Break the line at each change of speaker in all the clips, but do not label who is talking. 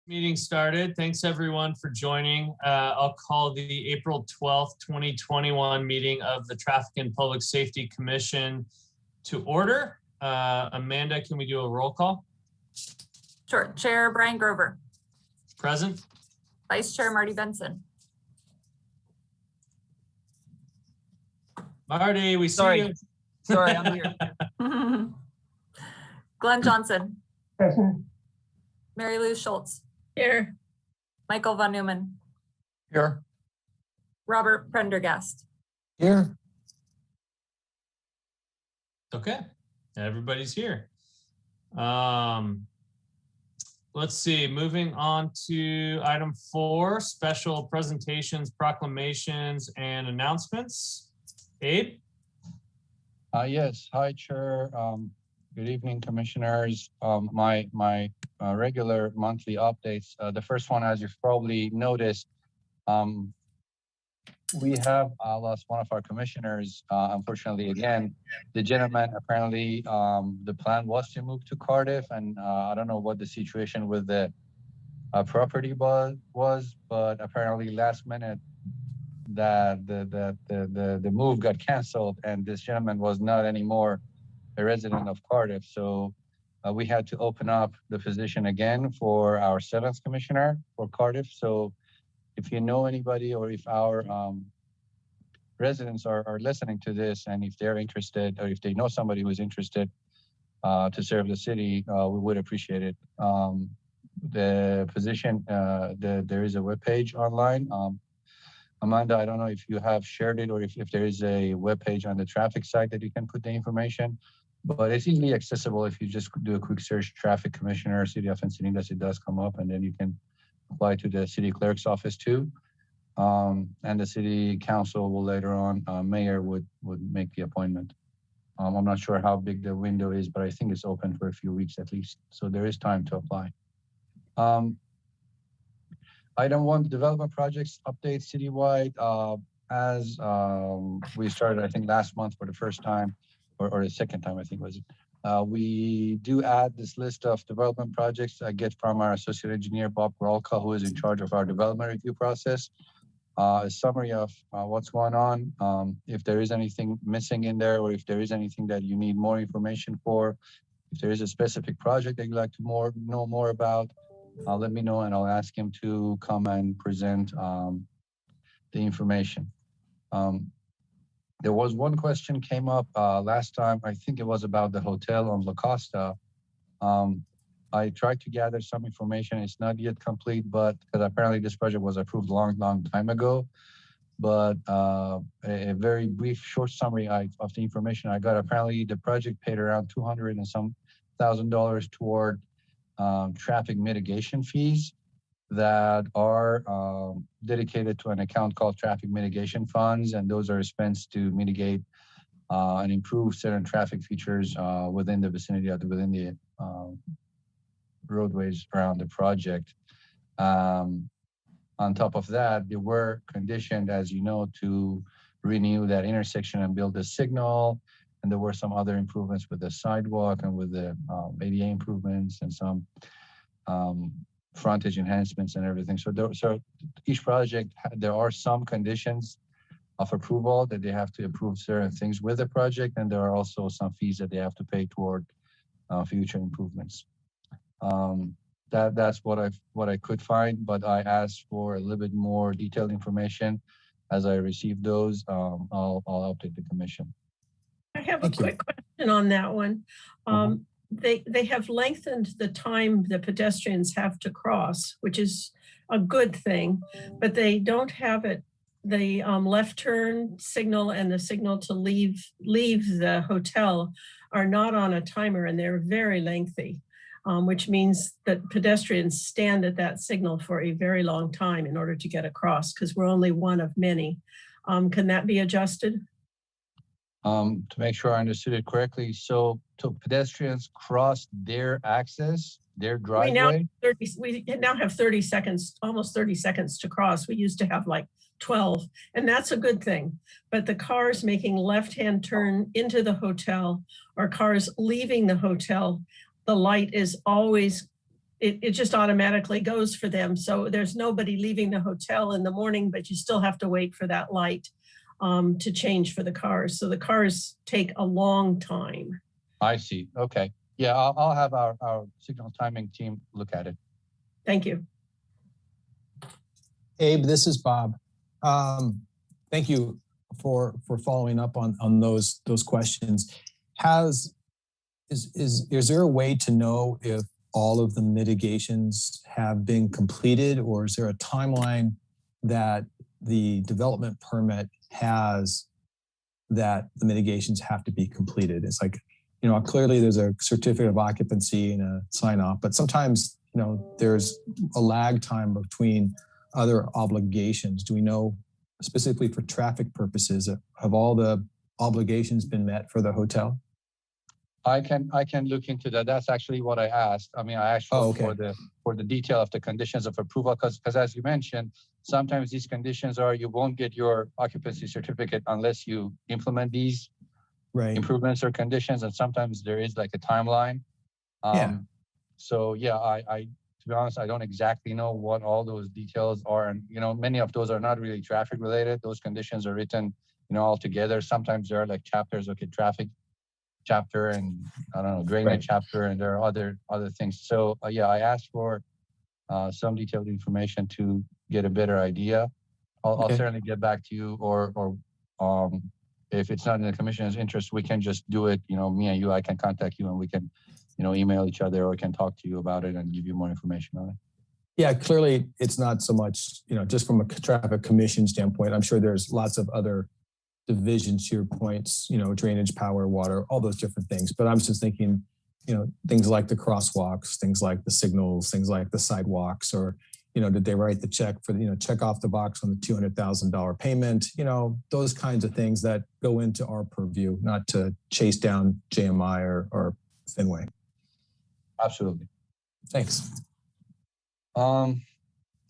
Meeting started. Thanks everyone for joining. I'll call the April 12th, 2021 meeting of the Traffic and Public Safety Commission to order. Amanda, can we do a roll call?
Sure. Chair Brian Grover.
Present.
Vice Chair Marty Benson.
Marty, we see you.
Sorry, I'm here.
Glenn Johnson.
Present.
Mary Lou Schultz.
Here.
Michael Von Neumann.
Here.
Robert Prendergast.
Here.
Okay, everybody's here. Let's see, moving on to item 4, special presentations, proclamations, and announcements. Abe?
Yes, hi, Chair. Good evening, Commissioners. My regular monthly updates. The first one, as you've probably noticed, we have lost one of our commissioners, unfortunately. Again, the gentleman, apparently the plan was to move to Cardiff, and I don't know what the situation with the property was, but apparently last minute that the move got canceled, and this gentleman was not anymore a resident of Cardiff. So we had to open up the position again for our 7th commissioner for Cardiff. So if you know anybody, or if our residents are listening to this, and if they're interested, or if they know somebody who is interested to serve the city, we would appreciate it. The position, there is a webpage online. Amanda, I don't know if you have shared it, or if there is a webpage on the traffic site that you can put the information, but it's easily accessible. If you just do a quick search, Traffic Commissioner, City of Encinitas, it does come up, and then you can apply to the city clerk's office too. And the city council will later on, mayor would make the appointment. I'm not sure how big the window is, but I think it's open for a few weeks at least. So there is time to apply. Item 1, development projects update citywide. As we started, I think last month for the first time, or the second time, I think was it. We do add this list of development projects I get from our associate engineer, Bob Grolka, who is in charge of our development review process. A summary of what's going on, if there is anything missing in there, or if there is anything that you need more information for, if there is a specific project that you'd like to know more about, let me know, and I'll ask him to come and present the information. There was one question came up last time. I think it was about the hotel on Lacoste. I tried to gather some information. It's not yet complete, but because apparently this project was approved a long time ago. But a very brief, short summary of the information I got. Apparently, the project paid around $200 and some $1,000 toward traffic mitigation fees that are dedicated to an account called Traffic Mitigation Funds, and those are spent to mitigate and improve certain traffic features within the vicinity of within the roadways around the project. On top of that, they were conditioned, as you know, to renew that intersection and build a signal, and there were some other improvements with the sidewalk and with the ADA improvements and some frontage enhancements and everything. So each project, there are some conditions of approval that they have to approve certain things with the project, and there are also some fees that they have to pay toward future improvements. That's what I could find, but I asked for a little bit more detailed information. As I receive those, I'll update the commission.
I have a quick question on that one. They have lengthened the time the pedestrians have to cross, which is a good thing, but they don't have it. The left turn signal and the signal to leave the hotel are not on a timer, and they're very lengthy, which means that pedestrians stand at that signal for a very long time in order to get across, because we're only one of many. Can that be adjusted?
To make sure I understood it correctly, so pedestrians cross their access, their driveway?
We now have 30 seconds, almost 30 seconds to cross. We used to have like 12, and that's a good thing. But the cars making left-hand turn into the hotel or cars leaving the hotel, the light is always it just automatically goes for them. So there's nobody leaving the hotel in the morning, but you still have to wait for that light to change for the cars. So the cars take a long time.
I see. Okay. Yeah, I'll have our signal timing team look at it.
Thank you.
Abe, this is Bob. Thank you for following up on those questions. Is there a way to know if all of the mitigations have been completed, or is there a timeline that the development permit has that the mitigations have to be completed? It's like, you know, clearly there's a certificate of occupancy and a sign off, but sometimes, you know, there's a lag time between other obligations. Do we know specifically for traffic purposes, have all the obligations been met for the hotel?
I can look into that. That's actually what I asked. I mean, I asked for the detail of the conditions of approval, because as you mentioned, sometimes these conditions are you won't get your occupancy certificate unless you implement these improvements or conditions, and sometimes there is like a timeline. So yeah, I to be honest, I don't exactly know what all those details are, and you know, many of those are not really traffic related. Those conditions are written, you know, all together. Sometimes there are like chapters, okay, traffic chapter and I don't know, drainage chapter, and there are other things. So yeah, I asked for some detailed information to get a better idea. I'll certainly get back to you, or if it's not in the commissioner's interest, we can just do it. You know, me and you, I can contact you, and we can, you know, email each other, or can talk to you about it and give you more information on it.
Yeah, clearly it's not so much, you know, just from a traffic commission standpoint. I'm sure there's lots of other divisions to your points, you know, drainage, power, water, all those different things. But I'm just thinking, you know, things like the crosswalks, things like the signals, things like the sidewalks, or, you know, did they write the check for, you know, check off the box on the $200,000 payment, you know, those kinds of things that go into our purview, not to chase down JMI or Fenway.
Absolutely.
Thanks.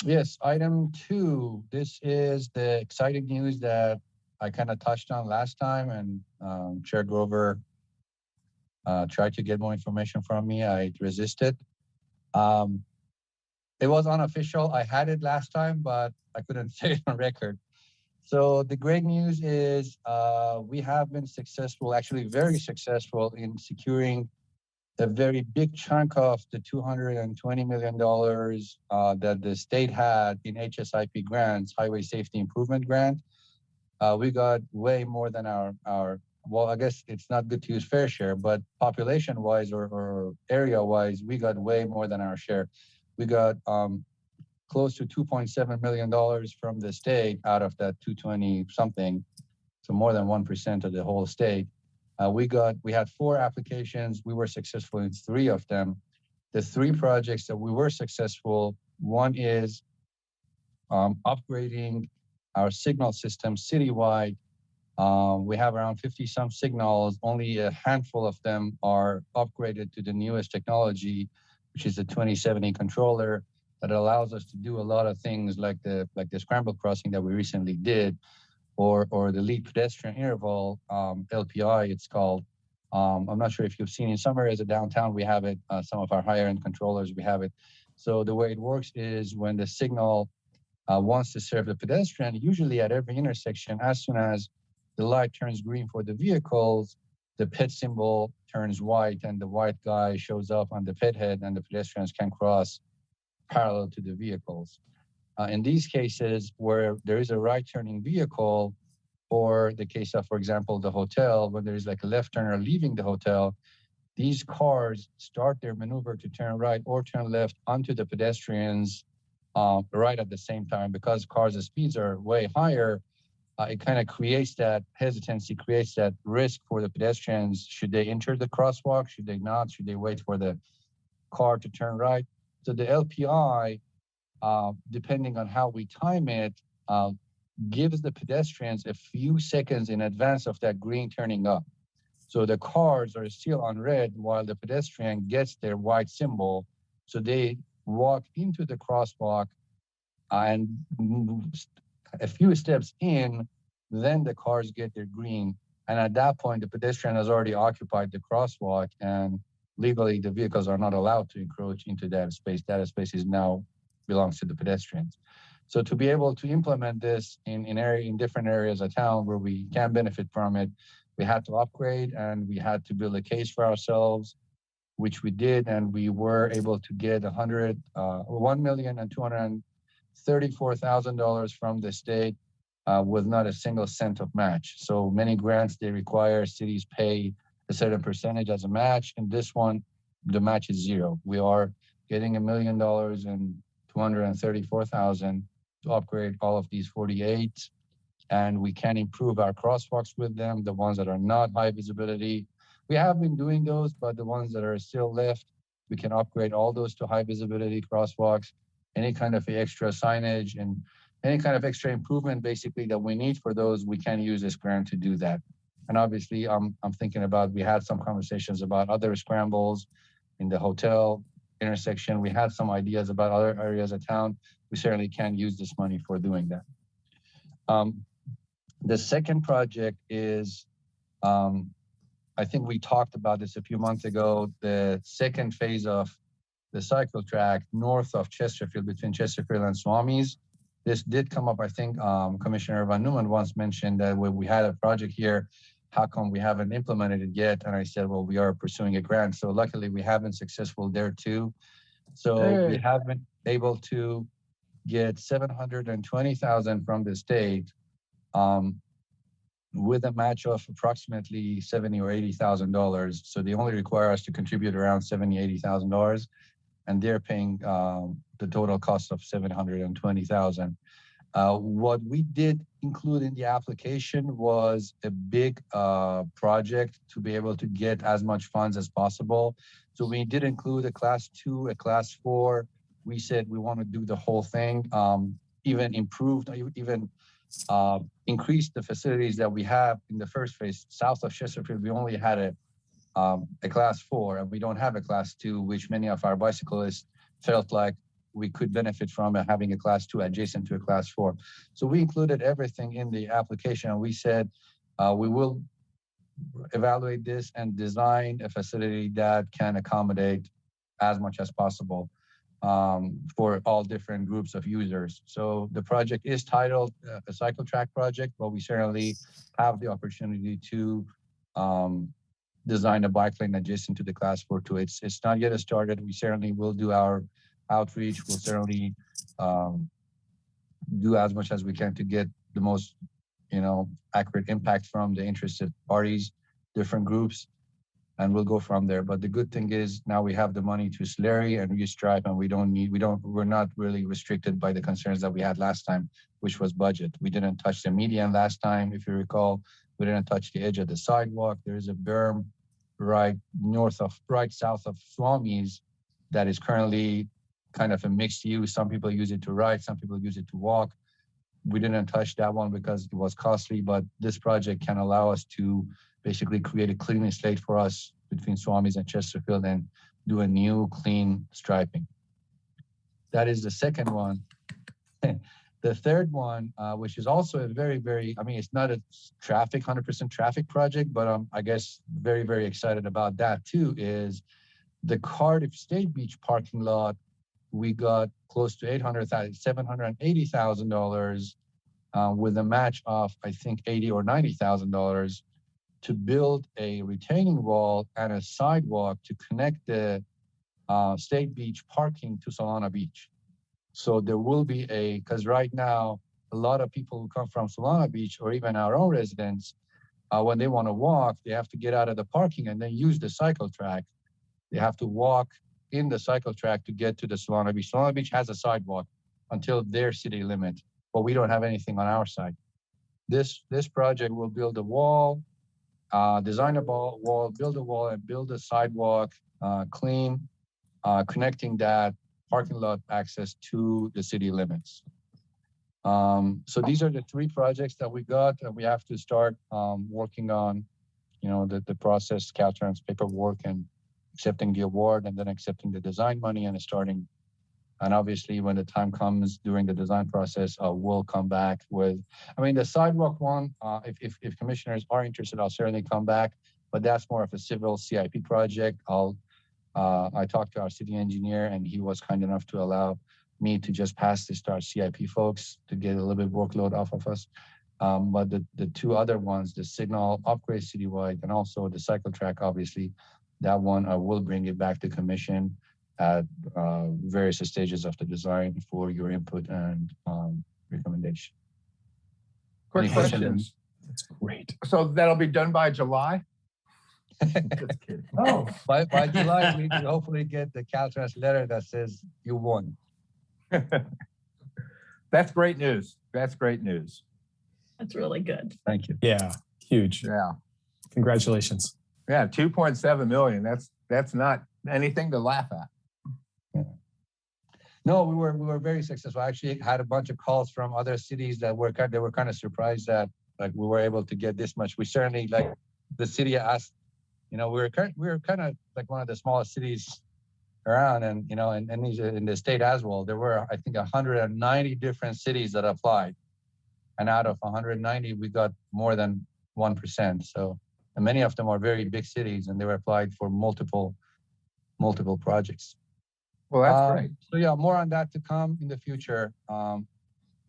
Yes, item 2. This is the exciting news that I kind of touched on last time, and Chair Grover tried to get more information from me. I resisted. It was unofficial. I had it last time, but I couldn't say it on record. So the great news is we have been successful, actually very successful, in securing a very big chunk of the $220 million that the state had in HSIP grants, Highway Safety Improvement Grant. We got way more than our, well, I guess it's not good to use fair share, but population-wise or area-wise, we got way more than our share. We got close to $2.7 million from the state out of that 220 something, so more than 1% of the whole state. We had 4 applications. We were successful in 3 of them. The 3 projects that we were successful, one is upgrading our signal system citywide. We have around 50 some signals. Only a handful of them are upgraded to the newest technology, which is the 2070 controller that allows us to do a lot of things like the scramble crossing that we recently did, or the lead pedestrian interval, LPI it's called. I'm not sure if you've seen in some areas of downtown, we have it, some of our higher end controllers, we have it. So the way it works is when the signal wants to serve the pedestrian, usually at every intersection, as soon as the light turns green for the vehicles, the ped symbol turns white and the white guy shows up on the ped head, and the pedestrians can cross parallel to the vehicles. In these cases where there is a right turning vehicle, or the case of, for example, the hotel, when there is like a left turner leaving the hotel, these cars start their maneuver to turn right or turn left onto the pedestrians right at the same time. Because cars' speeds are way higher, it kind of creates that hesitancy, creates that risk for the pedestrians. Should they enter the crosswalk? Should they not? Should they wait for the car to turn right? So the LPI, depending on how we time it, gives the pedestrians a few seconds in advance of that green turning up. So the cars are still on red while the pedestrian gets their white symbol. So they walk into the crosswalk and a few steps in, then the cars get their green. And at that point, the pedestrian has already occupied the crosswalk, and legally the vehicles are not allowed to encroach into that space. That space is now belongs to the pedestrians. So to be able to implement this in different areas of town where we can benefit from it, we had to upgrade and we had to build a case for ourselves, which we did, and we were able to get $1,234,000 from the state with not a single cent of match. So many grants, they require cities pay a certain percentage as a match, and this one, the match is zero. We are getting $1,234,000 to upgrade all of these 48, and we can improve our crosswalks with them, the ones that are not high visibility. We have been doing those, but the ones that are still left, we can upgrade all those to high visibility crosswalks. Any kind of extra signage and any kind of extra improvement basically that we need for those, we can use this grant to do that. And obviously I'm thinking about, we had some conversations about other scrambles in the hotel intersection. We had some ideas about other areas of town. We certainly can use this money for doing that. The second project is, I think we talked about this a few months ago, the second phase of the cycle track north of Chesterfield, between Chesterfield and Swami's. This did come up, I think Commissioner Van Neumann once mentioned that we had a project here, how come we haven't implemented it yet? And I said, well, we are pursuing a grant. So luckily we have been successful there too. So we have been able to get $720,000 from the state with a match of approximately $70,000 or $80,000. So they only require us to contribute around $70,000, $80,000, and they're paying the total cost of $720,000. What we did include in the application was a big project to be able to get as much funds as possible. So we did include a class 2, a class 4. We said we want to do the whole thing, even increase the facilities that we have in the first phase. South of Chesterfield, we only had a class 4, and we don't have a class 2, which many of our bicyclists felt like we could benefit from having a class 2 adjacent to a class 4. So we included everything in the application, and we said we will evaluate this and design a facility that can accommodate as much as possible for all different groups of users. So the project is titled a cycle track project, but we certainly have the opportunity to design a bike lane adjacent to the class 4 too. It's not yet started. We certainly will do our outreach. We'll certainly do as much as we can to get the most, accurate impact from the interested parties, different groups, and we'll go from there. But the good thing is now we have the money to slurry and restripe, and we're not really restricted by the concerns that we had last time, which was budget. We didn't touch the median last time, if you recall. We didn't touch the edge of the sidewalk. There is a berm right south of Swami's that is currently kind of a mixed use. Some people use it to ride, some people use it to walk. We didn't touch that one because it was costly, but this project can allow us to basically create a clean slate for us between Swami's and Chesterfield and do a new clean striping. That is the second one. The third one, which is also a very, very, it's not a 100% traffic project, but I guess very, very excited about that too, is the Cardiff State Beach parking lot. We got close to $780,000 with a match of, I think, $80,000 or $90,000 to build a retaining wall and a sidewalk to connect the State Beach parking to Solana Beach. So there will be because right now, a lot of people who come from Solana Beach or even our own residents, when they want to walk, they have to get out of the parking and then use the cycle track. They have to walk in the cycle track to get to the Solana Beach. Solana Beach has a sidewalk until their city limit, but we don't have anything on our side. This project will build a wall, design a wall, build a wall, and build a sidewalk, connecting that parking lot access to the city limits. So these are the three projects that we got, and we have to start working on, the process, Caltrans paperwork, and accepting the award, and then accepting the design money and starting. And obviously, when the time comes during the design process, we'll come back with. The sidewalk one. If commissioners are interested, I'll certainly come back. But that's more of a civil CIP project. I'll I talked to our city engineer and he was kind enough to allow me to just pass this to our CIP folks to get a little bit workload off of us. But the two other ones, the signal upgrade citywide and also the cycle track, obviously, that one I will bring it back to commission at various stages of the design for your input and recommendation.
Quick
Any questions?
questions.
That's great.
So that'll be done by July? Just kidding.
Oh, by July, we can hopefully get the Caltrans letter that says you won.
That's great news. That's great news.
That's really good.
Thank you.
Yeah, huge.
Yeah.
Congratulations.
Yeah, 2.7 million. That's not anything to laugh at.
No, we were very successful. I actually had a bunch of calls from other cities that were kind of surprised that like we were able to get this much. We certainly like the city asked, we were kind of like one of the smallest cities around, and and in the state as well. There were I think 190 different cities that applied, and out of 190, we got more than 1%. So, and many of them are very big cities, and they were applied for multiple projects.
Well, that's great.
So yeah, more on that to come in the future.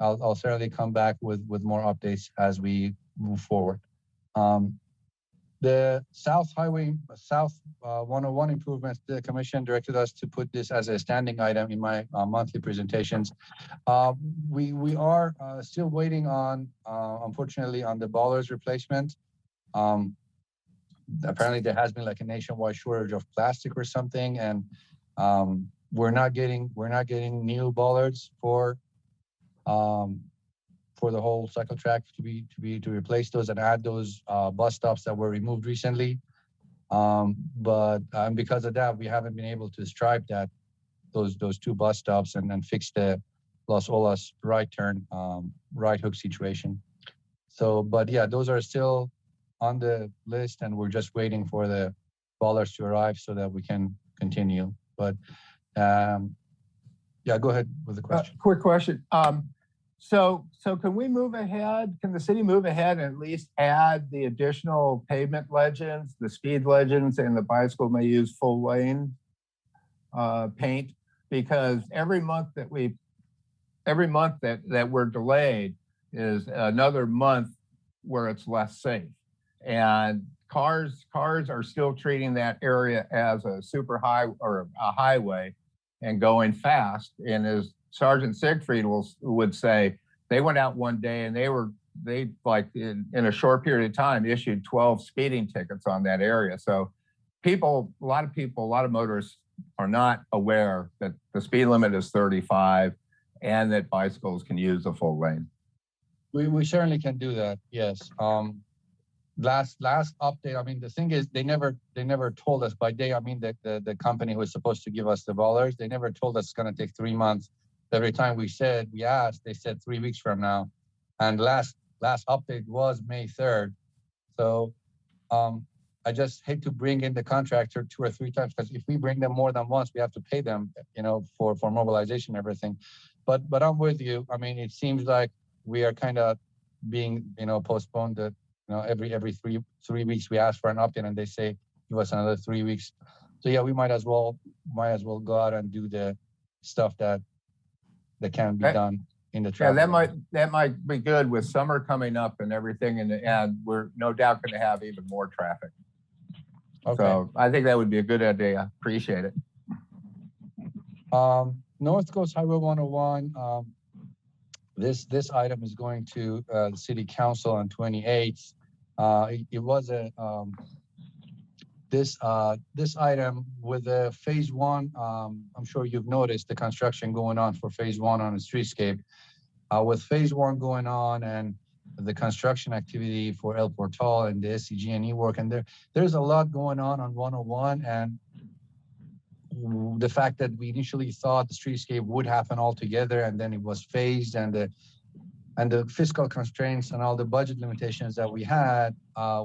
I'll certainly come back with more updates as we move forward. The South 101 improvements, the commission directed us to put this as a standing item in my monthly presentations. We are still waiting on, unfortunately, on the bollards replacement. Apparently there has been like a nationwide shortage of plastic or something, and we're not getting new bollards for the whole cycle track to replace those and add those bus stops that were removed recently. But because of that, we haven't been able to stripe those two bus stops and then fix the Las Olas right turn right hook situation. So, but yeah, those are still on the list, and we're just waiting for the bollards to arrive so that we can continue. But yeah, go ahead with the question.
Quick question. So can we move ahead? Can the city move ahead and at least add the additional pavement legends, the speed legends, and the bicycle may use full lane paint? Because every month that we're delayed is another month where it's less safe. And cars are still treating that area as a super high or a highway and going fast. And as Sergeant Siegfried would say, they went out one day and they like in a short period of time issued 12 speeding tickets on that area. So a lot of motorists are not aware that the speed limit is 35 and that bicycles can use a full lane.
We certainly can do that. Yes. Last update. I mean, the thing is, they never told us. By they, I mean the company who was supposed to give us the bollards. They never told us it's going to take 3 months. Every time we asked, they said 3 weeks from now. And last update was May 3rd. So I just hate to bring in the contractor 2 or 3 times, because if we bring them more than once, we have to pay them, for mobilization and everything. But I'm with you. I mean, it seems like we are kind of being, postponed. That every three weeks we ask for an update, and they say give us another 3 weeks. So yeah, we might as well go out and do the stuff that can be done in the traffic.
Yeah, that might be good with summer coming up and everything, and we're no doubt going to have even more traffic.
Okay.
So I think that would be a good idea. Appreciate it.
North Coast Highway 101. This item is going to the City Council on 28th. It was this item with the phase 1. I'm sure you've noticed the construction going on for phase 1 on the streetscape. With phase 1 going on and the construction activity for El Portal and the SCG&E work, and there's a lot going on 101, and the fact that we initially thought the streetscape would happen all together, and then it was phased, and the fiscal constraints and all the budget limitations that we had,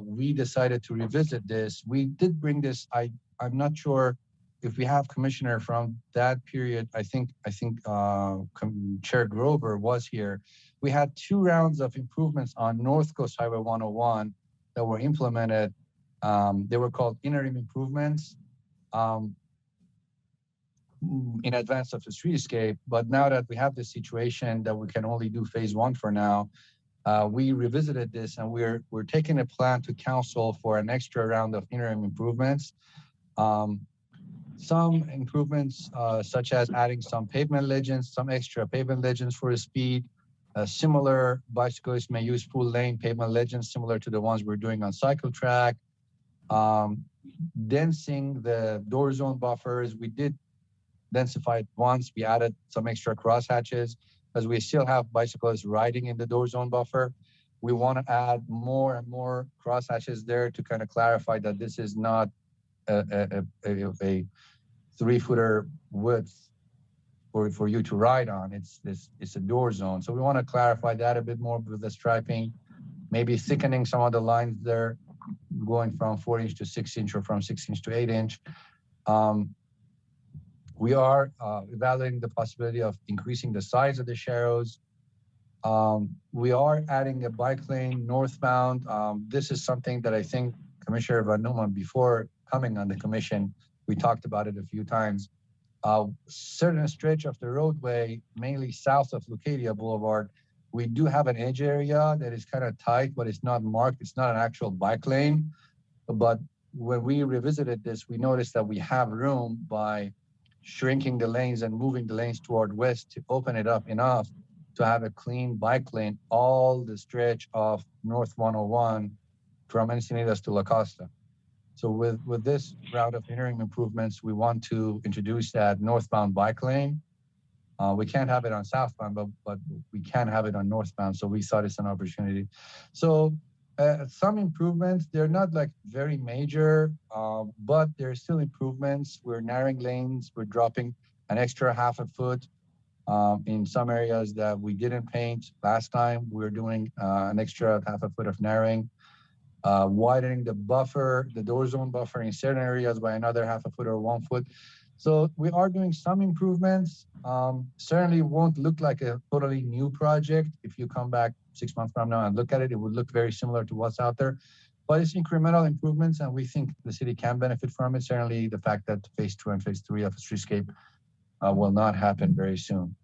we decided to revisit this. We did bring this. I'm not sure if we have commissioner from that period. I think Chair Grover was here. We had 2 rounds of improvements on North Coast Highway 101 that were implemented. They were called interim improvements. in advance of the streetscape. But now that we have this situation that we can only do phase one for now, we revisited this and we're taking a plan to council for an extra round of interim improvements. Some improvements such as adding some pavement legends, some extra pavement legends for the speed. Similar bicyclists may use full lane pavement legends similar to the ones we're doing on cycle track. Densing the door zone buffers. We did densify it once. We added some extra crosshatches because we still have bicyclists riding in the door zone buffer. We want to add more and more crosshatches there to kind of clarify that this is not a 3-footer width for you to ride on. It's a door zone. So we want to clarify that a bit more with the striping, maybe thickening some of the lines there, going from 4-inch to 6-inch or from 6-inch to 8-inch. We are evaluating the possibility of increasing the size of the sharrows. We are adding a bike lane northbound. This is something that I think Commissioner Van Neumann, before coming on the commission, we talked about it a few times. Certain stretch of the roadway, mainly south of Lucadia Boulevard, we do have an edge area that is kind of tight, but it's not marked. It's not an actual bike lane. But when we revisited this, we noticed that we have room by shrinking the lanes and moving the lanes toward west to open it up enough to have a clean bike lane all the stretch of North 101 from Encinitas to Lacoste. So with this round of interim improvements, we want to introduce that northbound bike lane. We can't have it on southbound, but we can have it on northbound. So we thought it's an opportunity. So some improvements, they're not like very major, but there's still improvements. We're narrowing lanes. We're dropping an extra ½ a foot in some areas that we didn't paint last time. We're doing an extra ½ a foot of narrowing. Widening the buffer, the door zone buffer in certain areas by another ½ a foot or 1 foot. So we are doing some improvements. Certainly won't look like a totally new project. If you come back 6 months from now and look at it, it would look very similar to what's out there. But it's incremental improvements and we think the city can benefit from it. Certainly the fact that phase 2 and phase 3 of Streetscape will not happen very soon.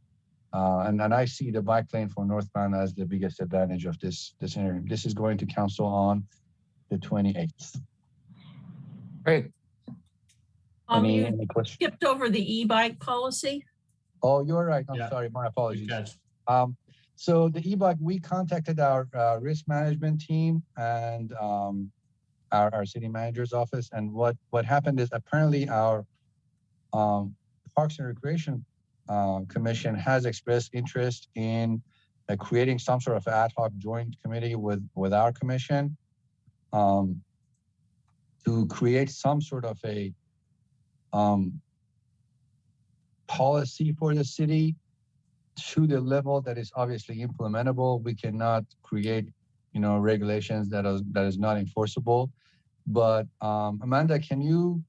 And I see the bike lane for northbound as the biggest advantage of this interim. This is going to council on the 28th.
Great.
You
Any questions?
skipped over the e-bike policy.
Oh, you're right. I'm
Yeah.
sorry. My apologies.
Good catch.
So the e-bike, we contacted our risk management team and our city manager's office. And what happened is apparently our Parks and Recreation Commission has expressed interest in creating some sort of ad hoc joint committee with our commission to create some sort of a policy for the city to the level that is obviously implementable. We cannot create, regulations that is not enforceable. But Amanda, can you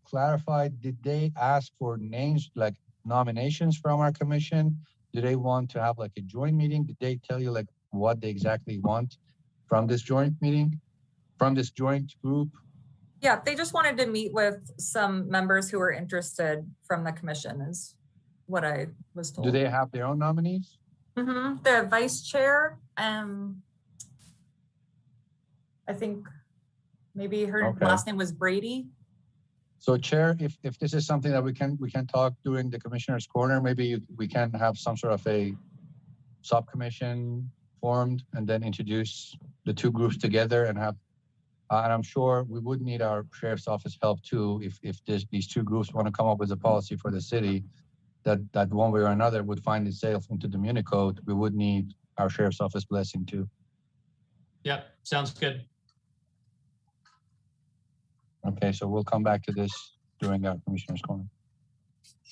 clarify, did they ask for names, like nominations from our commission? Do they want to have like a joint meeting? Did they tell you like what they exactly want from this joint meeting, from this joint group?
Yeah, they just wanted to meet with some members who were interested from the commission is what I was told.
Do they have their own nominees?
Mm-hmm. The vice chair, I think maybe her
Okay.
last name was Brady.
So Chair, if this is something that we can talk during the commissioner's corner, maybe we can have some sort of a subcommission formed and then introduce the two groups together and have, and I'm sure we would need our sheriff's office help too if these two groups want to come up with a policy for the city that one way or another would find itself into the Muni Code. We would need our sheriff's office blessing too.
Yep, sounds good.
Okay, so we'll come back to this during our commissioner's corner.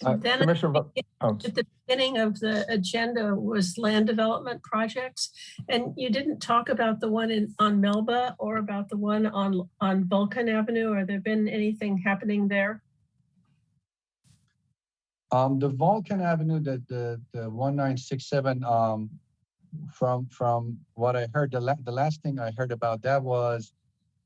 Then
Commissioner,
at the beginning of the agenda was land development projects. And you didn't talk about the one on Melba or about the one on Vulcan Avenue. Or there been anything happening there?
The Vulcan Avenue, the 1967, from what I heard, the last thing I heard about that was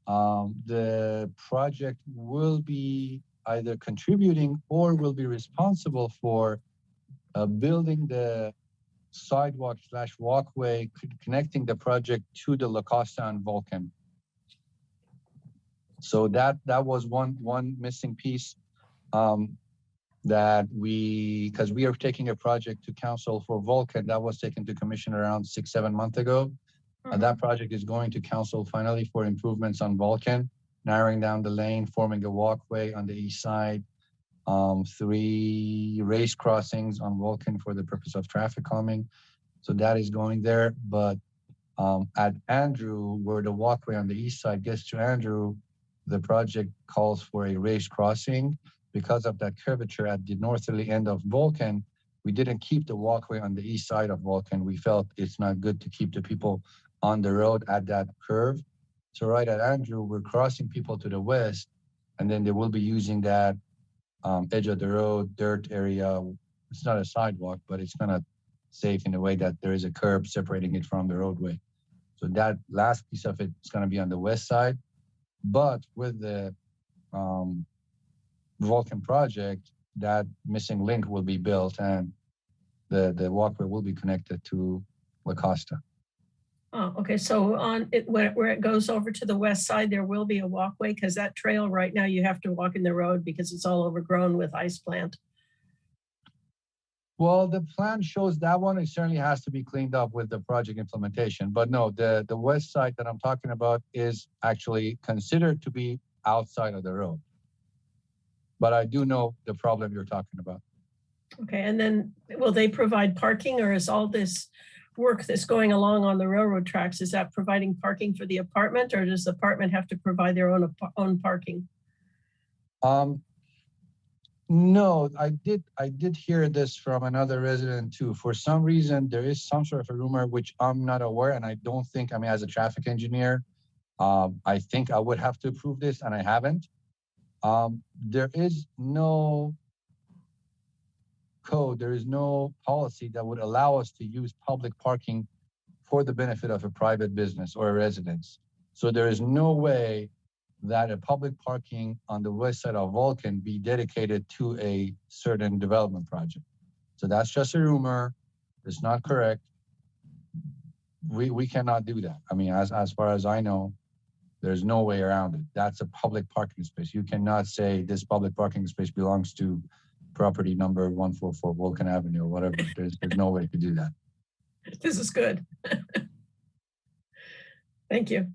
the project will be either contributing or will be responsible for building the sidewalk / walkway connecting the project to the Lacoste and Vulcan. So that was one missing piece that because we are taking a project to council for Vulcan that was taken to commission around 6-7 months ago. And that project is going to council finally for improvements on Vulcan, narrowing down the lane, forming a walkway on the east side, 3 race crossings on Vulcan for the purpose of traffic calming. So that is going there. But at Andrew, where the walkway on the east side gets to Andrew, the project calls for a race crossing. Because of that curvature at the northerly end of Vulcan, we didn't keep the walkway on the east side of Vulcan. We felt it's not good to keep the people on the road at that curve. So right at Andrew, we're crossing people to the west, and then they will be using that edge of the road, dirt area. It's not a sidewalk, but it's kind of safe in a way that there is a curb separating it from the roadway. So that last piece of it is going to be on the west side. But with the Vulcan project, that missing link will be built and the walkway will be connected to Lacoste.
Oh, okay. So on it, where it goes over to the west side, there will be a walkway because that trail right now you have to walk in the road because it's all overgrown with ice plant.
Well, the plan shows that one. It certainly has to be cleaned up with the project implementation. But no, the west side that I'm talking about is actually considered to be outside of the road. But I do know the problem you're talking about.
Okay, and then will they provide parking, or is all this work that's going along on the railroad tracks, is that providing parking for the apartment, or does the apartment have to provide their own parking?
No, I did hear this from another resident too. For some reason, there is some sort of a rumor which I'm not aware, and I don't think, I mean, as a traffic engineer, I think I would have to approve this, and I haven't. There is no code, there is no policy that would allow us to use public parking for the benefit of a private business or a residence. So there is no way that a public parking on the west side of Vulcan be dedicated to a certain development project. So that's just a rumor. It's not correct. We cannot do that. I mean, as far as I know, there's no way around it. That's a public parking space. You cannot say this public parking space belongs to property number 144 Vulcan Avenue or whatever. There's no way to do that.
This is good. Thank you.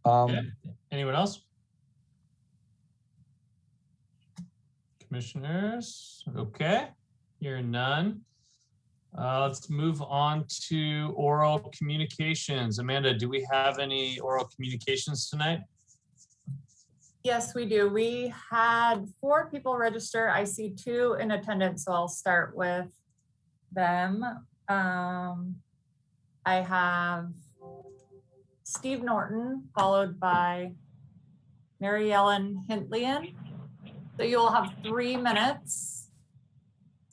Anyone else? Commissioners? Okay, hearing none. Let's move on to oral communications. Amanda, do we have any oral communications tonight?
Yes, we do. We had 4 people register. I see 2 in attendance, so I'll start with them. I have Steve Norton, followed by Mary Ellen Hintlion. So you'll have 3 minutes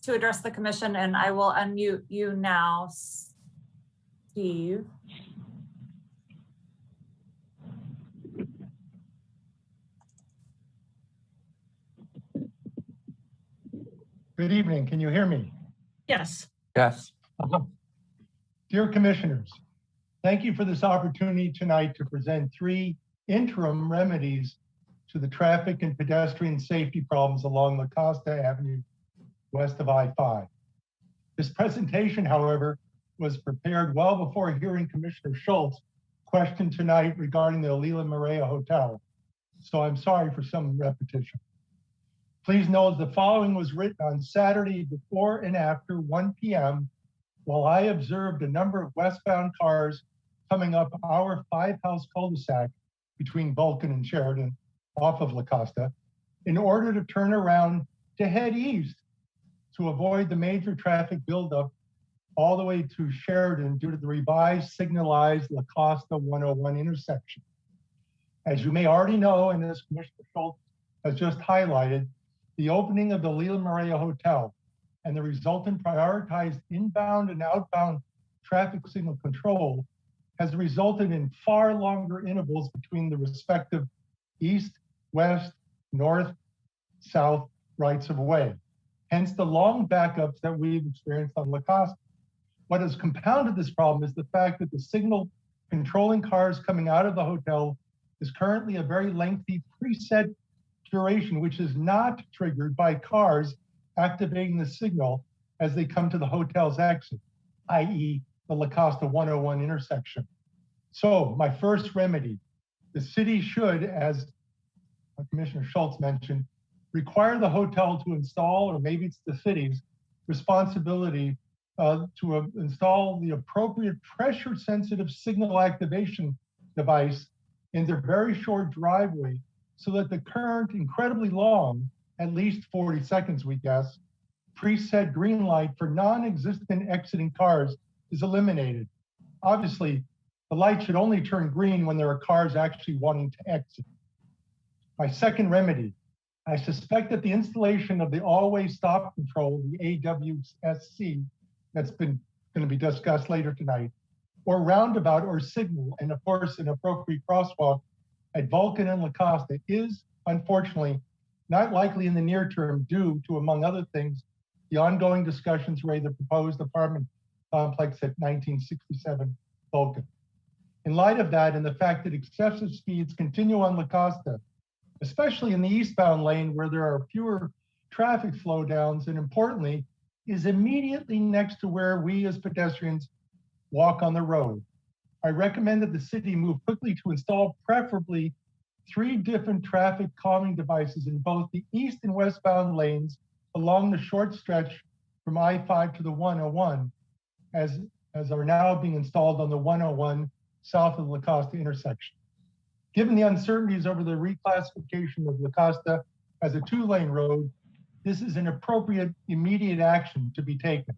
to address the commission, and I will unmute you now, Steve.
Good evening. Can you hear me?
Yes.
Yes.
Dear commissioners, thank you for this opportunity tonight to present 3 interim remedies to the traffic and pedestrian safety problems along Lacoste Avenue west of I-5. This presentation, however, was prepared well before hearing Commissioner Schultz question tonight regarding the Lila Maria Hotel. So I'm sorry for some repetition. Please note the following was written on Saturday before and after 1 p.m. while I observed a number of westbound cars coming up our 5-house cul-de-sac between Vulcan and Sheridan off of Lacoste in order to turn around to head east to avoid the major traffic buildup all the way to Sheridan due to the revised signalized Lacoste 101 intersection. As you may already know, and as Commissioner Schultz has just highlighted, the opening of the Lila Maria Hotel and the resultant prioritized inbound and outbound traffic signal control has resulted in far longer intervals between the respective east west, north, south rights of way. Hence the long backups that we've experienced on Lacoste. What has compounded this problem is the fact that the signal controlling cars coming out of the hotel is currently a very lengthy preset duration, which is not triggered by cars activating the signal as they come to the hotel's exit, i.e. the Lacoste 101 intersection. So my first remedy, the city should, as Commissioner Schultz mentioned, require the hotel to install, or maybe it's the city's responsibility to install the appropriate pressure sensitive signal activation device in their very short driveway so that the current incredibly long, at least 40 seconds we guess, preset green light for non-existent exiting cars is eliminated. Obviously, the light should only turn green when there are cars actually wanting to exit. My second remedy, I suspect that the installation of the always stop control, the AWSC, that's going to be discussed later tonight, or roundabout or signal, and of course an appropriate crosswalk at Vulcan and Lacoste is unfortunately not likely in the near term due to, among other things, the ongoing discussions around the proposed apartment complex at 1967 Vulcan. In light of that and the fact that excessive speeds continue on Lacoste, especially in the eastbound lane where there are fewer traffic flow downs, and importantly, is immediately next to where we as pedestrians walk on the road. I recommend that the city move quickly to install preferably 3 different traffic calming devices in both the east and westbound lanes along the short stretch from I-5 to the 101, as are now being installed on the 101 south of the Lacoste intersection. Given the uncertainties over the reclassification of Lacoste as a 2-lane road, this is an appropriate immediate action to be taken.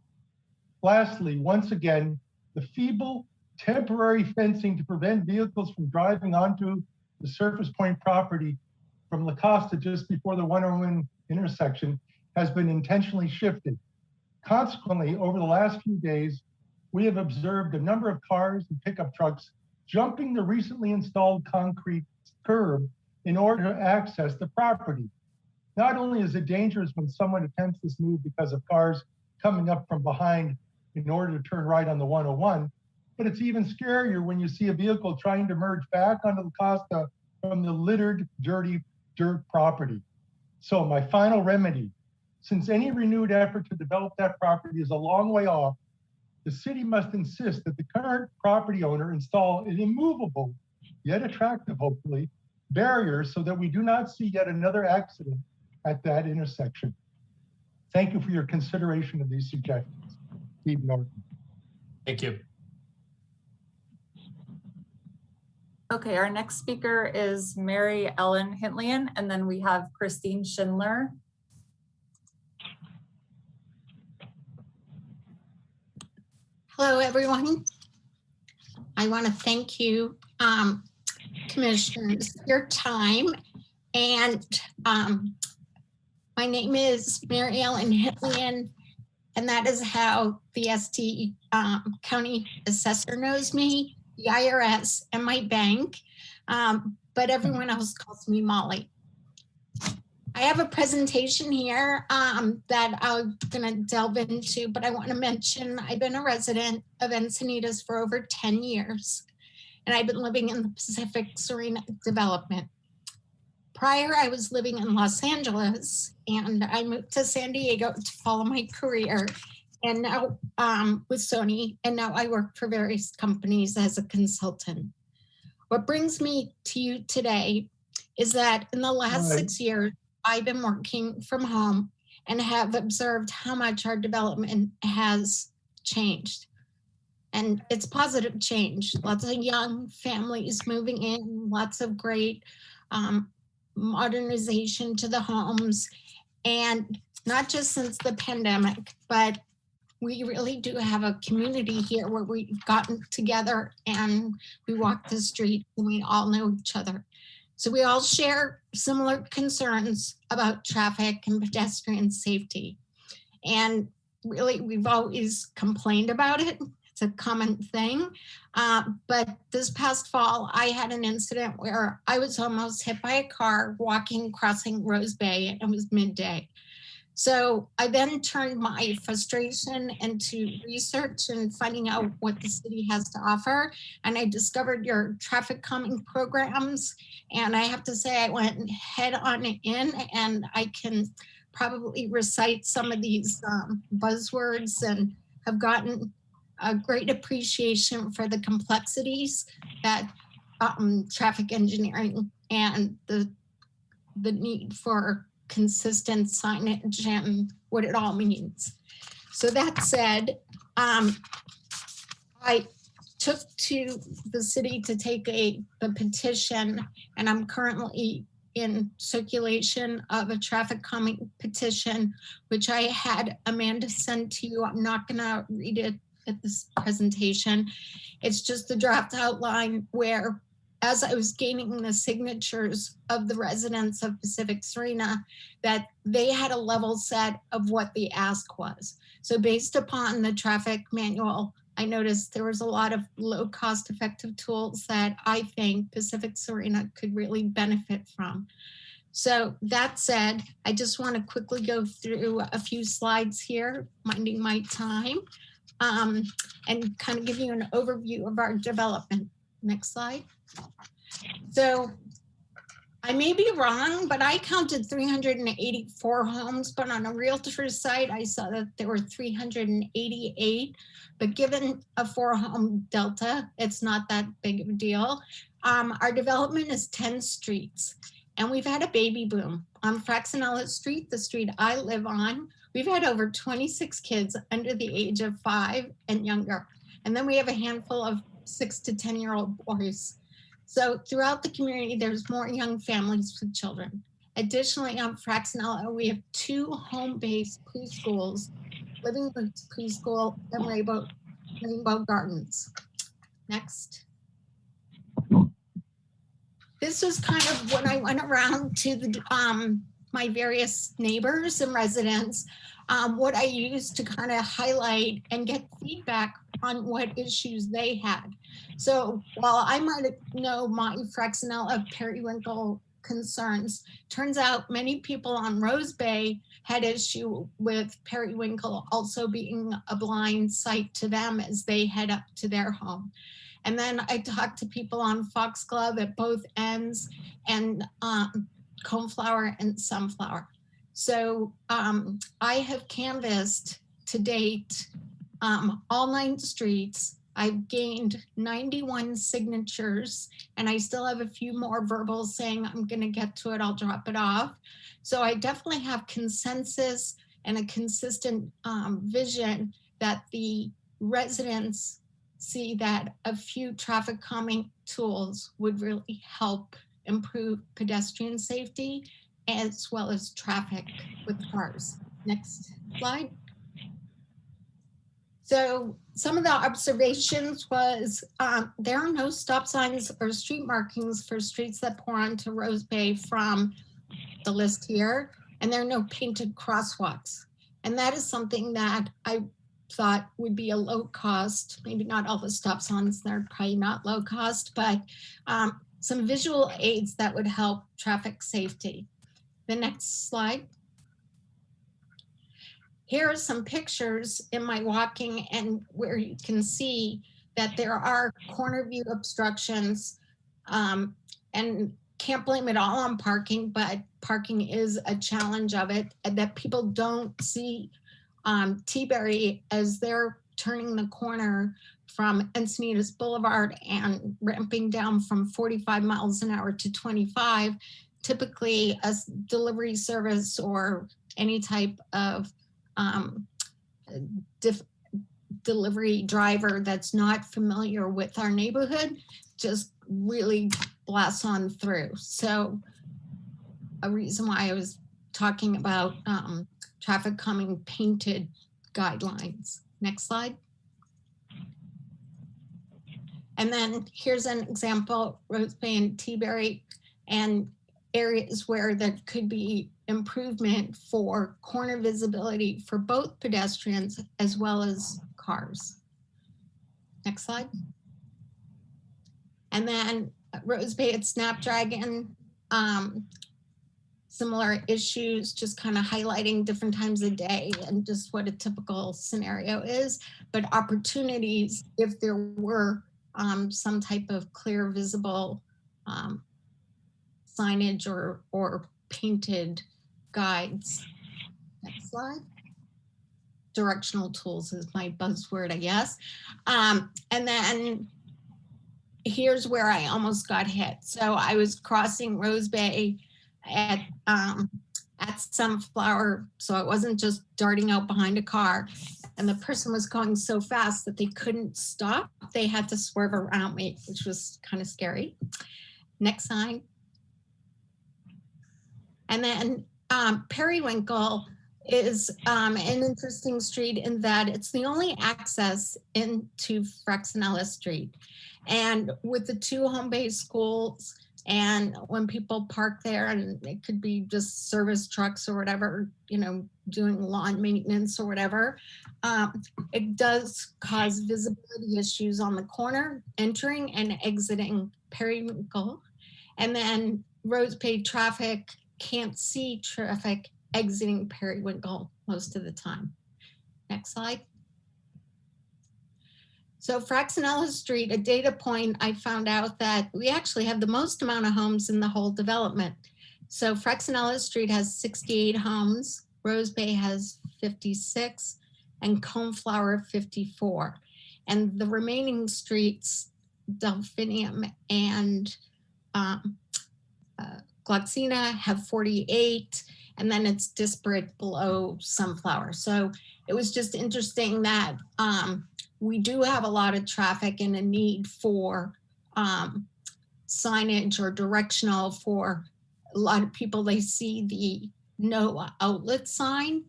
Lastly, once again, the feeble temporary fencing to prevent vehicles from driving onto the Surface Point property from Lacoste just before the 101 intersection has been intentionally shifted. Consequently, over the last few days, we have observed a number of cars and pickup trucks jumping the recently installed concrete curb in order to access the property. Not only is it dangerous when someone attempts this move because of cars coming up from behind in order to turn right on the 101, but it's even scarier when you see a vehicle trying to merge back onto the Costa from the littered, dirty dirt property. So my final remedy, since any renewed effort to develop that property is a long way off, the city must insist that the current property owner install an immovable, yet attractive, hopefully, barrier so that we do not see yet another accident at that intersection. Thank you for your consideration of these suggestions. Steve Norton.
Thank you.
Okay, our next speaker is Mary Ellen Hintlion, and then we have Christine Schindler.
Hello, everyone. I want to thank you, commissioners, for your time. And my name is Mary Ellen Hintlion, and that is how the SD County Assessor knows me, the IRS, and my bank. But everyone else calls me Molly. I have a presentation here that I'm going to delve into, but I want to mention I've been a resident of Encinitas for over 10 years, and I've been living in the Pacific Serena development. Prior, I was living in Los Angeles, and I moved to San Diego to follow my career, and now with Sony, and now I work for various companies as a consultant. What brings me to you today is that in the last 6 years, I've been working from home and have observed how much our development has changed. And it's positive change. Lots of young families moving in, lots of great modernization to the homes. And not just since the pandemic, but we really do have a community here where we've gotten together and we walk the street and we all know each other. So we all share similar concerns about traffic and pedestrian safety. And really, we've always complained about it. it's a common thing. But this past fall, I had an incident where I was almost hit by a car crossing Rose Bay, and it was midday. So I then turned my frustration into research and finding out what the city has to offer. And I discovered your traffic calming programs. And I have to say, I went head on in, and I can probably recite some of these buzzwords and have gotten a great appreciation for the complexities that traffic engineering and the need for consistent signage and what it all means. So that said, I took to the city to take the petition, and I'm currently in circulation of a traffic calming petition, which I had Amanda send to you. I'm not gonna read it at this presentation. It's just the draft outline where, as I was gaining the signatures of the residents of Pacific Serena, that they had a level set of what the ask was. So based upon the traffic manual, I noticed there was a lot of low cost effective tools that I think Pacific Serena could really benefit from. So that said, I just want to quickly go through a few slides here, minding my time, and kind of give you an overview of our development. Next slide. So I may be wrong, but I counted 384 homes, but on a realtor's site, I saw that there were 388, but given a 4-home delta, it's not that big of a deal. Our development is 10 streets, and we've had a baby boom. On Fraxinella Street, the street I live on, we've had over 26 kids under the age of 5 and younger. And then we have a handful of 6 to 10-year-old boys. So throughout the community, there's more young families with children. Additionally, on Fraxinella, we have 2 home-based preschools, Living Roots Preschool and Rainbow Gardens. Next. This was kind of when I went around to the, my various neighbors and residents, what I used to kind of highlight and get feedback on what issues they had. So while I might know my Fraxinella periwinkle concerns, turns out many people on Rose Bay had issue with periwinkle also being a blind sight to them as they head up to their home. And then I talked to people on foxglove at both ends, and coneflower and sunflower. So I have canvassed to date all 9 streets. I've gained 91 signatures, and I still have a few more verbals saying I'm going to get to it, I'll drop it off. So I definitely have consensus and a consistent vision that the residents see that a few traffic calming tools would really help improve pedestrian safety as well as traffic with cars. Next slide. So some of the observations was there are no stop signs or street markings for streets that pour onto Rose Bay from the list here, and there are no painted crosswalks. And that is something that I thought would be a low cost, maybe not all the stop signs, they're probably not low cost, but some visual aids that would help traffic safety. The next slide. Here are some pictures in my walking, and where you can see that there are corner view obstructions, and can't blame it all on parking, but parking is a challenge of it, and that people don't see T-Berry as they're turning the corner from Encinitas Boulevard and ramping down from 45 miles an hour to 25. Typically a delivery service or any type of delivery driver that's not familiar with our neighborhood just really blasts on through. So a reason why I was talking about traffic calming painted guidelines. Next slide. And then here's an example, Rose Bay and T-Berry, and areas where there could be improvement for corner visibility for both pedestrians as well as cars. Next slide. And then Rose Bay at Snapdragon, similar issues, just kind of highlighting different times of day and just what a typical scenario is, but opportunities if there were some type of clear visible signage or painted guides. Next slide. Directional tools is my buzzword, I guess. And then here's where I almost got hit. So I was crossing Rose Bay at Sunflower, so I wasn't just darting out behind a car, and the person was going so fast that they couldn't stop. They had to swerve around me, which was kind of scary. Next sign. And then Periwinkle is an interesting street in that it's the only access into Frexenella Street. And with the two home-based schools, and when people park there, and it could be just service trucks or whatever, you know, doing lawn maintenance or whatever, it does cause visibility issues on the corner, entering and exiting Periwinkle. And then Rose Bay traffic can't see traffic exiting Periwinkle most of the time. Next slide. So Frexenella Street, a data point, I found out that we actually have the most amount of homes in the whole development. So Frexenella Street has 68 homes, Rose Bay has 56, and Coneflower 54. And the remaining streets, Delphinium and Gloxina, have 48, and then it's disparate below Sunflower. So it was just interesting that we do have a lot of traffic and a need for signage or directional for a lot of people. They see the no outlet sign,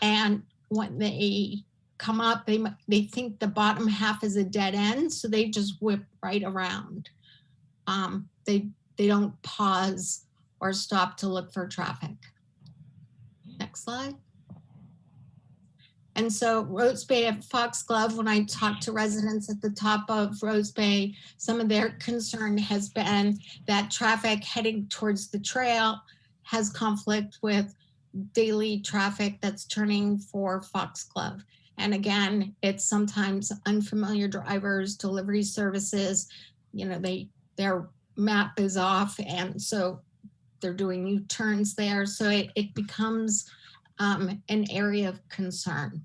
and when they come up, they think the bottom half is a dead end, so they just whip right around. They don't pause or stop to look for traffic. Next slide. And so Rose Bay at Foxglove, when I talked to residents at the top of Rose Bay, some of their concern has been that traffic heading towards the trail has conflict with daily traffic that's turning for Foxglove. And again, it's sometimes unfamiliar drivers, delivery services, you know, their map is off, and so they're doing U-turns there. So it becomes an area of concern.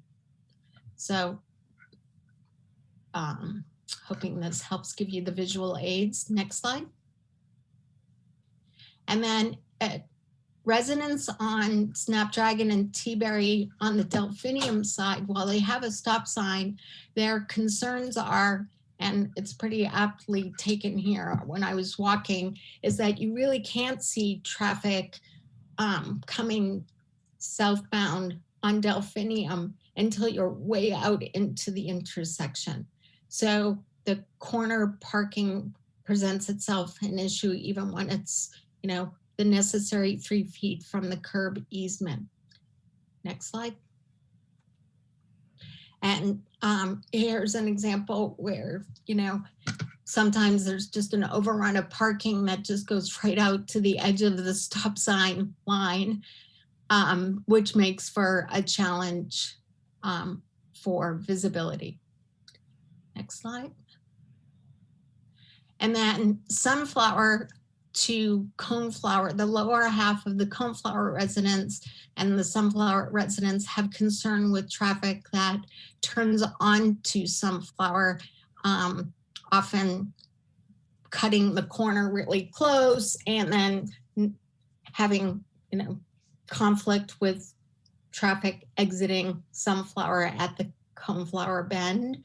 So hoping this helps give you the visual aids. Next slide. And then residents on Snapdragon and Teaberry on the Delphinium side, while they have a stop sign, their concerns are, and it's pretty aptly taken here when I was walking, is that you really can't see traffic coming southbound on Delphinium until you're way out into the intersection. So the corner parking presents itself an issue even when it's, you know, the necessary 3 feet from the curb easement. Next slide. And here's an example where, you know, sometimes there's just an overrun of parking that just goes right out to the edge of the stop sign line, which makes for a challenge for visibility. Next slide. And then Sunflower to Coneflower, the lower half of the Coneflower residents and the Sunflower residents have concern with traffic that turns onto Sunflower, often cutting the corner really close and then having, you know, conflict with traffic exiting Sunflower at the Coneflower bend.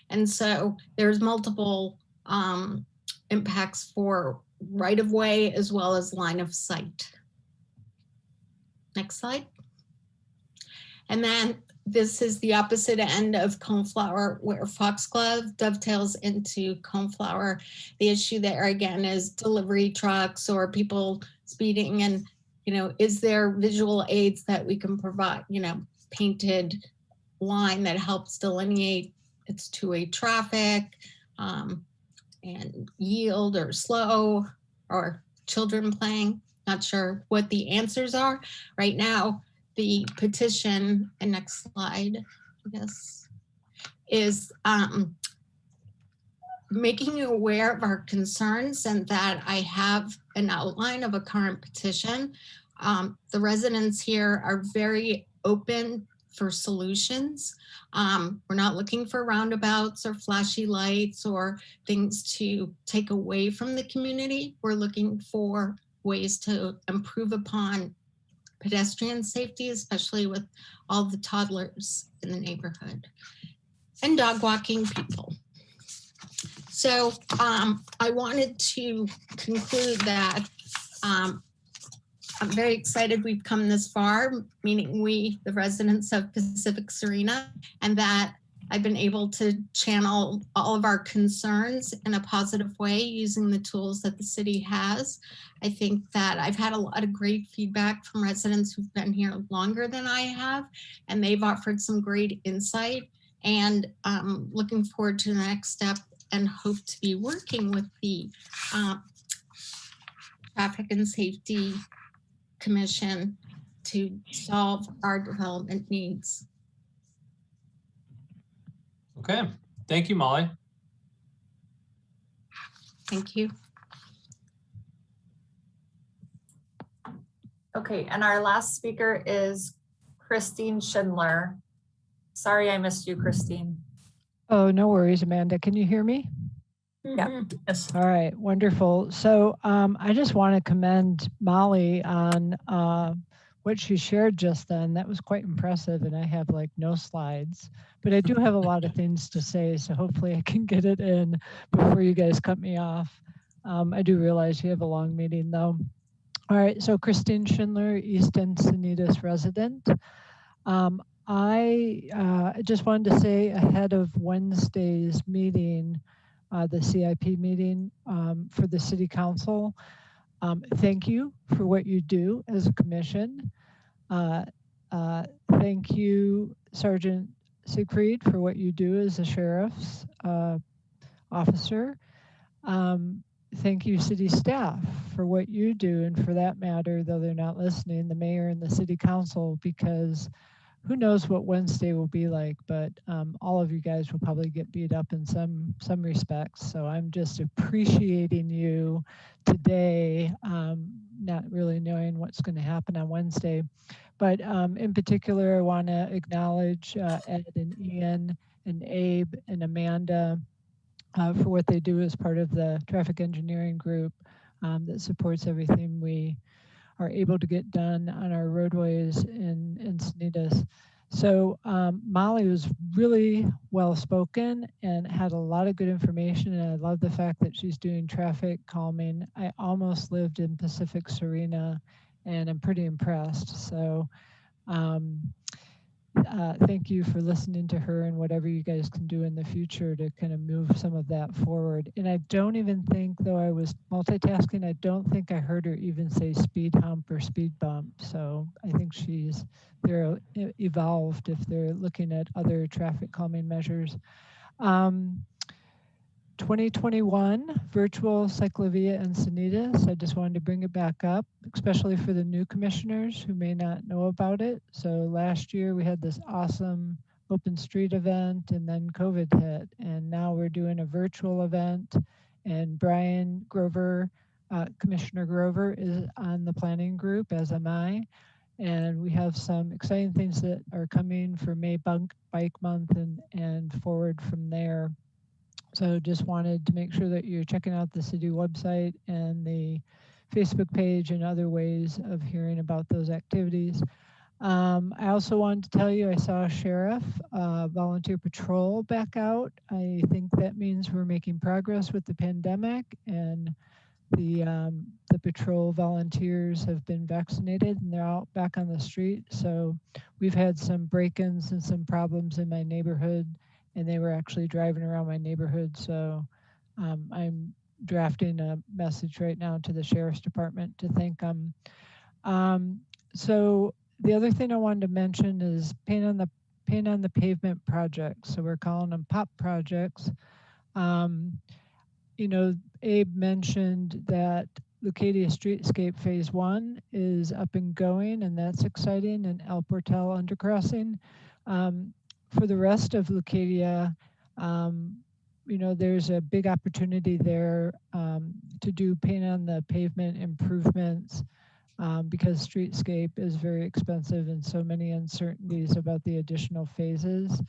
And so there's multiple impacts for right-of-way as well as line of sight. Next slide. And then this is the opposite end of Coneflower, where Foxglove dovetails into Coneflower. The issue there again is delivery trucks or people speeding, and, you know, is there visual aids that we can provide, you know, painted line that helps delineate it's two-way traffic, and yield or slow or children playing. Not sure what the answers are. Right now, the petition, and next slide, I guess, is making you aware of our concerns and that I have an outline of a current petition. The residents here are very open for solutions. We're not looking for roundabouts or flashy lights or things to take away from the community. We're looking for ways to improve upon pedestrian safety, especially with all the toddlers in the neighborhood and dog walking people. So I wanted to conclude that I'm very excited we've come this far, meaning we, the residents of Pacific Serena, and that I've been able to channel all of our concerns in a positive way using the tools that the city has. I think that I've had a lot of great feedback from residents who've been here longer than I have, and they've offered some great insight, and looking forward to the next step and hope to be working with the Traffic and Safety Commission to solve our development needs.
Okay, thank you, Molly.
Thank you.
Okay, and our last speaker is Christine Schindler. Sorry I missed you, Christine.
Oh, no worries, Amanda. Can you hear me?
Yeah.
Yes.
All right, wonderful. So I just want to commend Molly on what she shared just then. That was quite impressive, and I have like no slides, but I do have a lot of things to say, so hopefully I can get it in before you guys cut me off. I do realize you have a long meeting though. All right, so Christine Schindler, East Encinitas resident. I just wanted to say ahead of Wednesday's meeting, the CIP meeting for the City Council, thank you for what you do as a commission. Thank you, Sergeant Siegfried, for what you do as a sheriff's officer. Thank you, city staff, for what you do, and for that matter, though they're not listening, the mayor and the city council, because who knows what Wednesday will be like, but all of you guys will probably get beat up in some respects. So I'm just appreciating you today, not really knowing what's going to happen on Wednesday. But in particular, I want to acknowledge Ed and Ian and Abe and Amanda for what they do as part of the traffic engineering group that supports everything we are able to get done on our roadways in Encinitas. So Molly was really well spoken and had a lot of good information, and I love the fact that she's doing traffic calming. I almost lived in Pacific Serena and I'm pretty impressed. So thank you for listening to her, and whatever you guys can do in the future to kind of move some of that forward. And I don't even think, though I was multitasking, I don't think I heard her even say speed hump or speed bump. So I think they're evolved if they're looking at other traffic calming measures. 2021 virtual cyclovia Encinitas. I just wanted to bring it back up, especially for the new commissioners who may not know about it. So last year we had this awesome open street event, and then COVID hit, and now we're doing a virtual event, and Brian Grover, Commissioner Grover, is on the planning group, as am I. And we have some exciting things that are coming for May Bike Month and forward from there. So just wanted to make sure that you're checking out the city website and the Facebook page and other ways of hearing about those activities. I also wanted to tell you I saw a sheriff volunteer patrol back out. I think that means we're making progress with the pandemic, and the patrol volunteers have been vaccinated and they're out back on the street. So we've had some break-ins and some problems in my neighborhood, and they were actually driving around my neighborhood. So I'm drafting a message right now to the Sheriff's Department to thank them. So the other thing I wanted to mention is paint on the paint on the pavement projects. So we're calling them POP projects. You know, Abe mentioned that Leucadia Streetscape Phase 1 is up and going, and that's exciting, and El Portal undercrossing. For the rest of Leucadia, you know, there's a big opportunity there to do paint on the pavement improvements because streetscape is very expensive and so many uncertainties about the additional phases.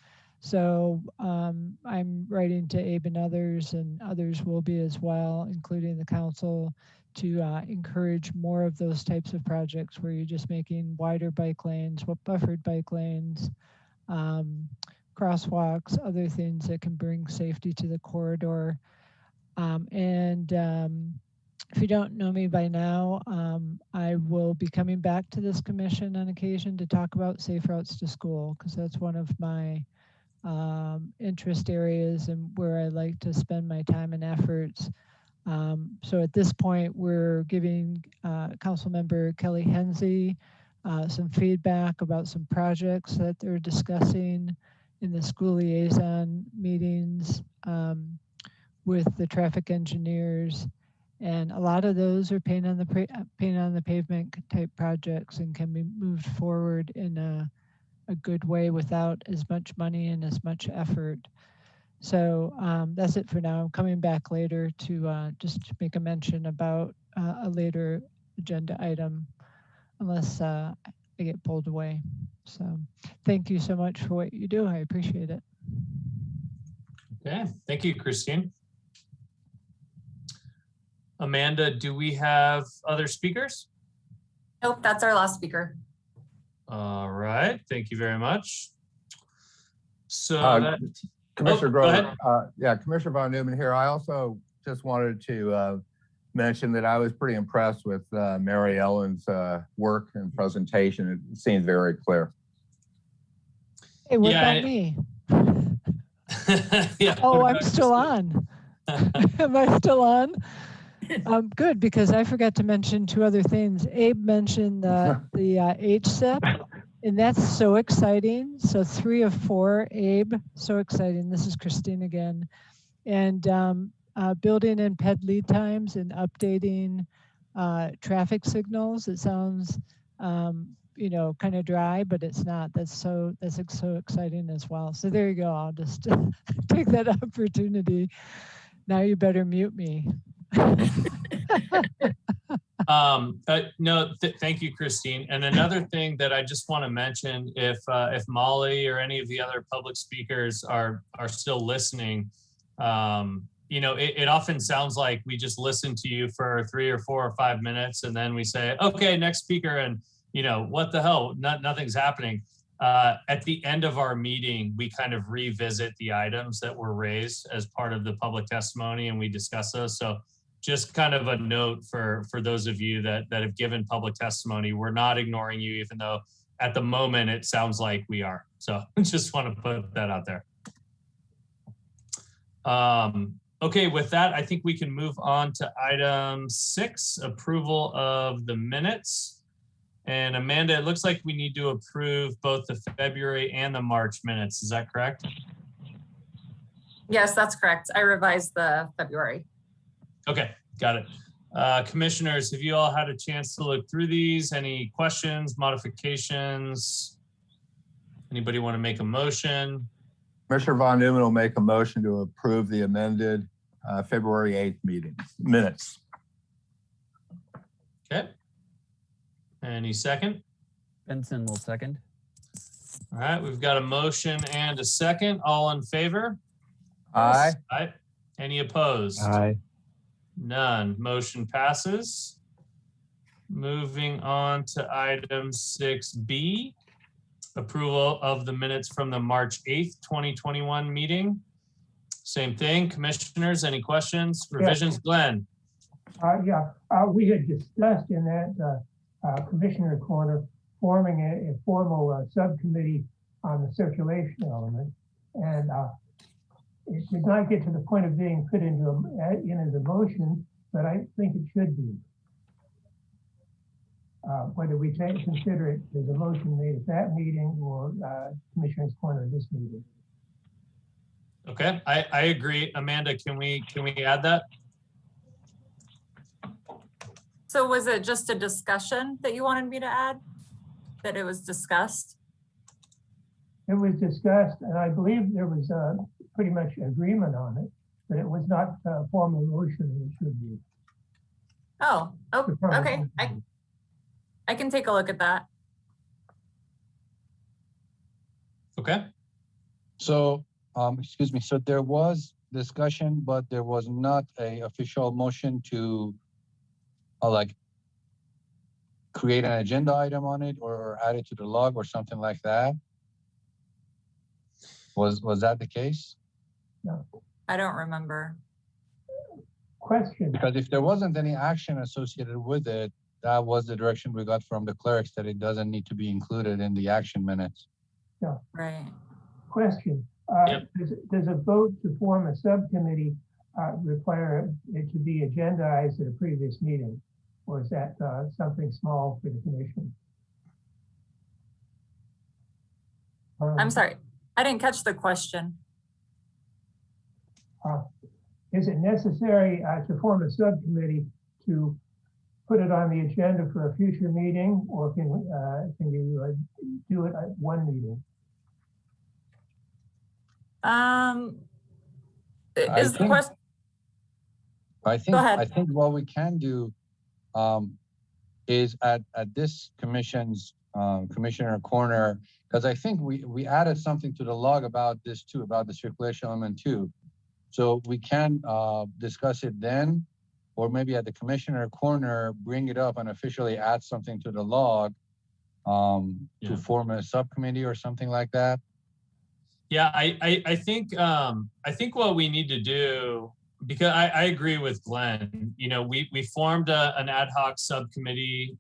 So I'm writing to Abe and others will be as well, including the council, to encourage more of those types of projects where you're just making wider bike lanes, buffered bike lanes, crosswalks, other things that can bring safety to the corridor. If you don't know me by now, I will be coming back to this commission on occasion to talk about safe routes to school, because that's one of my interest areas and where I like to spend my time and efforts. So at this point, we're giving Councilmember Kelly Hensey some feedback about some projects that they're discussing in the school liaison meetings with the traffic engineers. And a lot of those are paint on the pavement type projects and can be moved forward in a good way without as much money and as much effort. So that's it for now. I'm coming back later to just make a mention about a later agenda item, unless I get pulled away. So thank you so much for what you do. I appreciate it.
Okay, thank you, Christine. Amanda, do we have other speakers?
Nope, that's our last speaker.
All right, thank you very much. So
Commissioner
go
Grover,
ahead.
Commissioner Von Neumann here. I also just wanted to mention that I was pretty impressed with Mary Ellen's work and presentation. It seemed very clear.
Hey, what about me?
Yeah,
oh, I'm still on. Am I still on? Good, because I forgot to mention two other things. Abe mentioned the HSIP, and that's so exciting. So 3 of 4, Abe, so exciting. This is Christine again. And building in ped lead times and updating traffic signals. It sounds, you know, kind of dry, but it's not. That's so exciting as well. So there you go. I'll just take that opportunity. Now you better mute me.
No, thank you, Christine. And another thing that I just want to mention, if Molly or any of the other public speakers are still listening, you know, it often sounds like we just listen to you for 3 or 4 or 5 minutes, and then we say, okay, next speaker, and you know, what the hell, nothing's happening. At the end of our meeting, we kind of revisit the items that were raised as part of the public testimony, and we discuss those. So just kind of a note for those of you that have given public testimony, we're not ignoring you, even though at the moment it sounds like we are. So just want to put that out there. Okay, with that, I think we can move on to item 6, approval of the minutes. And Amanda, it looks like we need to approve both the February and the March minutes. Is that correct?
Yes, that's correct. I revised the February.
Okay, got it. Commissioners, have you all had a chance to look through these? Any questions, modifications? Anybody want to make a motion?
Commissioner Von Neumann will make a motion to approve the amended February 8th minutes.
Okay. Any second?
Benson will second.
All right, we've got a motion and a second. All in favor?
Aye.
Aye. Any opposed?
Aye.
None. Motion passes. Moving on to item 6B, approval of the minutes from the March 8th, 2021 meeting. Same thing. Commissioners, any questions? Revisions, Glenn?
We had discussed in that Commissioner corner forming a formal subcommittee on the circulation element, and it did not get to the point of being put into the motion, but I think it should be. whether we consider it as a motion made at that meeting or Commissioner's Corner at this meeting.
Okay, I agree. Amanda, can we add that?
So was it just a discussion that you wanted me to add? That it was discussed?
It was discussed, and I believe there was pretty much agreement on it, but it was not a formal motion as it should be.
Oh, okay. I can take a look at that.
Okay.
So, excuse me, so there was discussion, but there was not a official motion to like create an agenda item on it or add it to the log or something like that. Was that the case?
No.
I don't remember.
Question.
Because if there wasn't any action associated with it, that was the direction we got from the clerks, that it doesn't need to be included in the action minutes.
Yeah.
Right.
Question.
Yep.
Does a vote to form a subcommittee require it to be agendized at a previous meeting? Or is that something small for the commission?
I'm sorry, I didn't catch the question.
Is it necessary to form a subcommittee to put it on the agenda for a future meeting, or can you do it at one meeting?
Is the question?
I
Go ahead.
think what we can do is at this commission's commissioner corner, because I think we added something to the log about this too, about the circulation element too. So we can discuss it then, or maybe at the commissioner corner, bring it up and officially add something to the log to form a subcommittee or something like that.
Yeah, I think what we need to do, because I agree with Glenn, you know, we formed an ad hoc subcommittee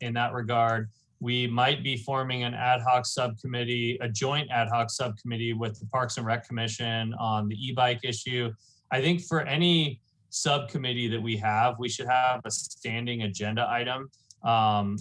in that regard. We might be forming an ad hoc subcommittee, a joint ad hoc subcommittee with the Parks and Rec Commission on the e-bike issue. I think for any subcommittee that we have, we should have a standing agenda item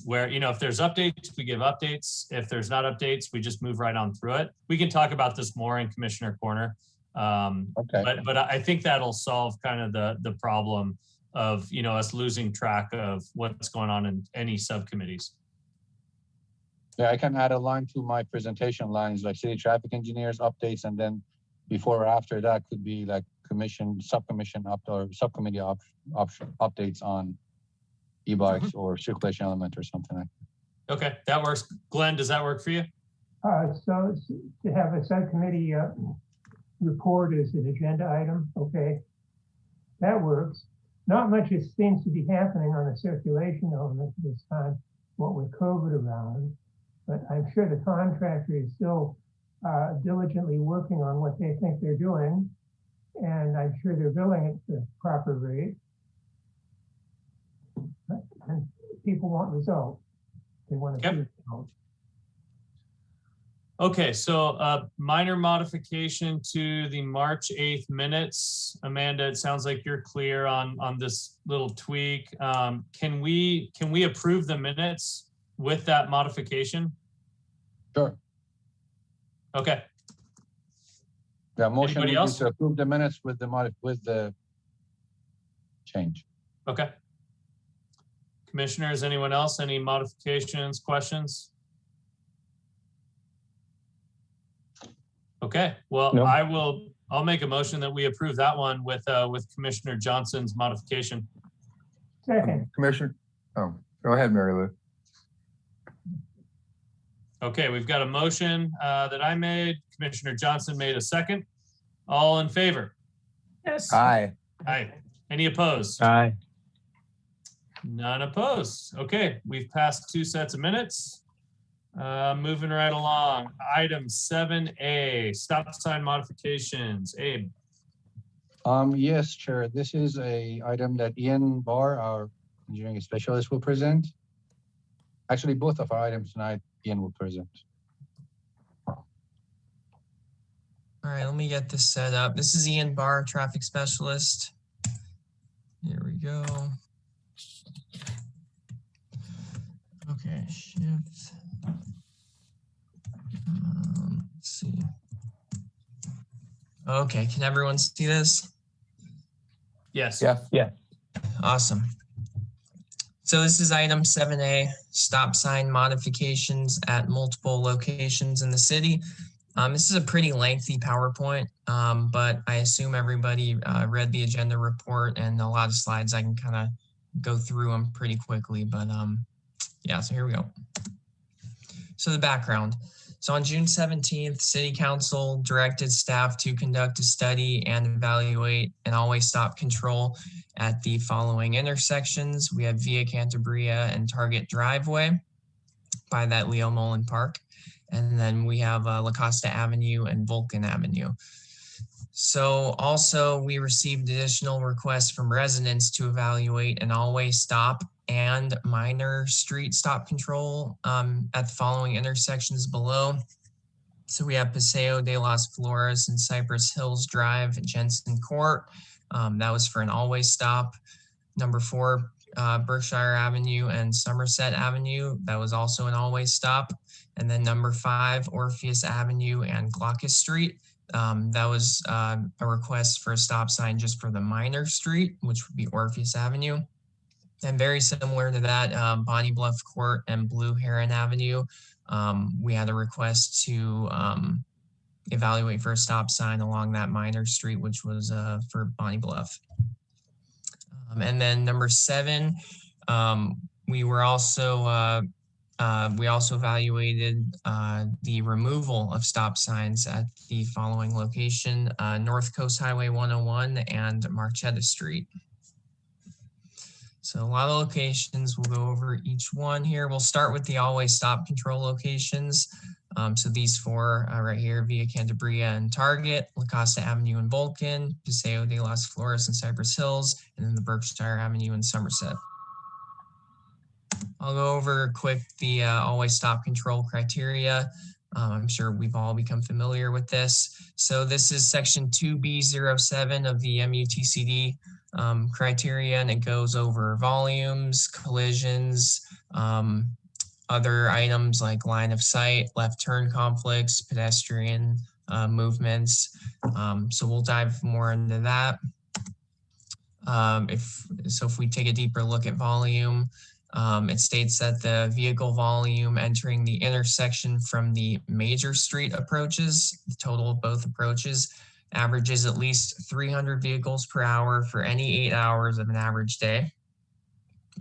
where, you know, if there's updates, we give updates. If there's not updates, we just move right on through it. We can talk about this more in Commissioner Corner.
Okay.
But I think that'll solve kind of the problem of, you know, us losing track of what's going on in any subcommittees.
Yeah, I can add a line to my presentation lines, like city traffic engineers updates, and then before or after that could be like subcommission or subcommittee updates on e-bikes or circulation element or something like that.
Okay, that works. Glenn, does that work for you?
So to have a subcommittee report as an agenda item, okay, that works. Not much seems to be happening on the circulation element this time, what with COVID around, but I'm sure the contractor is still diligently working on what they think they're doing, and I'm sure they're billing at the proper rate. And people want results. They want to see results.
Okay, so minor modification to the March 8th minutes. Amanda, it sounds like you're clear on this little tweak. Can we approve the minutes with that modification?
Sure.
Okay.
The motion
Anybody
would be
else?
to approve the minutes with the change.
Okay. Commissioners, anyone else? Any modifications, questions? Okay, well,
No.
I'll make a motion that we approve that one with Commissioner Johnson's modification.
Second.
Commissioner, oh, go ahead, Mary Lou.
Okay, we've got a motion that I made. Commissioner Johnson made a second. All in favor?
Yes.
Aye.
Aye. Any opposed?
Aye.
None opposed. Okay, we've passed 2 sets of minutes. Moving right along. Item 7A, stop sign modifications. Abe.
Yes, Chair. This is a item that Ian Barr, our engineering specialist, will present. Actually, both of our items tonight, Ian will present.
All right, let me get this set up. This is Ian Barr, traffic specialist. Here we go. Shift. Let's see. Okay, can everyone see this?
Yes.
Yeah.
Awesome. So this is item 7A, stop sign modifications at multiple locations in the city. This is a pretty lengthy PowerPoint, but I assume everybody read the agenda report and a lot of slides. I can kind of go through them pretty quickly, but yeah, so here we go. So the background. So on June 17th, City Council directed staff to conduct a study and evaluate an always stop control at the following intersections. We have Via Cantabria and Target Driveway by that Leo Mullen Park. And then we have Lacoste Avenue and Vulcan Avenue. So also we received additional requests from residents to evaluate an always stop and minor street stop control at the following intersections below. So we have Paseo de las Flores and Cypress Hills Drive at Jensen Court. That was for an always stop. Number 4, Berkshire Avenue and Somerset Avenue. That was also an always stop. And then number 5, Orpheus Avenue and Glaucus Street. That was a request for a stop sign just for the minor street, which would be Orpheus Avenue. And very similar to that, Bonnie Bluff Court and Blue Heron Avenue, we had a request to evaluate for a stop sign along that minor street, which was for Bonnie Bluff. And then number 7, we also evaluated the removal of stop signs at the following location, North Coast Highway 101 and Marcella Street. So a lot of locations, we'll go over each one here. We'll start with the always stop control locations. So these 4 right here, Via Cantabria and Target, Lacoste Avenue and Vulcan, Paseo de las Flores and Cypress Hills, and then the Berkshire Avenue and Somerset. I'll go over quick the always stop control criteria. I'm sure we've all become familiar with this. So this is section 2B07 of the MUTCD criteria, and it goes over volumes, collisions, other items like line of sight, left turn conflicts, pedestrian movements. So we'll dive more into that. If we take a deeper look at volume, it states that the vehicle volume entering the intersection from the major street approaches, the total of both approaches, averages at least 300 vehicles per hour for any 8 hours of an average day.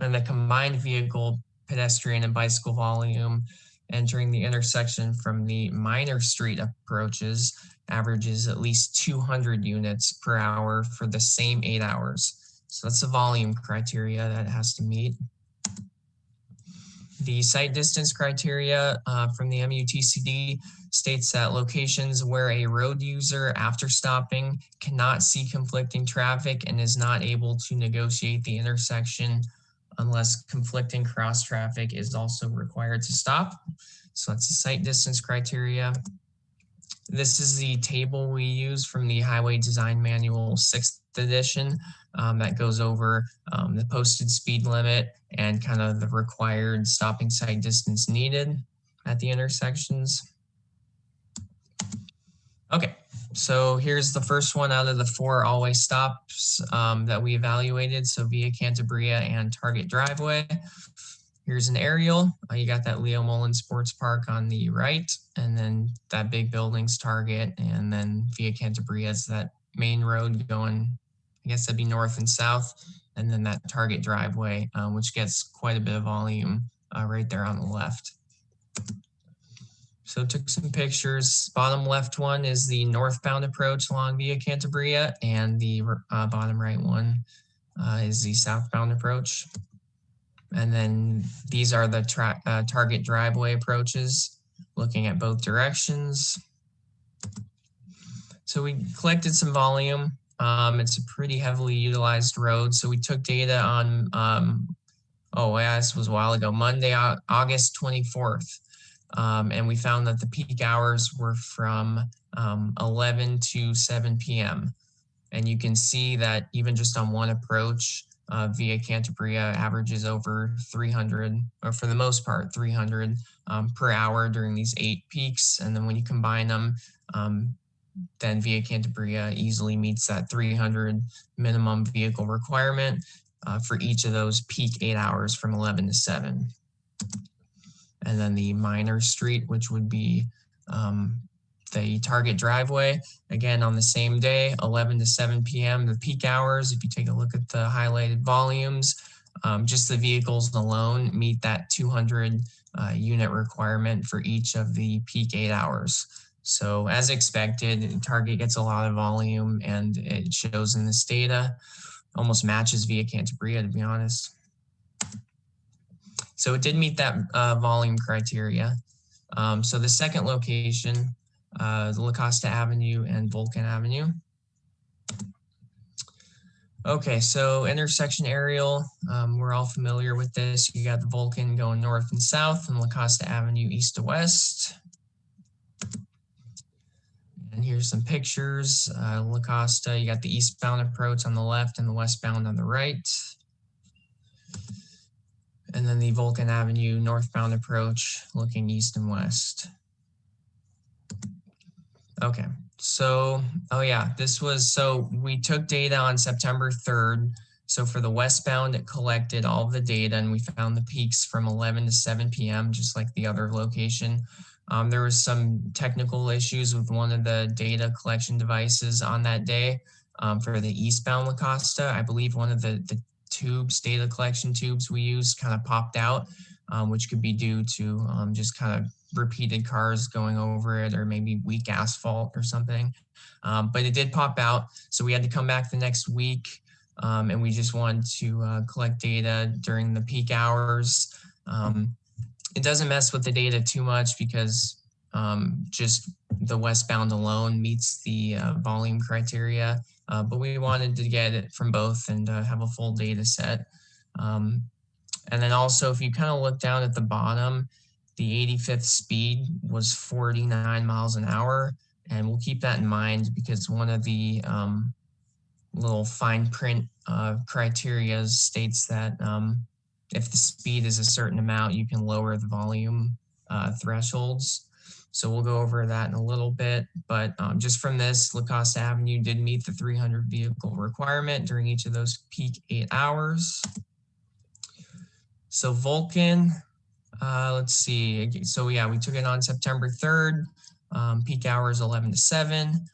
And the combined vehicle, pedestrian and bicycle volume entering the intersection from the minor street approaches averages at least 200 units per hour for the same 8 hours. So that's the volume criteria that it has to meet. The sight distance criteria from the MUTCD states that locations where a road user after stopping cannot see conflicting traffic and is not able to negotiate the intersection unless conflicting cross traffic is also required to stop. So that's the sight distance criteria. This is the table we use from the Highway Design Manual 6th edition that goes over the posted speed limit and kind of the required stopping sight distance needed at the intersections. Okay, so here's the first one out of the 4 always stops that we evaluated. So Via Cantabria and Target Driveway. Here's an aerial. You got that Leo Mullen Sports Park on the right, and then that big building's Target, and then Via Cantabria is that main road going, I guess that'd be north and south, and then that Target Driveway, which gets quite a bit of volume right there on the left. So took some pictures. Bottom left one is the northbound approach along Via Cantabria, and the bottom right one is the southbound approach. And then these are the Target Driveway approaches, looking at both directions. So we collected some volume. It's a pretty heavily utilized road. So we took data on, this was a while ago, Monday, August 24th. And we found that the peak hours were from 11 to 7 p.m. And you can see that even just on one approach, via Cantabria averages over 300, or for the most part, 300 per hour during these 8 peaks. And then when you combine them, then via Cantabria easily meets that 300 minimum vehicle requirement for each of those peak 8 hours from 11 to 7. And then the minor street, which would be the target driveway, again on the same day, 11 to 7 p.m. the peak hours. If you take a look at the highlighted volumes, just the vehicles alone meet that 200 unit requirement for each of the peak 8 hours. So as expected, Target gets a lot of volume, and it shows in this data. Almost matches via Cantabria, to be honest. So it did meet that volume criteria. So the second location, Lacoste Avenue and Vulcan Avenue. Okay, so intersection aerial, we're all familiar with this. You got the Vulcan going north and south, and Lacoste Avenue east to west. And here's some pictures. Lacoste, you got the eastbound approach on the left and the westbound on the right. And then the Vulcan Avenue northbound approach looking east and west. Okay, so, oh yeah, so we took data on September 3rd. So for the westbound, it collected all of the data, and we found the peaks from 11 to 7 p.m., just like the other location. There was some technical issues with one of the data collection devices on that day for the eastbound Lacoste. I believe one of the data collection tubes we used kind of popped out, which could be due to just kind of repeated cars going over it, or maybe weak asphalt or something. But it did pop out. So we had to come back the next week, and we just wanted to collect data during the peak hours. It doesn't mess with the data too much because just the westbound alone meets the volume criteria, but we wanted to get it from both and have a full data set. And then also, if you kind of look down at the bottom, the 85th speed was 49 miles an hour. And we'll keep that in mind because one of the little fine print criteria states that if the speed is a certain amount, you can lower the volume thresholds. So we'll go over that in a little bit, but just from this, Lacoste Avenue did meet the 300 vehicle requirement during each of those peak 8 hours. So Vulcan, let's see. So yeah, we took it on September 3rd, peak hours 11 to 7.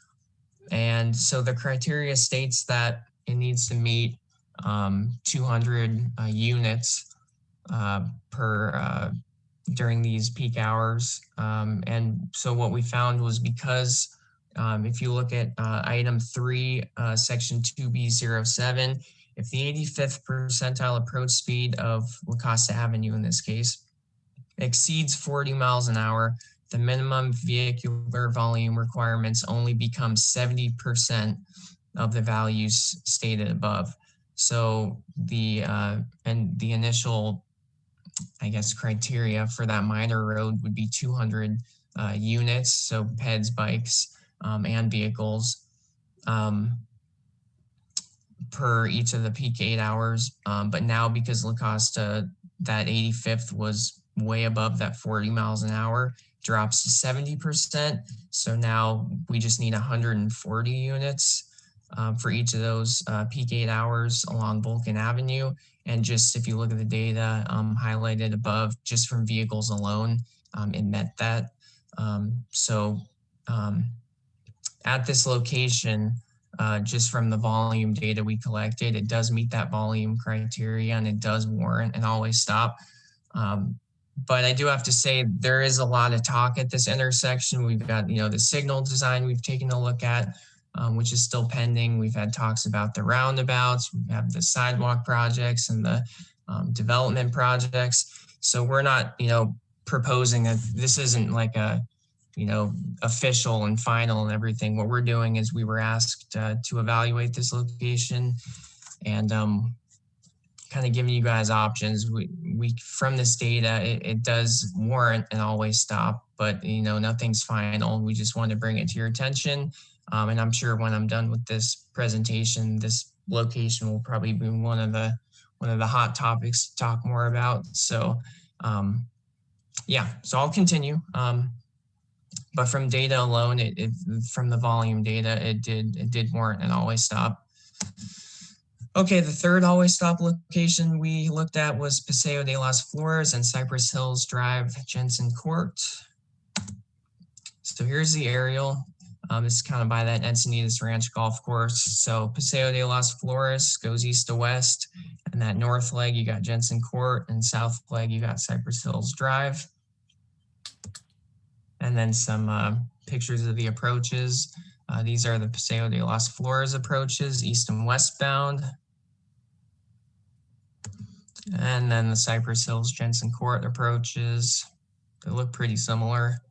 And so the criteria states that it needs to meet 200 units per during these peak hours. And so what we found was because if you look at item 3, section 2B07, if the 85th percentile approach speed of Lacoste Avenue in this case exceeds 40 miles an hour, the minimum vehicular volume requirements only become 70% of the values stated above. So the initial, I guess, criteria for that minor road would be 200 units, so peds, bikes, and vehicles per each of the peak 8 hours. But now because Lacoste, that 85th was way above that 40 miles an hour, drops to 70%. So now we just need 140 units for each of those peak 8 hours along Vulcan Avenue. And just if you look at the data highlighted above, just from vehicles alone, it met that. At this location, just from the volume data we collected, it does meet that volume criteria and it does warrant an always stop. But I do have to say there is a lot of talk at this intersection. We've got, the signal design we've taken a look at, which is still pending. We've had talks about the roundabouts. We have the sidewalk projects and the development projects. So we're not, proposing that this isn't like a, official and final and everything. What we're doing is we were asked to evaluate this location and kind of giving you guys options. We from this data, it does warrant an always stop, but nothing's final. We just want to bring it to your attention. And I'm sure when I'm done with this presentation, this location will probably be one of the one of the hot topics to talk more about. So yeah, so I'll continue. But from data alone, from the volume data, it did warrant an always stop. Okay, the third always stop location we looked at was Paseo de las Flores and Cypress Hills Drive, Jensen Court. So here's the aerial. It's kind of by that Encinitas Ranch golf course. So Paseo de las Flores goes east to west, and that north leg you got Jensen Court, and south leg you got Cypress Hills Drive. And then some pictures of the approaches. These are the Paseo de las Flores approaches, east and westbound. And then the Cypress Hills Jensen Court approaches. They look pretty similar.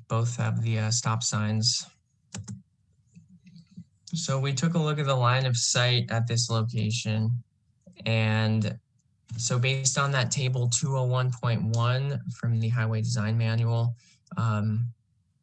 Both have the stop signs. So we took a look at the line of sight at this location. And so based on that table 201.1 from the Highway Design Manual,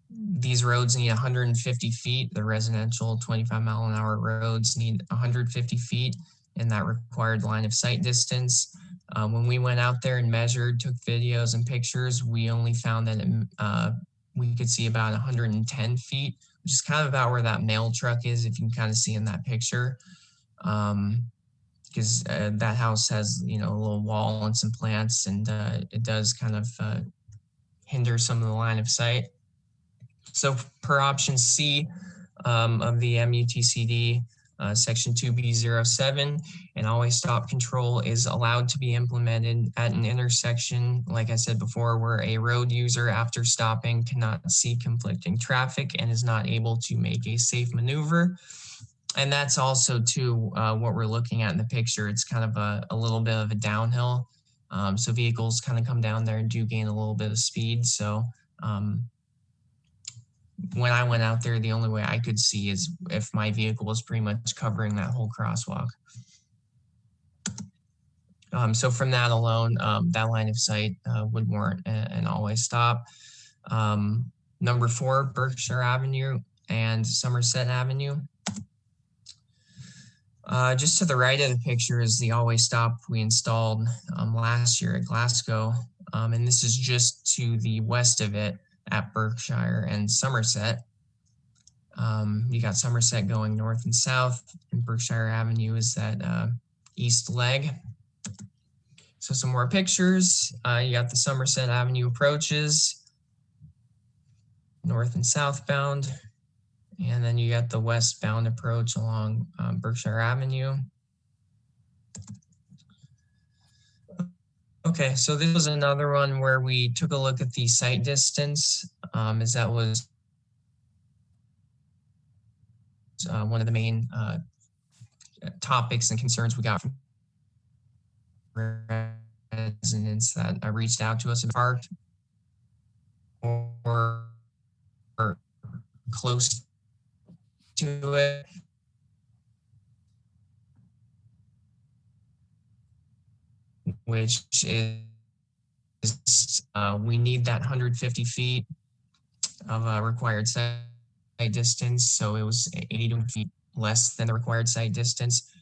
these roads need 150 feet. The residential 25-mile-an-hour roads need 150 feet in that required line of sight distance. When we went out there and measured, took videos and pictures, we only found that we could see about 110 feet, which is kind of about where that mail truck is, if you can kind of see in that picture. Because that house has, a little wall and some plants, and it does kind of hinder some of the line of sight. So per option C of the MUTCD, section 2B07, an always stop control is allowed to be implemented at an intersection, like I said before, where a road user after stopping cannot see conflicting traffic and is not able to make a safe maneuver. And that's also too what we're looking at in the picture. It's kind of a little bit of a downhill. So vehicles kind of come down there and do gain a little bit of speed. So when I went out there, the only way I could see is if my vehicle was pretty much covering that whole crosswalk. So from that alone, that line of sight would warrant an always stop. Number 4, Berkshire Avenue and Somerset Avenue. Just to the right of the picture is the always stop we installed last year at Glasgow. And this is just to the west of it at Berkshire and Somerset. You got Somerset going north and south, and Berkshire Avenue is that east leg. So some more pictures. You got the Somerset Avenue approaches, north and southbound. And then you got the westbound approach along Berkshire Avenue. Okay, so this was another one where we took a look at the sight distance, as that was one of the main topics and concerns we got from residents that reached out to us in park or close to it. Which is we need that 150 feet of required sight distance. So it was 80 feet less than the required sight distance.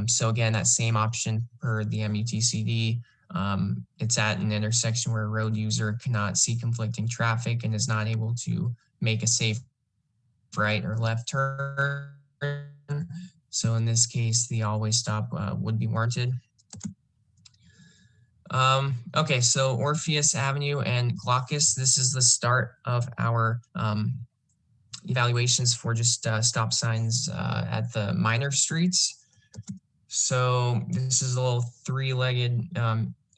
So again, that same option per the MUTCD, it's at an intersection where a road user cannot see conflicting traffic and is not able to make a safe right or left turn. So in this case, the always stop would be warranted. Okay, so Orpheus Avenue and Glaucus, this is the start of our evaluations for just stop signs at the minor streets. So this is a little 3-legged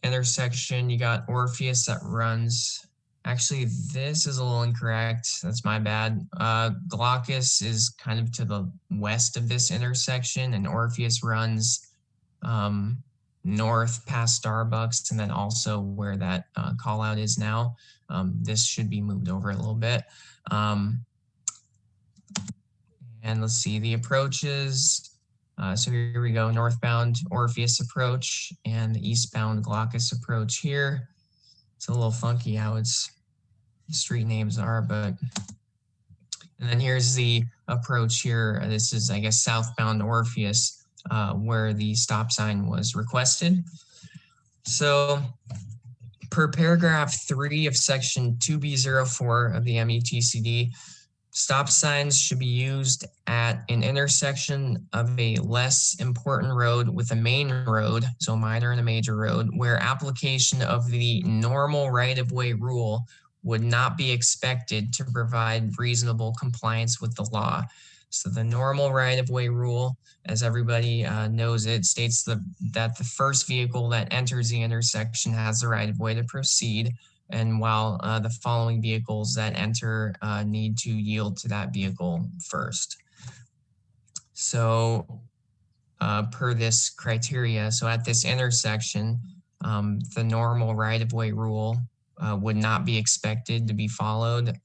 intersection. You got Orpheus that runs, actually this is a little incorrect, that's my bad. Glaucus is kind of to the west of this intersection, and Orpheus runs north past Starbucks, and then also where that call out is now. This should be moved over a little bit. And let's see the approaches. So here we go, northbound Orpheus approach and the eastbound Glaucus approach here. It's a little funky how the street names are, but. And then here's the approach here. This is, I guess, southbound Orpheus. where the stop sign was requested. So per paragraph 3 of section 2B04 of the METCD, stop signs should be used at an intersection of a less important road with a main road, so minor and a major road, where application of the normal right-of-way rule would not be expected to provide reasonable compliance with the law. So the normal right-of-way rule, as everybody knows it, states that the first vehicle that enters the intersection has the right-of-way to proceed, and while the following vehicles that enter need to yield to that vehicle first. So per this criteria, so at this intersection, the normal right-of-way rule would not be expected to be followed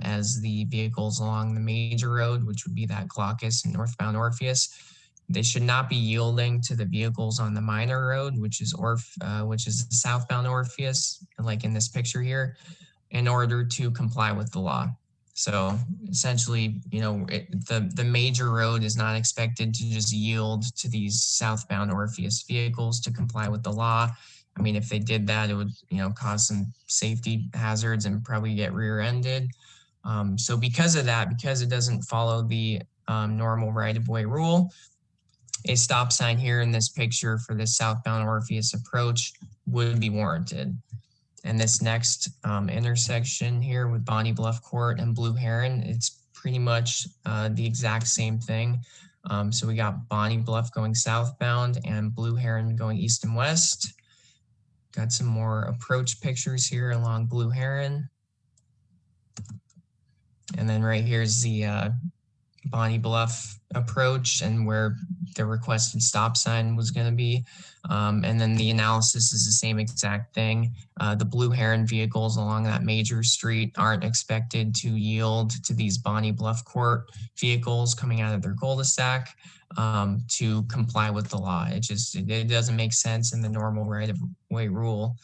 as the vehicles along the major road, which would be that Glaucus and Northbound Orpheus, they should not be yielding to the vehicles on the minor road, which is the southbound Orpheus, like in this picture here, in order to comply with the law. So essentially, you know, the major road is not expected to just yield to these southbound Orpheus vehicles to comply with the law. I mean, if they did that, it would, you know, cause some safety hazards and probably get rear-ended. So because of that, because it doesn't follow the normal right-of-way rule, a stop sign here in this picture for the southbound Orpheus approach would be warranted. And this next intersection here with Bonnie Bluff Court and Blue Heron, it's pretty much the exact same thing. So we got Bonnie Bluff going southbound and Blue Heron going east and west. Got some more approach pictures here along Blue Heron. And then right here's the Bonnie Bluff approach and where the requested stop sign was going to be. And then the analysis is the same exact thing. The Blue Heron vehicles along that major street aren't expected to yield to these Bonnie Bluff Court vehicles coming out of their cul-de-sac to comply with the law. It doesn't make sense, and the normal right-of-way rule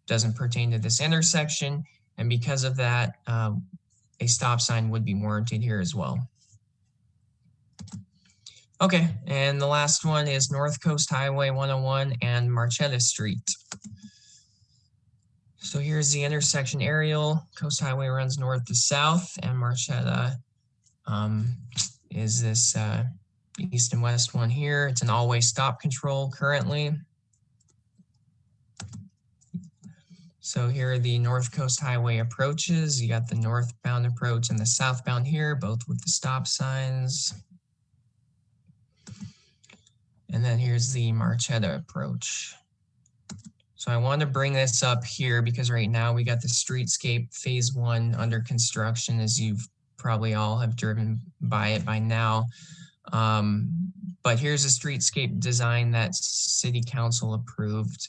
doesn't pertain to this intersection. And because of that, a stop sign would be warranted here as well. Okay, and the last one is North Coast Highway 101 and Marcella Street. So here's the intersection aerial. Coast Highway runs north to south, and Marcella is this east and west one here. It's an all-way stop control currently. So here are the North Coast Highway approaches. You got the northbound approach and the southbound here, both with the stop signs. And then here's the Marcella approach. So I want to bring this up here because right now we got the Streetscape Phase 1 under construction, as you've probably all have driven by it by now. But here's a Streetscape design that City Council approved.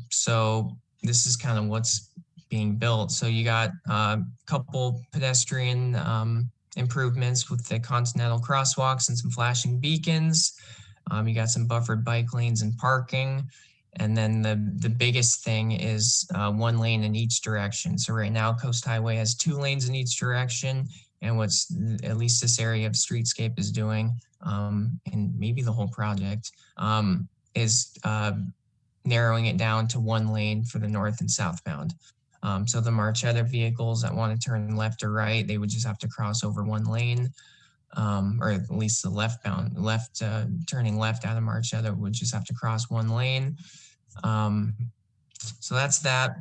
So this is kind of what's being built. So you got a couple pedestrian improvements with the continental crosswalks and some flashing beacons. You got some buffered bike lanes and parking. And then the biggest thing is 1 lane in each direction. So right now, Coast Highway has 2 lanes in each direction. And what's at least this area of Streetscape is doing, and maybe the whole project, is narrowing it down to 1 lane for the north and southbound. So the Marcella vehicles that want to turn left or right, they would just have to cross over 1 lane. Or at least the turning left out of Marcella would just have to cross 1 lane. So that's that.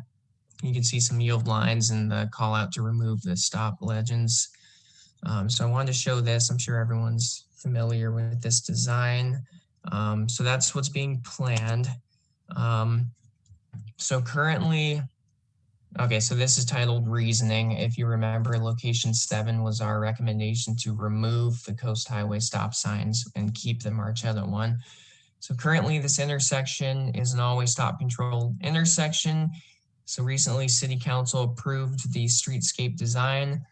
You can see some yield lines and the call out to remove the stop legends. So I wanted to show this. I'm sure everyone's familiar with this design. So that's what's being planned. So currently, okay, so this is titled Reasoning. If you remember, location 7 was our recommendation to remove the Coast Highway stop signs and keep the Marcella one. So currently this intersection is an always stop control intersection. So recently City Council approved the Streetscape design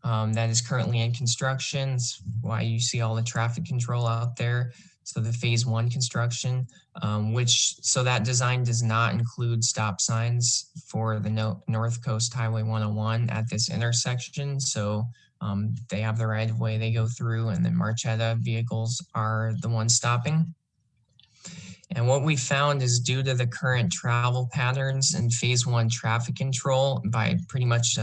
that is currently in construction. That's why you see all the traffic control out there. So the Phase 1 construction, so that design does not include stop signs for the North Coast Highway 101 at this intersection. So They have the right of way they go through, and then Marcella vehicles are the ones stopping. And what we found is due to the current travel patterns and phase 1 traffic control by pretty much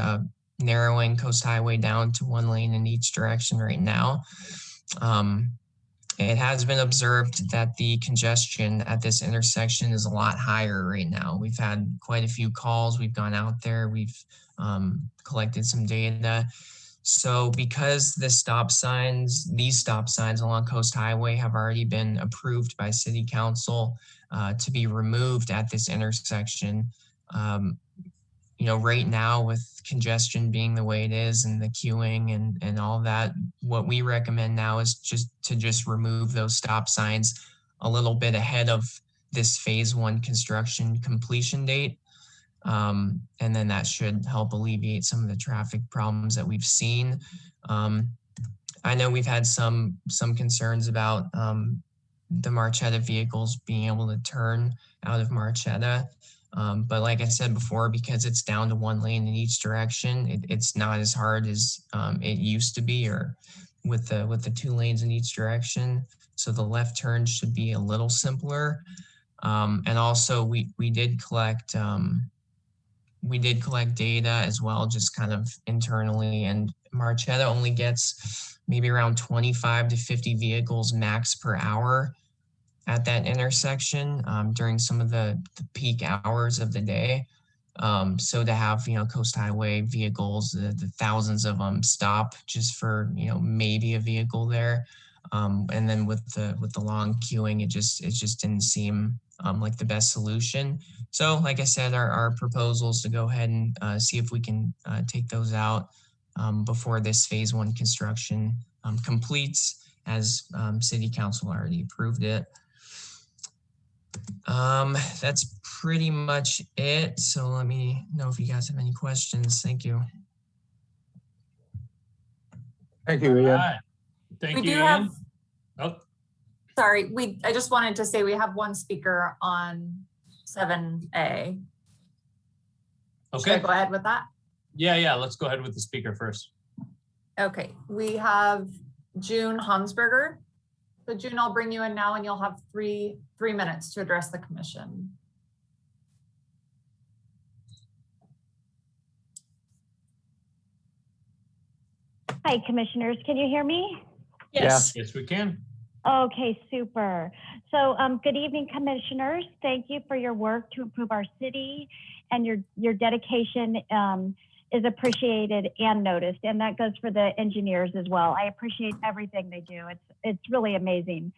narrowing Coast Highway down to 1 lane in each direction right now, it has been observed that the congestion at this intersection is a lot higher right now. We've had quite a few calls. We've gone out there. We've collected some data. So because these stop signs along Coast Highway have already been approved by City Council to be removed at this intersection, right now with congestion being the way it is and the queuing and all that, what we recommend now is just remove those stop signs a little bit ahead of this phase 1 construction completion date. And then that should help alleviate some of the traffic problems that we've seen. I know we've had some concerns about the Marcella vehicles being able to turn out of Marcella. But like I said before, because it's down to 1 lane in each direction, it's not as hard as it used to be, or with the 2 lanes in each direction. So the left turn should be a little simpler. And also we did collect data as well, just kind of internally, and Marcella only gets maybe around 25 to 50 vehicles max per hour at that intersection during some of the peak hours of the day. So to have, Coast Highway vehicles, the thousands of them stop just for, maybe a vehicle there. And then with the long queuing, it just didn't seem like the best solution. So like I said, our proposal is to go ahead and see if we can take those out before this phase 1 construction completes, as City Council already approved it. That's pretty much it. So let me know if you guys have any questions. Thank you.
Thank you, Ian.
All right. Thank you, Ian.
Sorry, I just wanted to say we have one speaker on 7A. Should I
Okay.
go ahead with that?
Yeah. Let's go ahead with the speaker first.
Okay, we have June Hansberger. So June, I'll bring you in now and you'll have three minutes to address the commission.
Hi, commissioners. Can you hear me?
Yes.
Yes, we can.
Okay, super. So good evening, commissioners. Thank you for your work to improve our city, and your dedication is appreciated and noticed. And that goes for the engineers as well. I appreciate everything they do. It's really amazing.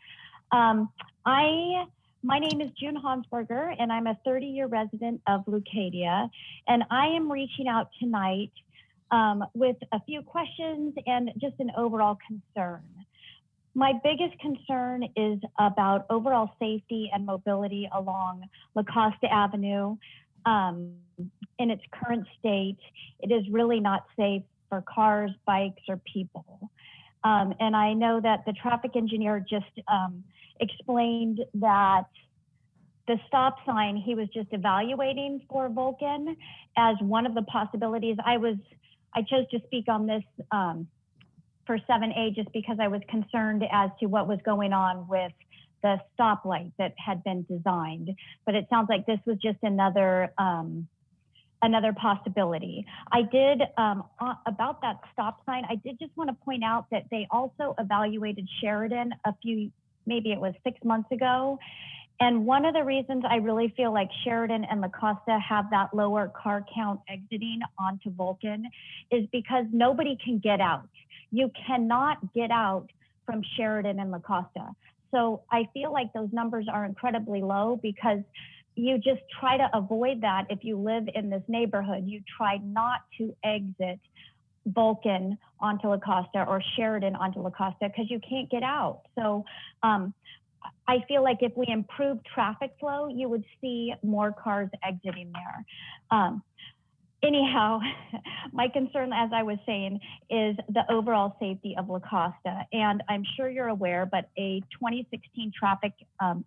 My name is June Hansberger, and I'm a 30-year resident of Leucadia. And I am reaching out tonight with a few questions and just an overall concern. My biggest concern is about overall safety and mobility along Lacoste Avenue. In its current state, it is really not safe for cars, bikes, or people. And I know that the traffic engineer just explained that the stop sign he was just evaluating for Vulcan as one of the possibilities. I chose to speak on this for 7A just because I was concerned as to what was going on with the stoplight that had been designed. But it sounds like this was just another possibility. I did, about that stop sign, I did just want to point out that they also evaluated Sheridan maybe it was 6 months ago. And one of the reasons I really feel like Sheridan and Lacoste have that lower car count exiting onto Vulcan is because nobody can get out. You cannot get out from Sheridan and Lacoste. So I feel like those numbers are incredibly low because you just try to avoid that. If you live in this neighborhood, you try not to exit Vulcan onto Lacoste or Sheridan onto Lacoste because you can't get out. So I feel like if we improve traffic flow, you would see more cars exiting there. Anyhow, my concern, as I was saying, is the overall safety of Lacoste. And I'm sure you're aware, but a 2016 traffic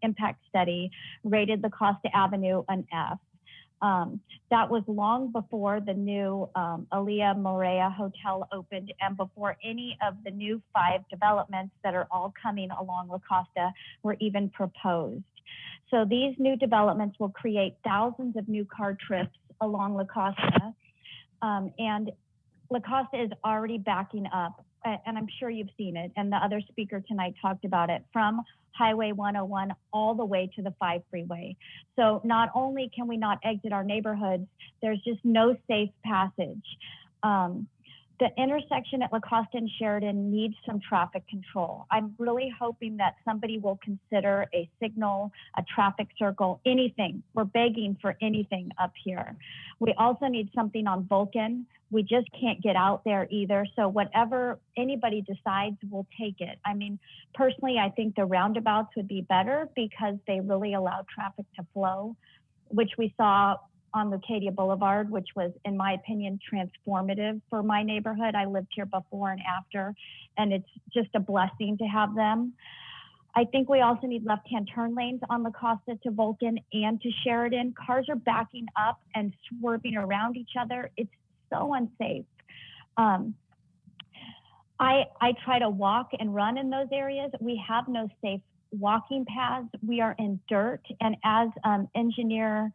impact study rated Lacoste Avenue an F. That was long before the new Alea Morea Hotel opened and before any of the new 5 developments that are all coming along La Costa were even proposed. So these new developments will create thousands of new car trips along La Costa. And La Costa is already backing up, and I'm sure you've seen it, and the other speaker tonight talked about it, from Highway 101 all the way to the 5 freeway. So not only can we not exit our neighborhoods, there's just no safe passage. The intersection at Lacoste and Sheridan needs some traffic control. I'm really hoping that somebody will consider a signal, a traffic circle, anything. We're begging for anything up here. We also need something on Vulcan. We just can't get out there either. So whatever anybody decides, we'll take it. I mean, personally, I think the roundabouts would be better because they really allow traffic to flow, which we saw on Lucadia Boulevard, which was, in my opinion, transformative for my neighborhood. I lived here before and after, and it's just a blessing to have them. I think we also need left-hand turn lanes on La Costa to Vulcan and to Sheridan. Cars are backing up and swerving around each other. It's so unsafe. I try to walk and run in those areas. We have no safe walking paths. We are in dirt, and as engineer,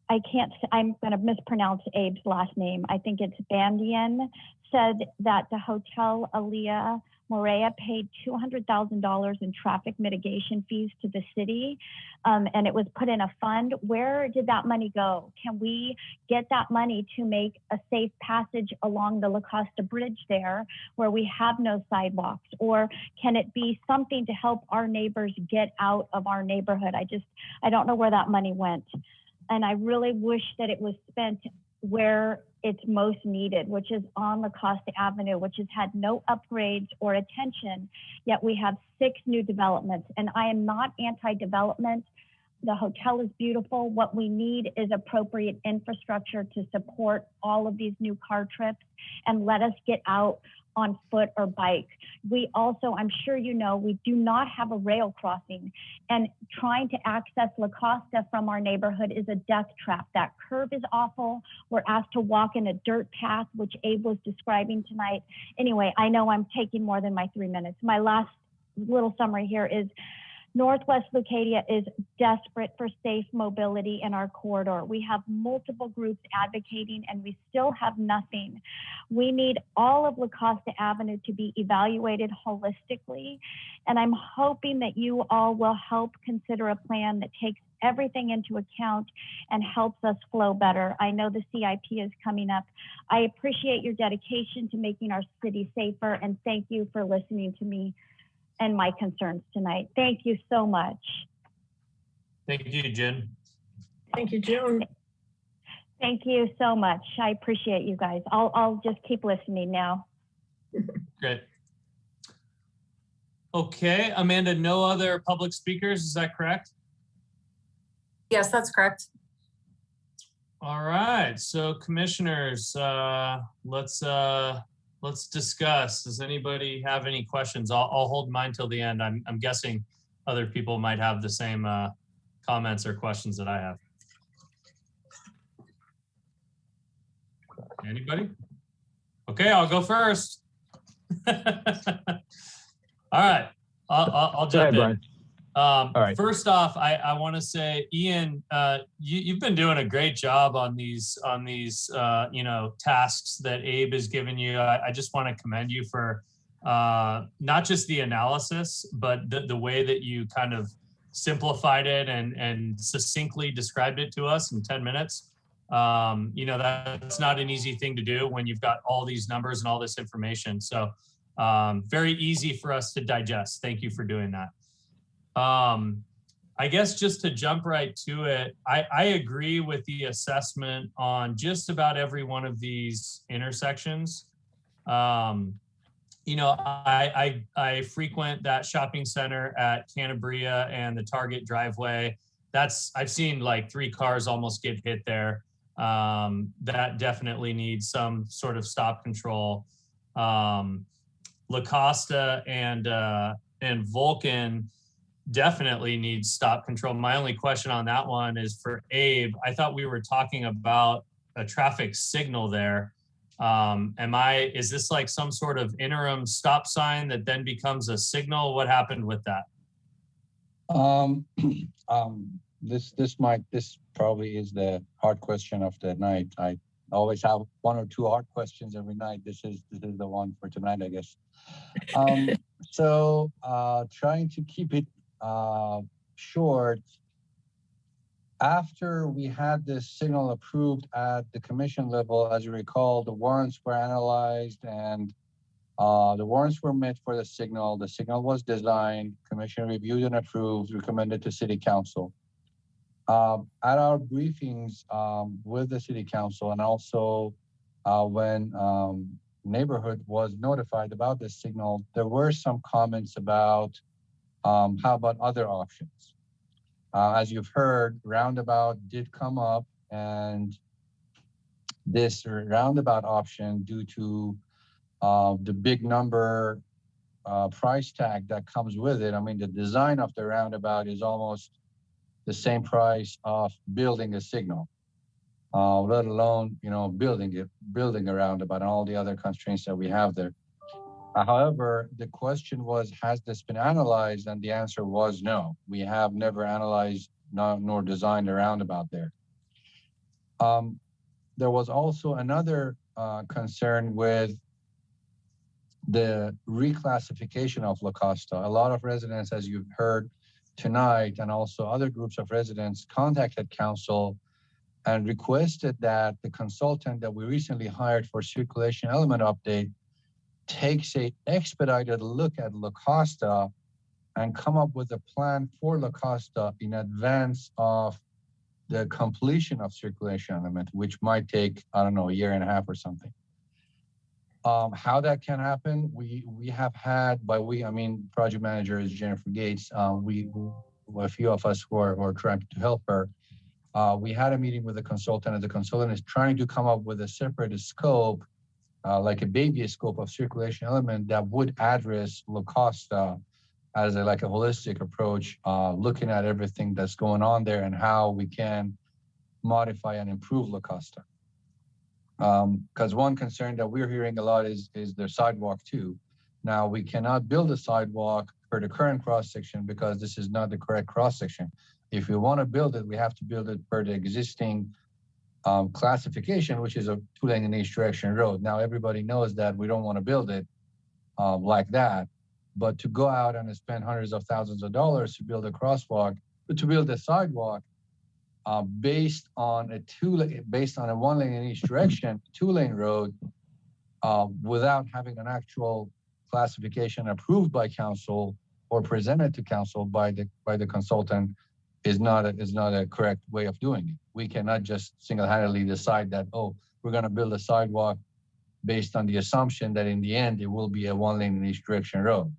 I'm going to mispronounce Abe's last name. I think it's Bandian, said that the Hotel Alea Morea paid $200,000 in traffic mitigation fees to the city, and it was put in a fund. Where did that money go? Can we get that money to make a safe passage along the La Costa Bridge there where we have no sidewalks? Or can it be something to help our neighbors get out of our neighborhood? I don't know where that money went. And I really wish that it was spent where it's most needed, which is on La Costa Avenue, which has had no upgrades or attention, yet we have 6 new developments. And I am not anti-development. The hotel is beautiful. What we need is appropriate infrastructure to support all of these new car trips and let us get out on foot or bike. We also, I'm sure you know, we do not have a rail crossing, and trying to access La Costa from our neighborhood is a death trap. That curve is awful. We're asked to walk in a dirt path, which Abe was describing tonight. Anyway, I know I'm taking more than my 3 minutes. My last little summary here is Northwest Lucadia is desperate for safe mobility in our corridor. We have multiple groups advocating and we still have nothing. We need all of La Costa Avenue to be evaluated holistically. And I'm hoping that you all will help consider a plan that takes everything into account and helps us flow better. I know the CIP is coming up. I appreciate your dedication to making our city safer, and thank you for listening to me and my concerns tonight. Thank you so much.
Thank you, Jen.
Thank you, Joan.
Thank you so much. I appreciate you guys. I'll just keep listening now.
Great. Okay, Amanda, no other public speakers, is that correct?
Yes, that's correct.
All right, so commissioners, let's discuss. Does anybody have any questions? I'll hold mine till the end. I'm guessing other people might have the same comments or questions that I have. Anybody? Okay, I'll go first. All right, I'll jump in.
All right.
First off, I want to say, Ian, you've been doing a great job on these tasks that Abe has given you. I just want to commend you for not just the analysis, but the way that you kind of simplified it and succinctly described it to us in 10 minutes. That's not an easy thing to do when you've got all these numbers and all this information. So very easy for us to digest. Thank you for doing that. I guess just to jump right to it, I agree with the assessment on just about every one of these intersections. I frequent that shopping center at Cantabria and the Target driveway. I've seen like 3 cars almost get hit there. That definitely needs some sort of stop control. La Costa and Vulcan, definitely needs stop control. My only question on that one is for Abe. I thought we were talking about a traffic signal there. Is this like some sort of interim stop sign that then becomes a signal? What happened with that?
This probably is the hard question of the night. I always have one or two hard questions every night. This is the one for tonight, I guess. Trying to keep it short. After we had this signal approved at the commission level, as you recall, the warrants were analyzed and the warrants were met for the signal. The signal was designed, commission reviewed and approved, recommended to city council. At our briefings with the city council and also when neighborhood was notified about this signal, there were some comments about how about other options. As you've heard, roundabout did come up, and this roundabout option, due to the big number price tag that comes with it. I mean, the design of the roundabout is almost the same price of building a signal, let alone, building a roundabout and all the other constraints that we have there. However, the question was, has this been analyzed? And the answer was no. We have never analyzed nor designed a roundabout there. There was also another concern with the reclassification of Lacoste. A lot of residents, as you've heard tonight, and also other groups of residents contacted council and requested that the consultant that we recently hired for circulation element update takes an expedited look at Lacoste and come up with a plan for Lacoste in advance of the completion of circulation element, which might take, I don't know, a year and a half or something. How that can happen, we have had, by we, I mean, project manager is Jennifer Gates. A few of us who are trying to help her. We had a meeting with the consultant, and the consultant is trying to come up with a separate scope, like a baby scope of circulation element that would address Lacoste as a holistic approach, looking at everything that's going on there and how we can modify and improve Lacoste. Because one concern that we're hearing a lot is their sidewalk too. Now, we cannot build a sidewalk for the current cross section because this is not the correct cross section. If we want to build it, we have to build it per the existing classification, which is a 2-lane in each direction road. Now, everybody knows that we don't want to build it like that, but to go out and spend hundreds of thousands of dollars to build a crosswalk, to build a sidewalk based on a 1-lane in each direction, 2-lane road, without having an actual classification approved by council or presented to council by the consultant is not a correct way of doing it. We cannot just single-handedly decide that, oh, we're going to build a sidewalk based on the assumption that in the end it will be a 1-lane in each direction road.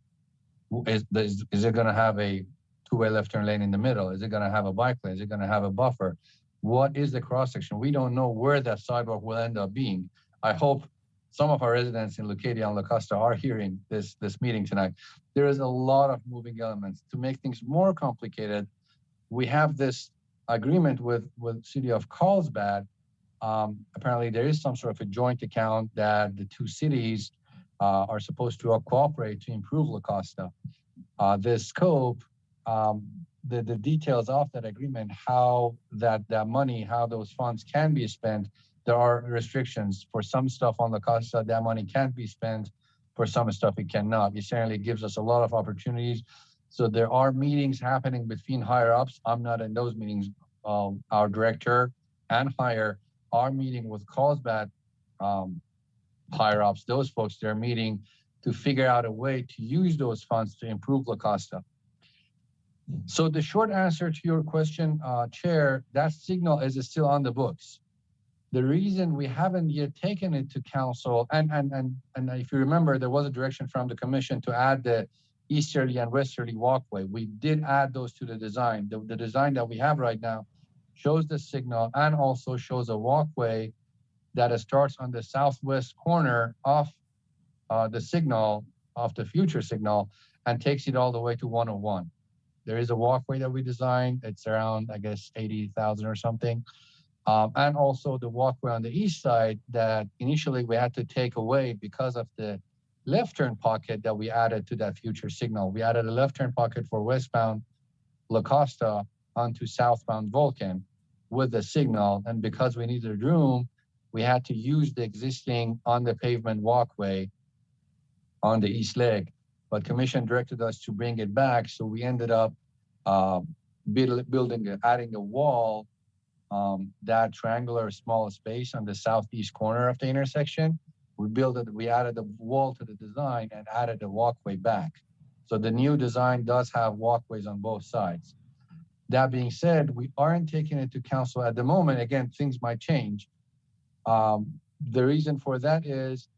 Is it going to have a 2-way left turn lane in the middle? Is it going to have a bike lane? Is it going to have a buffer? What is the cross section? We don't know where that sidewalk will end up being. I hope some of our residents in Leucadia and Lacoste are hearing this meeting tonight. There is a lot of moving elements. To make things more complicated, we have this agreement with City of Carlsbad. Apparently there is some sort of a joint account that the two cities are supposed to cooperate to improve Lacoste. The scope, the details of that agreement, how that money, how those funds can be spent, there are restrictions. For some stuff on Lacoste, that money can't be spent. For some stuff, it cannot. It certainly gives us a lot of opportunities. So there are meetings happening between higher ups. I'm not in those meetings. Our director and higher are meeting with Carlsbad higher ups. Those folks, they're meeting to figure out a way to use those funds to improve Lacoste. So the short answer to your question, Chair, that signal is still on the books. The reason we haven't yet taken it to council, and if you remember, there was a direction from the commission to add the Easterly and Westerly Walkway. We did add those to the design. The design that we have right now shows the signal and also shows a walkway that starts on the southwest corner of the signal, of the future signal, and takes it all the way to 101. There is a walkway that we designed. It's around, I guess, 80,000 or something. And also the walkway on the east side that initially we had to take away because of the left turn pocket that we added to that future signal. We added a left turn pocket for westbound Lacoste onto southbound Vulcan with the signal. And because we needed room, we had to use the existing on the pavement walkway on the east leg. But commission directed us to bring it back. So we ended up adding a wall, that triangular small space on the southeast corner of the intersection. We added a wall to the design and added a walkway back. So the new design does have walkways on both sides. That being said, we aren't taking it to council at the moment. Again, things might change. The reason for that is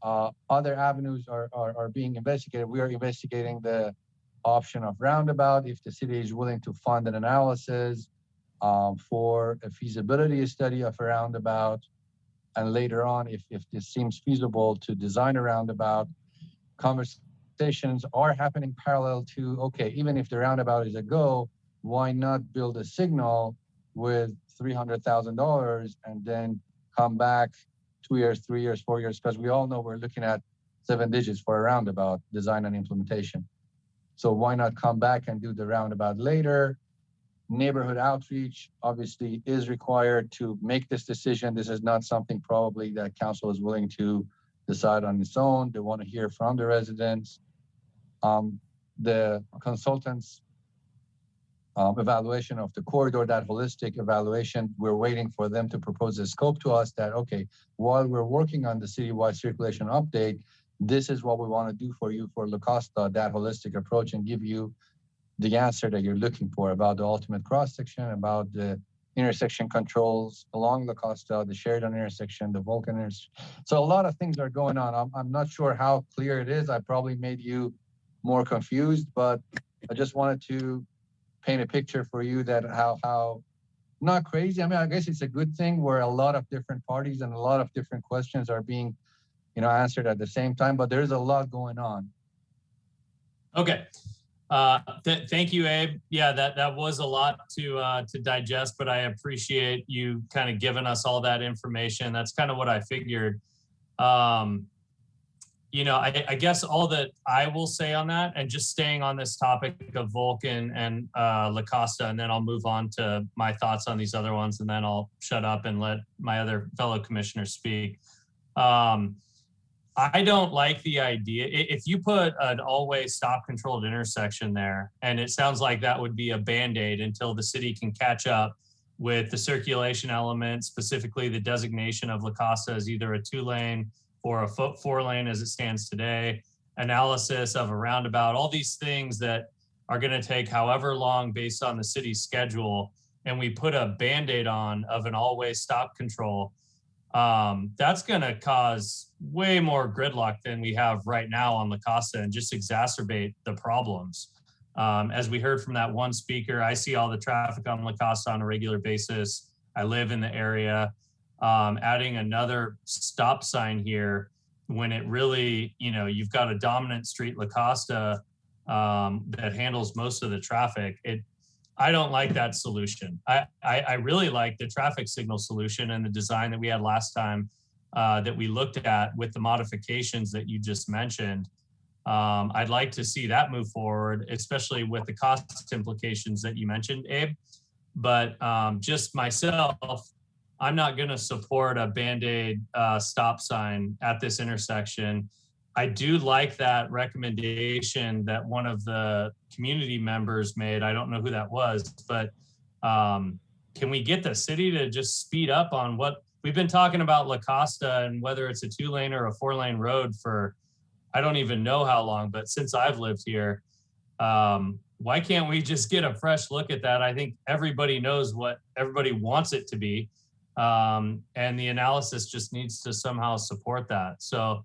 other avenues are being investigated. We are investigating the option of roundabout if the city is willing to fund an analysis for a feasibility study of a roundabout. And later on, if this seems feasible to design a roundabout, conversations are happening parallel to, okay, even if the roundabout is a go, why not build a signal with $300,000 and then come back 2 years, 3 years, 4 years, because we all know we're looking at 7 digits for a roundabout design and implementation. So why not come back and do the roundabout later? Neighborhood outreach obviously is required to make this decision. This is not something probably that council is willing to decide on its own. They want to hear from the residents. The consultants' evaluation of the corridor, that holistic evaluation, we're waiting for them to propose a scope to us that, okay, while we're working on the citywide circulation update, this is what we want to do for you for Lacoste, that holistic approach, and give you the answer that you're looking for about the ultimate cross-section, about the intersection controls along Lacoste, the Sheridan intersection, the Vulcan intersection. So a lot of things are going on. I'm not sure how clear it is. I probably made you more confused, but I just wanted to paint a picture for you that how not crazy. I mean, I guess it's a good thing where a lot of different parties and a lot of different questions are being, answered at the same time, but there's a lot going on.
Okay. Thank you, Abe. Yeah, that was a lot to digest, but I appreciate you kind of giving us all that information. That's kind of what I figured. I guess all that I will say on that, and just staying on this topic of Vulcan and Lacoste, and then I'll move on to my thoughts on these other ones, and then I'll shut up and let my other fellow commissioners speak. I don't like the idea. If you put an all-way stop-controlled intersection there, and it sounds like that would be a Band-Aid until the city can catch up with the circulation element, specifically the designation of Lacoste as either a 2-lane or a 4-lane as it stands today, analysis of a roundabout, all these things that are going to take however long based on the city's schedule, and we put a Band-Aid on of an all-way stop control, that's going to cause way more gridlock than we have right now on Lacoste and just exacerbate the problems. As we heard from that one speaker, I see all the traffic on Lacoste on a regular basis. I live in the area. Adding another stop sign here when it really, you've got a dominant street Lacoste that handles most of the traffic. I don't like that solution. I really like the traffic signal solution and the design that we had last time that we looked at with the modifications that you just mentioned. I'd like to see that move forward, especially with the cost implications that you mentioned, Abe. But just myself, I'm not going to support a Band-Aid stop sign at this intersection. I do like that recommendation that one of the community members made. I don't know who that was, but can we get the city to just speed up on what we've been talking about Lacoste and whether it's a 2-lane or a 4-lane road for, I don't even know how long, but since I've lived here, why can't we just get a fresh look at that? I think everybody knows what everybody wants it to be. And the analysis just needs to somehow support that. So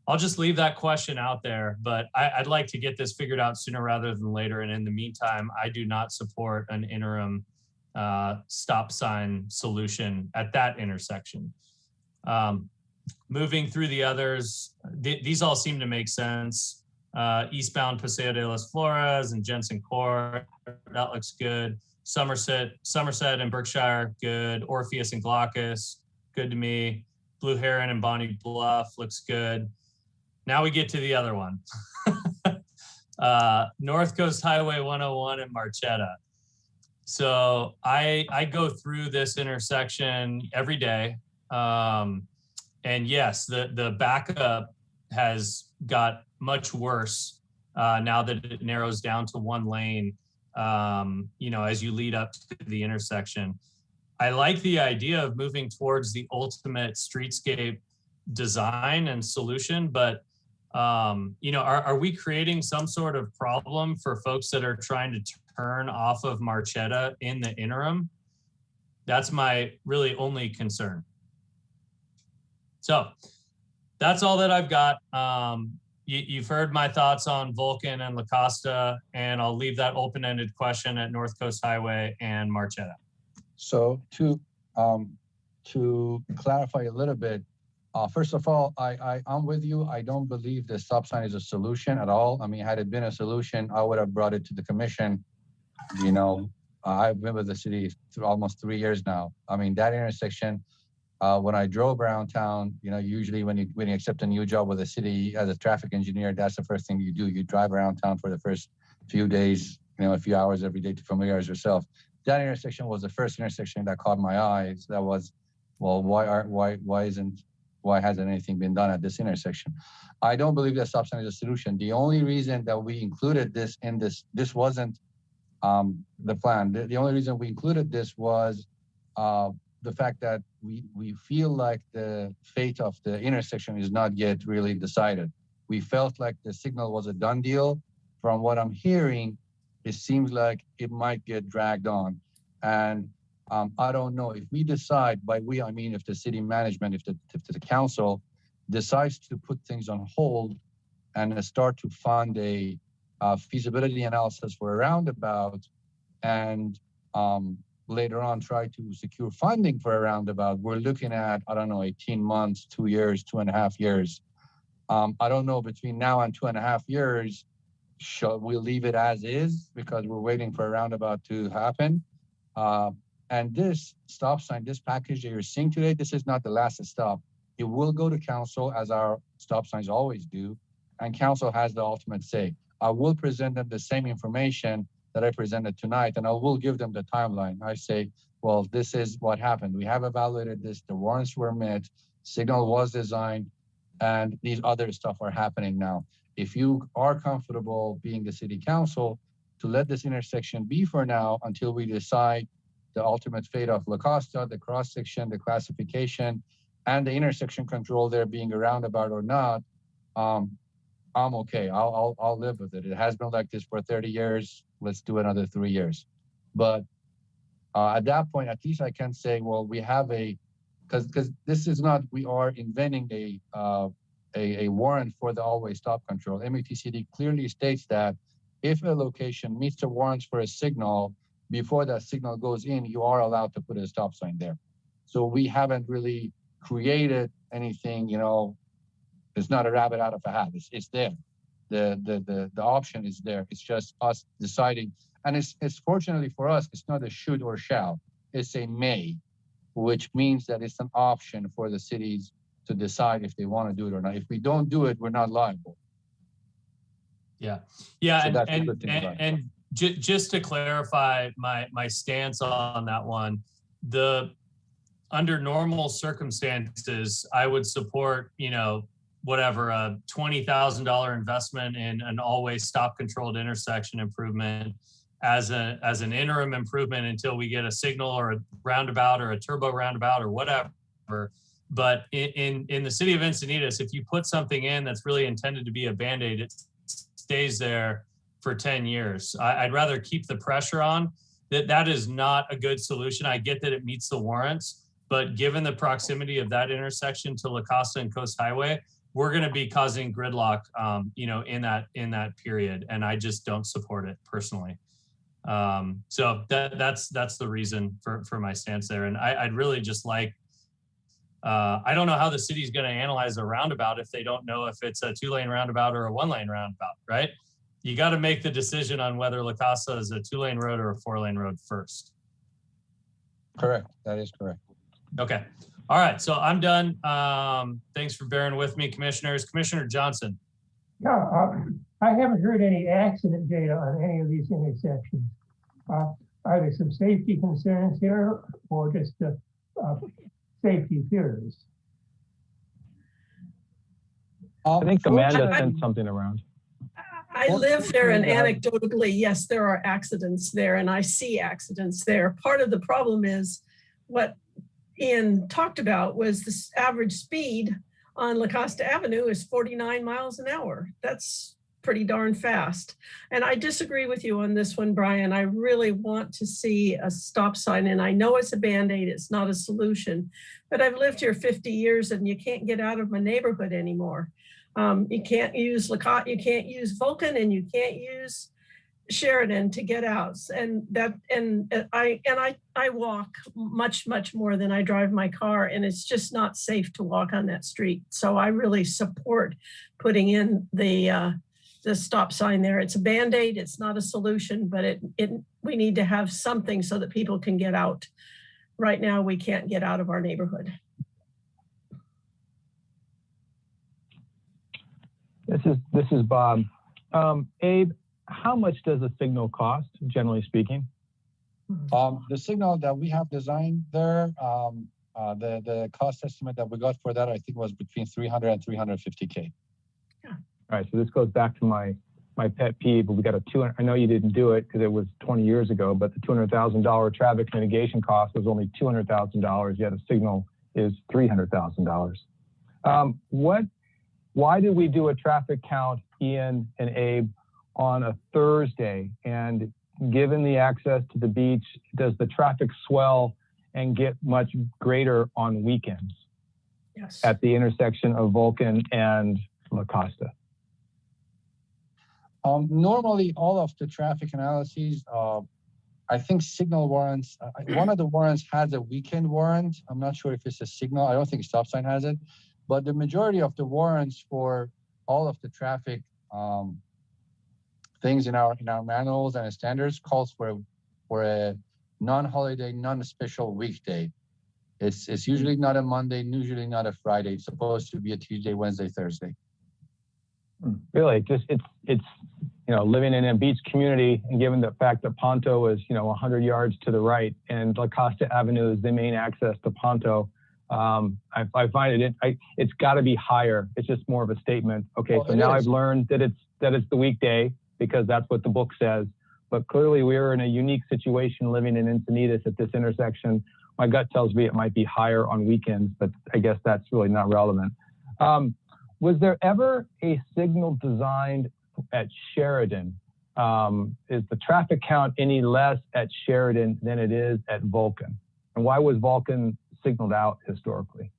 I'll just leave that question out there, but I'd like to get this figured out sooner rather than later. And in the meantime, I do not support an interim stop sign solution at that intersection. Moving through the others, these all seem to make sense. Eastbound Paseo de las Flores and Jensen Court, that looks good. Somerset and Berkshire, good. Orpheus and Glaucus, good to me. Blue Heron and Bonnie Bluff looks good. Now we get to the other one. North Coast Highway 101 and Marcella. So I go through this intersection every day. And yes, the backup has got much worse now that it narrows down to one lane, as you lead up to the intersection. I like the idea of moving towards the ultimate streetscape design and solution, but are we creating some sort of problem for folks that are trying to turn off of Marcella in the interim? That's my really only concern. So that's all that I've got. You've heard my thoughts on Vulcan and Lacoste, and I'll leave that open-ended question at North Coast Highway and Marcella.
So to clarify a little bit, first of all, I'm with you. I don't believe the stop sign is a solution at all. I mean, had it been a solution, I would have brought it to the commission. I've been with the city for almost 3 years now. I mean, that intersection, when I drove around town, usually when you accept a new job with the city as a traffic engineer, that's the first thing you do. You drive around town for the first few days, a few hours every day to familiarize yourself. That intersection was the first intersection that caught my eyes. That was, well, why hasn't anything been done at this intersection? I don't believe that stop sign is a solution. The only reason that we included this in this wasn't the plan. The only reason we included this was the fact that we feel like the fate of the intersection is not yet really decided. We felt like the signal was a done deal. From what I'm hearing, it seems like it might get dragged on. And I don't know if we decide, by we, I mean, if the city management, if the council decides to put things on hold and start to fund a feasibility analysis for a roundabout, and later on try to secure funding for a roundabout, we're looking at, 18 months, 2 years, 2.5 years. I don't know, between now and 2.5 years, shall we leave it as is because we're waiting for a roundabout to happen? And this stop sign, this package that you're seeing today, this is not the last stop. It will go to council, as our stop signs always do, and council has the ultimate say. I will present them the same information that I presented tonight, and I will give them the timeline. I say, well, this is what happened. We have evaluated this, the warrants were met, signal was designed, and these other stuff are happening now. If you are comfortable being the city council to let this intersection be for now until we decide the ultimate fate of Lacoste, the cross section, the classification, and the intersection control there being a roundabout or not, I'm okay. I'll live with it. It has been like this for 30 years. Let's do another 3 years. But at that point, at least I can say, well, we have because this is not, we are inventing a warrant for the always stop control. MUTCD clearly states that if a location meets the warrants for a signal, before that signal goes in, you are allowed to put a stop sign there. So we haven't really created anything, it's not a rabbit out of a hat. It's there. The option is there. It's just us deciding. And it's fortunately for us, it's not a should or shall. It's a may, which means that it's an option for the cities to decide if they want to do it or not. If we don't do it, we're not liable.
Yeah.
So
just to clarify my stance on that one, under normal circumstances, I would support, whatever, a $20,000 investment in an always stop controlled intersection improvement as an interim improvement until we get a signal or a roundabout or a turbo roundabout or whatever. But in the city of Encinitas, if you put something in that's really intended to be a Band-Aid, it stays there for 10 years. I'd rather keep the pressure on. That is not a good solution. I get that it meets the warrants, but given the proximity of that intersection to Lacoste and Coast Highway, we're going to be causing gridlock, in that period, and I just don't support it personally. So that's the reason for my stance there, and I'd really just like I don't know how the city's going to analyze a roundabout if they don't know if it's a 2-lane roundabout or a 1-lane roundabout, right? You got to make the decision on whether Lacoste is a 2-lane road or a 4-lane road first.
Correct. That is correct.
Okay. All right. So I'm done. Thanks for bearing with me, commissioners. Commissioner Johnson.
Yeah, I haven't heard any accident data on any of these intersections. Are there some safety concerns here or just safety fears?
I think Amanda sent something around.
I live there, and anecdotally, yes, there are accidents there, and I see accidents there. Part of the problem is what Ian talked about was the average speed on Lacoste Avenue is 49 miles an hour. That's pretty darn fast. And I disagree with you on this one, Brian. I really want to see a stop sign, and I know it's a Band-Aid, it's not a solution, but I've lived here 50 years and you can't get out of my neighborhood anymore. You can't use Lacoste, you can't use Vulcan, and you can't use Sheridan to get out. And I walk much more than I drive my car, and it's just not safe to walk on that street. So I really support putting in the stop sign there. It's a Band-Aid, it's not a solution, but we need to have something so that people can get out. Right now, we can't get out of our neighborhood.
This is Bob. Abe, how much does a signal cost, generally speaking?
The signal that we have designed there, the cost estimate that we got for that, I think was between 300 and 350K.
All right, so this goes back to my pet peeve. We got I know you didn't do it because it was 20 years ago, but the $200,000 traffic mitigation cost was only $200,000, yet a signal is $300,000. Why did we do a traffic count, Ian and Abe, on a Thursday? And given the access to the beach, does the traffic swell and get much greater on weekends?
Yes.
At the intersection of Vulcan and Lacoste?
Normally, all of the traffic analyses, I think signal warrants, one of the warrants has a weekend warrant. I'm not sure if it's a signal. I don't think stop sign has it. But the majority of the warrants for all of the traffic things in our manuals and standards calls for a non-holiday, non-special weekday. It's usually not a Monday, usually not a Friday. It's supposed to be a Tuesday, Wednesday, Thursday.
Really, it's living in a beach community, and given the fact that Ponto is 100 yards to the right, and Lacoste Avenue is the main access to Ponto. I find it's got to be higher. It's just more of a statement. Okay, well, so now I've learned that it's the weekday because that's what the book says. But clearly we're in a unique situation living in Encinitas at this intersection. My gut tells me it might be higher on weekends, but I guess that's really not relevant. Was there ever a signal designed at Sheridan? Is the traffic count any less at Sheridan than it is at Vulcan? And why was Vulcan signaled out historically?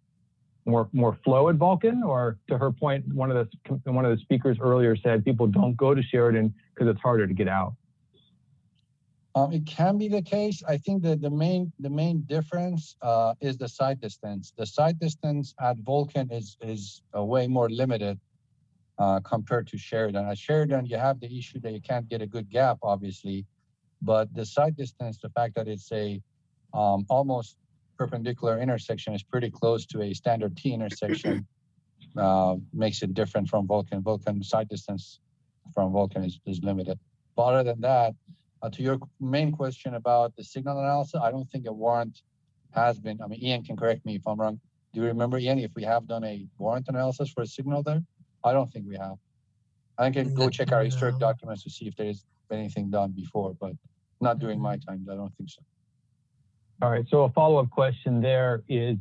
More flow at Vulcan, or to her point, one of the speakers earlier said people don't go to Sheridan because it's harder to get out.
It can be the case. I think that the main difference is the side distance. The side distance at Vulcan is way more limited compared to Sheridan. At Sheridan, you have the issue that you can't get a good gap, obviously, but the side distance, the fact that it's a almost perpendicular intersection is pretty close to a standard T intersection, makes it different from Vulcan. Vulcan side distance from Vulcan is limited. But other than that, to your main question about the signal analysis, I don't think a warrant has been, I mean, Ian can correct me if I'm wrong. Do you remember, Ian, if we have done a warrant analysis for a signal there? I don't think we have. I can go check our historic documents to see if there's been anything done before, but not during my time. I don't think so.
All right, so a follow-up question there is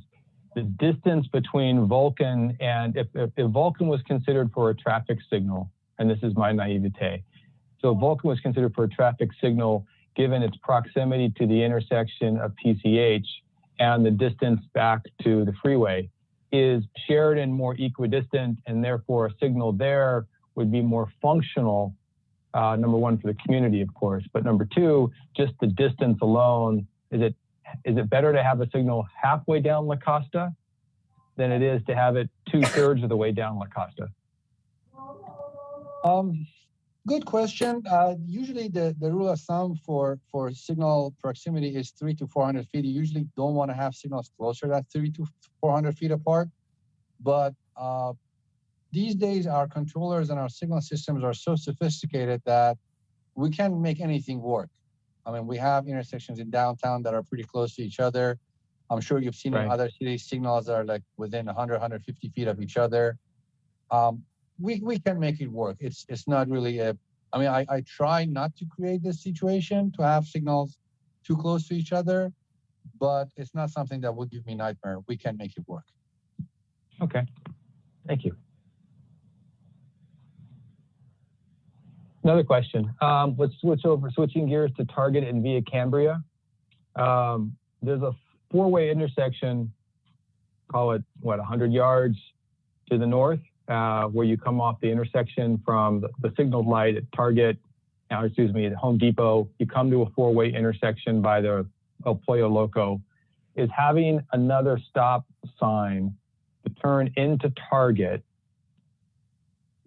the distance between Vulcan and if Vulcan was considered for a traffic signal, and this is my naivete, so Vulcan was considered for a traffic signal given its proximity to the intersection of PCH and the distance back to the freeway. Is Sheridan more equidistant and therefore a signal there would be more functional, number one, for the community, of course, but number two, just the distance alone, is it better to have a signal halfway down Lacoste than it is to have it 2/3 of the way down La Costa?
Good question. Usually the rule of thumb for signal proximity is 300 to 400 feet. You usually don't want to have signals closer than 300 to 400 feet apart. But these days, our controllers and our signal systems are so sophisticated that we can make anything work. I mean, we have intersections in downtown that are pretty close to each other. I'm sure you've seen in other cities, signals that are like within 100, 150 feet of each other. We can make it work. It's not really I mean, I try not to create this situation to have signals too close to each other, but it's not something that would give me nightmare. We can make it work.
Okay, thank you. Another question. Let's switching gears to Target and Via Cambria. There's a four-way intersection, call it, what, 100 yards to the north, where you come off the intersection from the signal light at Target, at Home Depot. You come to a four-way intersection by the El Pollo Loco. Is having another stop sign to turn into Target,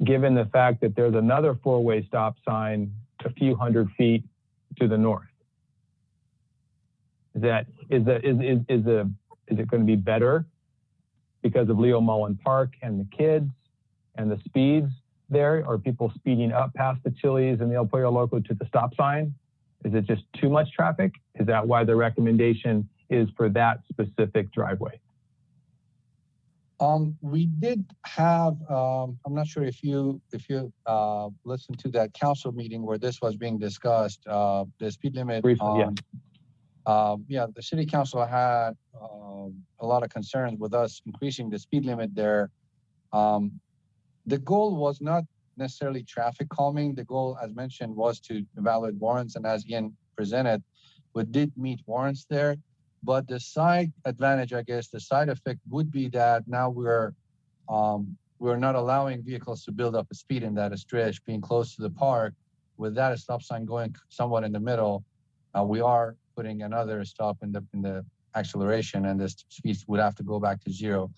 given the fact that there's another four-way stop sign a few hundred feet to the north? Is it going to be better because of Leo Mullen Park and the kids and the speeds there? Are people speeding up past the Chili's and the El Pollo Loco to the stop sign? Is it just too much traffic? Is that why the recommendation is for that specific driveway?
We did have, I'm not sure if you listened to that council meeting where this was being discussed, the speed limit.
Briefly,
the city council had a lot of concerns with us increasing the speed limit there. The goal was not necessarily traffic calming. The goal, as mentioned, was to evaluate warrants, and as Ian presented, we did meet warrants there. But the side advantage, I guess, the side effect would be that now we're not allowing vehicles to build up a speed in that stretch, being close to the park. With that stop sign going somewhat in the middle, we are putting another stop in the acceleration, and the speed would have to go back to zero.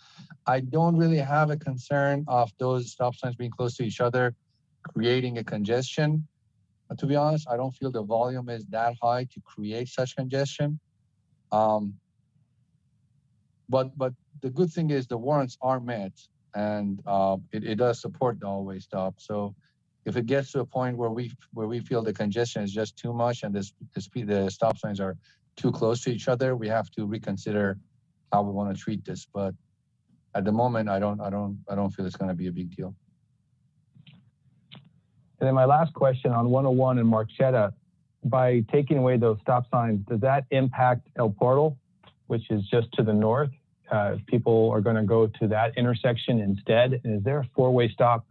I don't really have a concern of those stop signs being close to each other, creating a congestion. But to be honest, I don't feel the volume is that high to create such congestion. But the good thing is the warrants are met, and it does support the always stop. So if it gets to a point where we feel the congestion is just too much and the stop signs are too close to each other, we have to reconsider how we want to treat this. But at the moment, I don't feel it's going to be a big deal.
And then my last question on 101 and Marcella, by taking away those stop signs, does that impact El Portal, which is just to the north? People are going to go to that intersection instead. And is there a four-way stop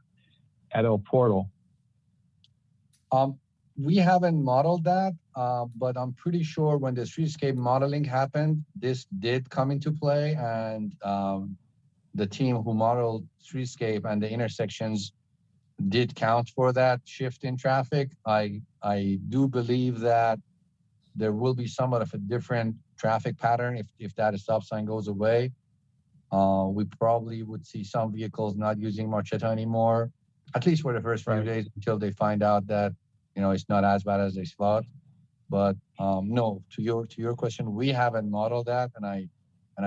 at El Portal?
We haven't modeled that, but I'm pretty sure when the streetscape modeling happened, this did come into play, and the team who modeled streetscape and the intersections did count for that shift in traffic. I do believe that there will be somewhat of a different traffic pattern if that stop sign goes away. We probably would see some vehicles not using Marcetta anymore, at least for the first few days, until they find out that it's not as bad as they thought. But no, to your question, we haven't modeled that, and I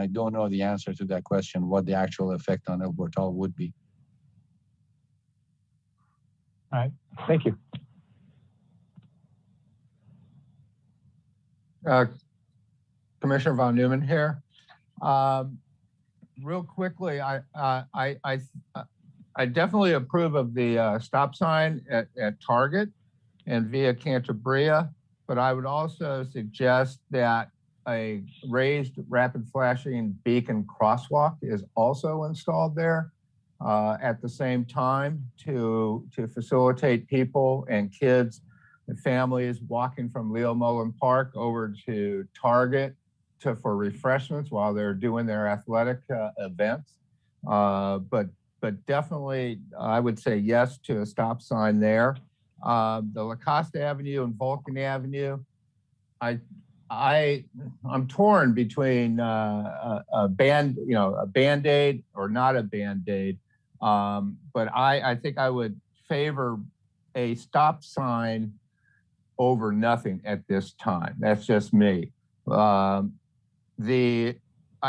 don't know the answer to that question, what the actual effect on El Portal would be.
All right, thank you.
Commissioner Von Neumann here. Real quickly, I definitely approve of the stop sign at Target and Via Cambria, but I would also suggest that a raised rapid flashing beacon crosswalk is also installed there at the same time to facilitate people and kids and families walking from Leo Mullen Park over to Target for refreshments while they're doing their athletic events. But definitely, I would say yes to a stop sign there. The Lacoste Avenue and Vulcan Avenue, I I'm torn between a Band-Aid or not a Band-Aid. But I think I would favor a stop sign over nothing at this time. That's just me. I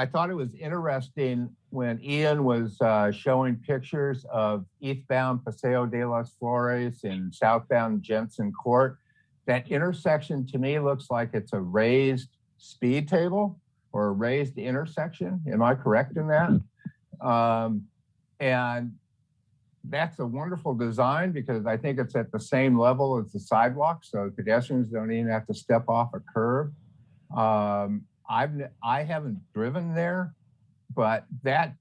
thought it was interesting when Ian was showing pictures of eastbound Paseo de las Flores and southbound Jensen Court. That intersection to me looks like it's a raised speed table or a raised intersection. Am I correct in that? And that's a wonderful design because I think it's at the same level as the sidewalk, so pedestrians don't even have to step off a curb. I haven't driven there, but that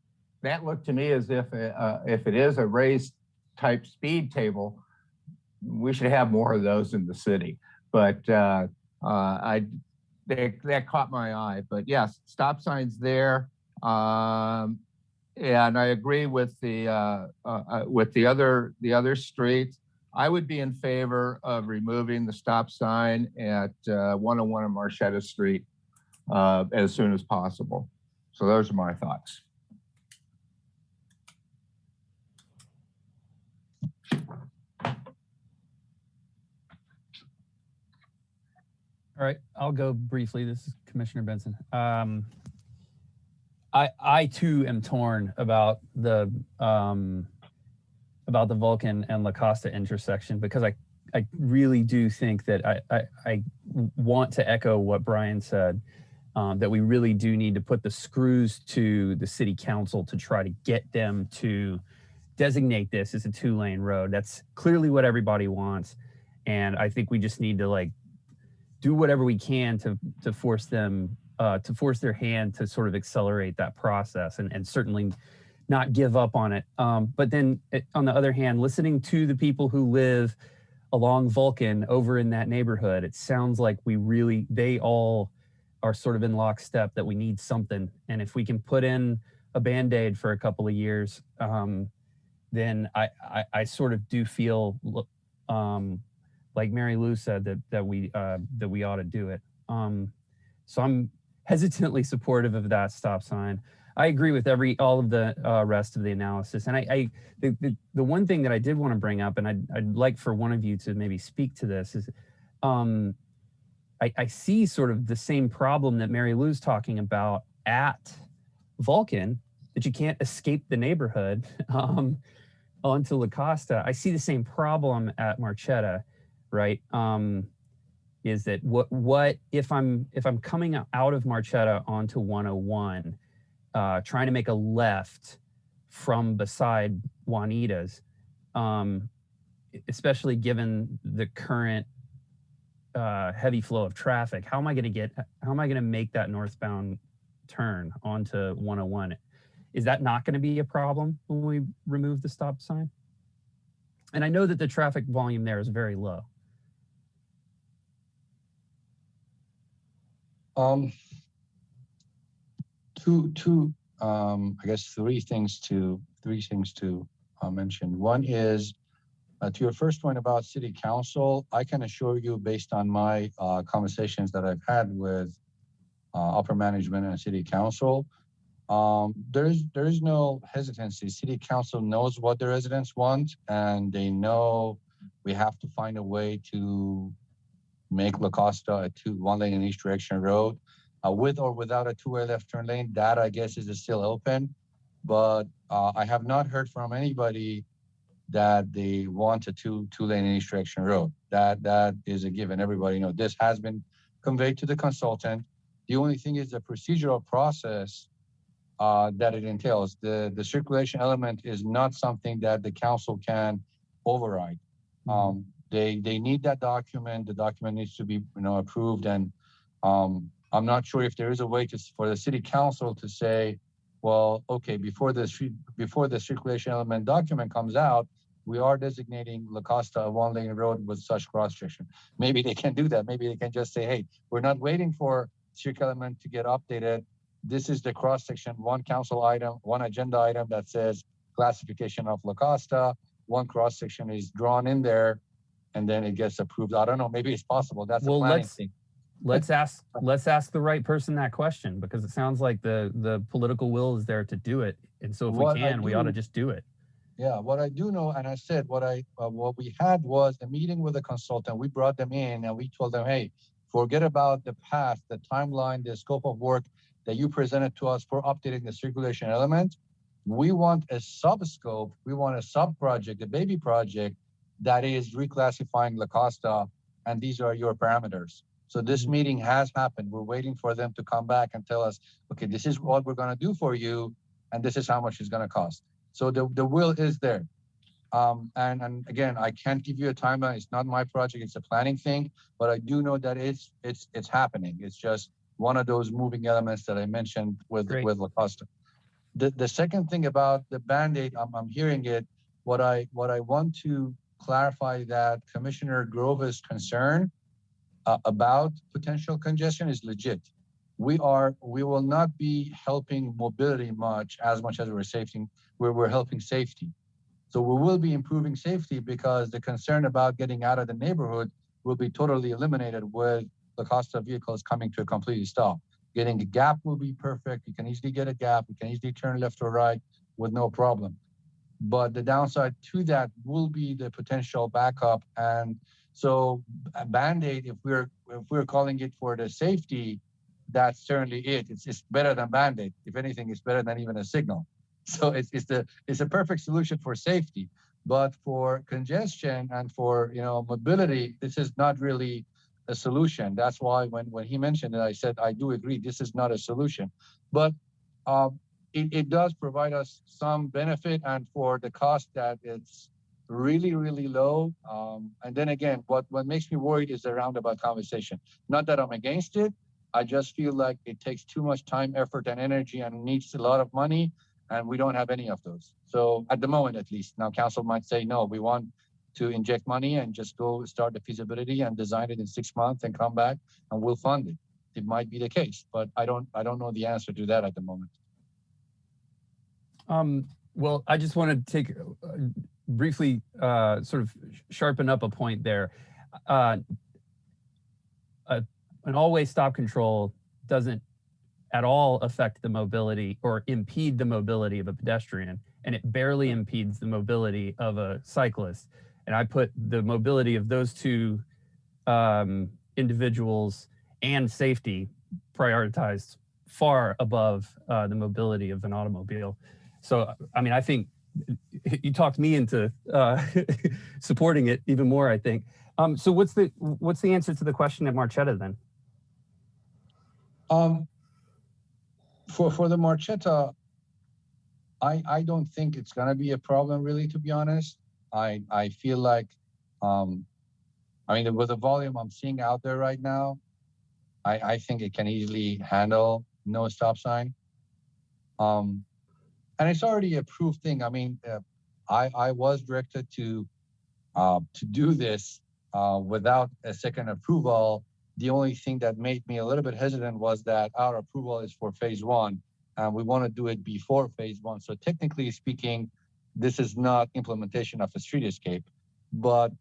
looked to me as if it is a raised type speed table, we should have more of those in the city. But that caught my eye. But yes, stop signs there. And I agree with the other streets. I would be in favor of removing the stop sign at 101 on Marcella Street as soon as possible. So those are my thoughts.
All right, I'll go briefly. This is Commissioner Benson. I too am torn about the Vulcan and Lacoste intersection because I really do think that I want to echo what Brian said, that we really do need to put the screws to the city council to try to get them to designate this as a 2-lane road. That's clearly what everybody wants. And I think we just need to do whatever we can to force them, to force their hand to sort of accelerate that process and certainly not give up on it. But then on the other hand, listening to the people who live along Vulcan over in that neighborhood, it sounds like they all are sort of in lockstep that we need something. And if we can put in a Band-Aid for a couple of years, then I sort of do feel like Mary Lou said that we ought to do it. So I'm hesitantly supportive of that stop sign. I agree with all of the rest of the analysis. And the one thing that I did want to bring up, and I'd like for one of you to maybe speak to this, is I see sort of the same problem that Mary Lou's talking about at Vulcan, that you can't escape the neighborhood onto Lacoste. I see the same problem at Marcella, right? Is that what if I'm coming out of Marcella onto 101, trying to make a left from beside Juanita's, especially given the current heavy flow of traffic, how am I going to make that northbound turn onto 101? Is that not going to be a problem when we remove the stop sign? And I know that the traffic volume there is very low.
I guess three things to mention. One is to your first point about city council. I can assure you, based on my conversations that I've had with upper management and city council, there is no hesitancy. City council knows what the residents want, and they know we have to find a way to make Lacoste a 1-lane in each direction road, with or without a 2-way left turn lane. That, I guess, is still open, but I have not heard from anybody that they want a 2-lane in each direction road. That is a given. Everybody knows this has been conveyed to the consultant. The only thing is the procedural process that it entails. The circulation element is not something that the council can override. They need that document. The document needs to be approved, and I'm not sure if there is a way for the city council to say, well, okay, before the circulation element document comes out, we are designating Lacoste a 1-lane road with such cross section. Maybe they can do that. Maybe they can just say, hey, we're not waiting for circulation element to get updated. This is the cross section, one council item, one agenda item that says classification of Lacoste. One cross section is drawn in there, and then it gets approved. I don't know. Maybe it's possible. That's a planning thing.
let's ask the right person that question, because it sounds like the political will is there to do it. And so if we can, we ought to just do it.
Yeah, what I do know, and I said what we had was a meeting with a consultant. We brought them in and we told them, hey, forget about the path, the timeline, the scope of work that you presented to us for updating the circulation element. We want a sub-scope, we want a sub-project, a baby project that is reclassifying Lacoste, and these are your parameters. So this meeting has happened. We're waiting for them to come back and tell us, okay, this is what we're gonna do for you, and this is how much it's gonna cost. So the will is there. And again, I can't give you a timeline. It's not my project, it's a planning thing, but I do know that it's happening. It's just one of those moving elements that I mentioned with Lacoste. The second thing about the Band-Aid, I'm hearing it. What I want to clarify that Commissioner Grove's concern about potential congestion is legit. We will not be helping mobility as much as we're helping safety. So we will be improving safety because the concern about getting out of the neighborhood will be totally eliminated with the cost of vehicles coming to a complete stop. Getting a gap will be perfect. You can easily get a gap. You can easily turn left or right with no problem. But the downside to that will be the potential backup. And so a Band-Aid, if we're calling it for the safety, that's certainly it. It's better than Band-Aid. If anything, it's better than even a signal. So it's a perfect solution for safety. But for congestion and for mobility, this is not really a solution. That's why when he mentioned it, I said I do agree this is not a solution. But it does provide us some benefit, and for the cost that it's really, really low. And then again, what makes me worried is the roundabout conversation. Not that I'm against it. I just feel like it takes too much time, effort, and energy and needs a lot of money, and we don't have any of those. So at the moment, at least. Now council might say, no, we want to inject money and just go start the feasibility and design it in 6 months and come back and we'll fund it. It might be the case, but I don't know the answer to that at the moment.
Well, I just want to take briefly sort of sharpen up a point there. An all-way stop control doesn't at all affect the mobility or impede the mobility of a pedestrian, and it barely impedes the mobility of a cyclist. And I put the mobility of those two individuals and safety prioritized far above the mobility of an automobile. So, I mean, I think you talked me into supporting it even more, I think. So what's the answer to the question at Marcella then?
For the Marcetta, I don't think it's gonna be a problem really, to be honest. I feel like, I mean, with the volume I'm seeing out there right now, I think it can easily handle no stop sign. And it's already a proof thing. I mean, I was directed to do this without a second approval. The only thing that made me a little bit hesitant was that our approval is for phase 1, and we want to do it before phase 1. So technically speaking, this is not implementation of a streetscape, but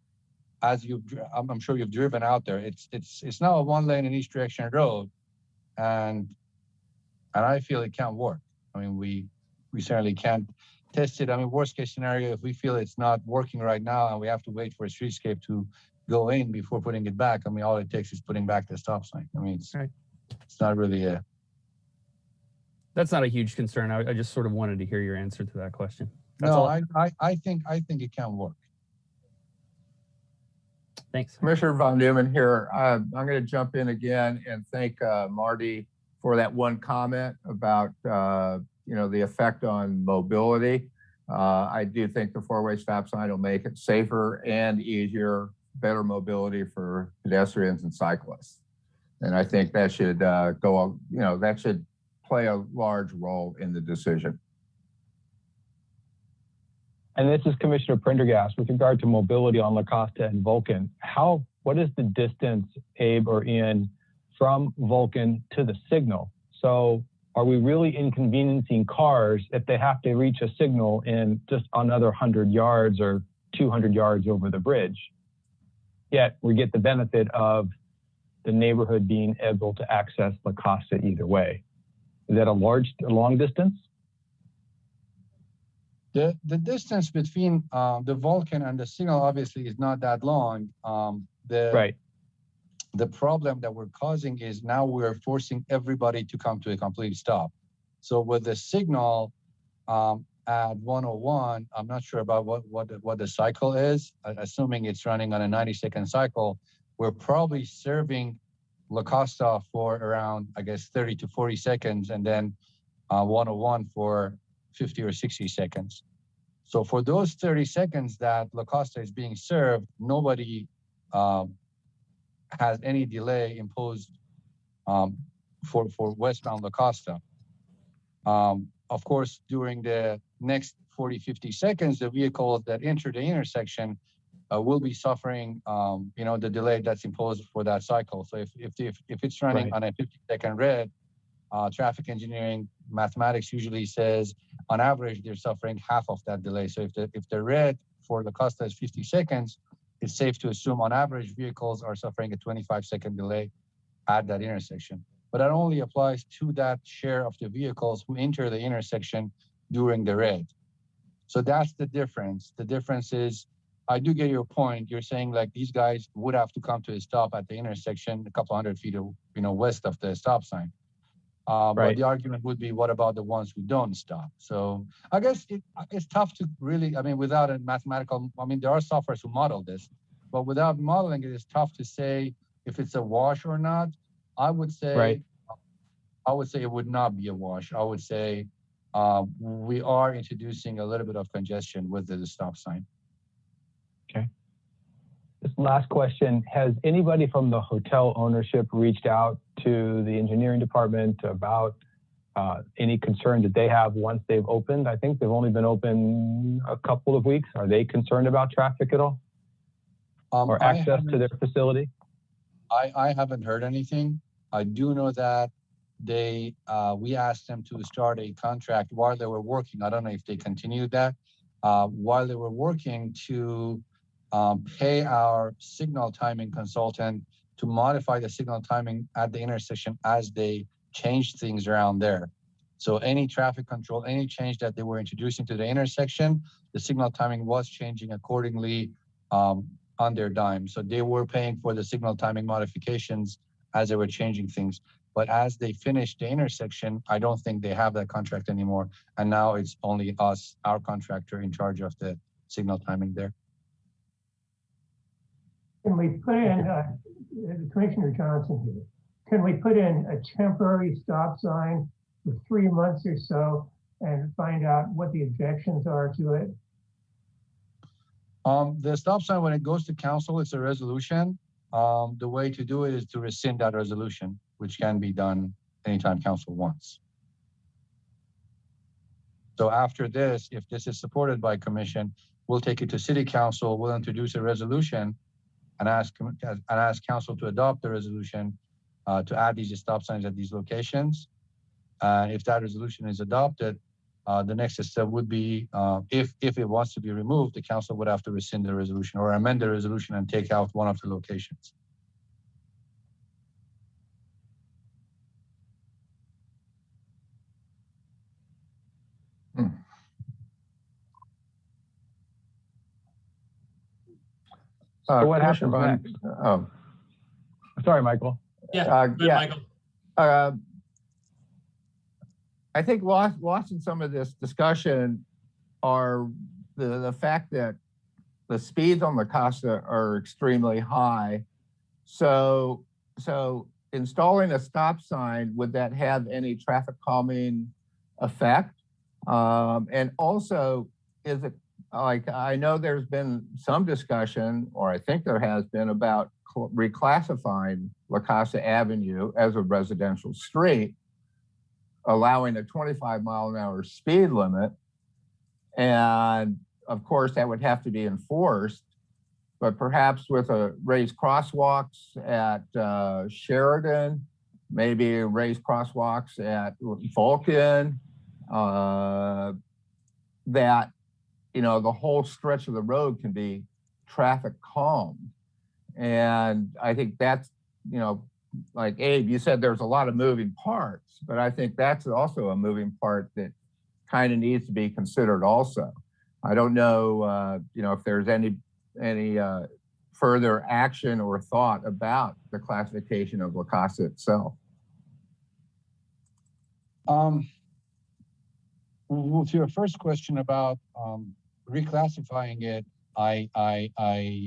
as I'm sure you've driven out there, it's now a 1-lane in each direction road, and I feel it can't work. I mean, we certainly can't test it. I mean, worst case scenario, if we feel it's not working right now and we have to wait for a streetscape to go in before putting it back, I mean, all it takes is putting back the stop sign. I mean, it's not really a...
That's not a huge concern. I just sort of wanted to hear your answer to that question. That's
no,
all.
I think it can work.
Thanks.
Commissioner Von Neumann here. I'm going to jump in again and thank Marty for that one comment about the effect on mobility. I do think the 4-way stop sign will make it safer and easier, better mobility for pedestrians and cyclists. And I think that should that should play a large role in the decision.
And this is Commissioner Prendergast. With regard to mobility on Lacoste and Vulcan, what is the distance, Abe or Ian, from Vulcan to the signal? So are we really inconveniencing cars if they have to reach a signal in just another 100 yards or 200 yards over the bridge? Yet we get the benefit of the neighborhood being able to access Lacoste either way? Is that a long distance?
The distance between the Vulcan and the signal obviously is not that long.
Right.
The problem that we're causing is now we're forcing everybody to come to a complete stop. So with the signal at 101, I'm not sure about what the cycle is. Assuming it's running on a 90-second cycle, we're probably serving Lacoste for around, I guess, 30 to 40 seconds, and then 101 for 50 or 60 seconds. So for those 30 seconds that Lacoste is being served, nobody has any delay imposed for westbound Lacoste. Of course, during the next 40, 50 seconds, the vehicles that enter the intersection will be suffering, the delay that's imposed for that cycle. So if it's running on a 50-second red, traffic engineering mathematics usually says on average they're suffering half of that delay. So if the red for the Costa is 50 seconds, it's safe to assume on average vehicles are suffering a 25-second delay at that intersection. But that only applies to that share of the vehicles who enter the intersection during the red. So that's the difference. The difference is, I do get your point. You're saying like these guys would have to come to a stop at the intersection a couple hundred feet, west of the stop sign. But the argument would be, what about the ones who don't stop? So I guess it's tough to really, without a mathematical, there are softwares who model this, but without modeling it, it's tough to say if it's a wash or not. I would say it would not be a wash. I would say we are introducing a little bit of congestion with the stop sign.
Okay. This last question, has anybody from the hotel ownership reached out to the engineering department about any concerns that they have once they've opened? I think they've only been open a couple of weeks. Are they concerned about traffic at all? Or access to their facility?
I haven't heard anything. I do know that we asked them to start a contract while they were working. I don't know if they continued that. While they were working to pay our signal timing consultant to modify the signal timing at the intersection as they changed things around there. So any traffic control, any change that they were introducing to the intersection, the signal timing was changing accordingly on their dime. So they were paying for the signal timing modifications as they were changing things. But as they finished the intersection, I don't think they have that contract anymore. And now it's only us, our contractor, in charge of the signal timing there.
Can we put in, Commissioner Johnson here, can we put in a temporary stop sign for 3 months or so and find out what the objections are to it?
The stop sign, when it goes to council, it's a resolution. The way to do it is to rescind that resolution, which can be done anytime council wants. So after this, if this is supported by commission, we'll take it to city council, we'll introduce a resolution and ask council to adopt the resolution to add these stop signs at these locations. If that resolution is adopted, the next step would be, if it wants to be removed, the council would have to rescind the resolution or amend the resolution and take out one of the locations.
So what happens next? Sorry, Michael.
Michael.
I think lost in some of this discussion are the fact that the speeds on the Costa are extremely high. So installing a stop sign, would that have any traffic calming effect? And also, is it like, I know there's been some discussion, or I think there has been, about reclassifying Lacoste Avenue as a residential street, allowing a 25-mile-an-hour speed limit. And of course, that would have to be enforced, but perhaps with raised crosswalks at Sheridan, maybe raised crosswalks at Vulcan, that, the whole stretch of the road can be traffic calmed. And I think that's, like Abe, you said there's a lot of moving parts, but I think that's also a moving part that kind of needs to be considered also. I don't know, if there's any further action or thought about the classification of Lacoste itself.
With your first question about reclassifying it, I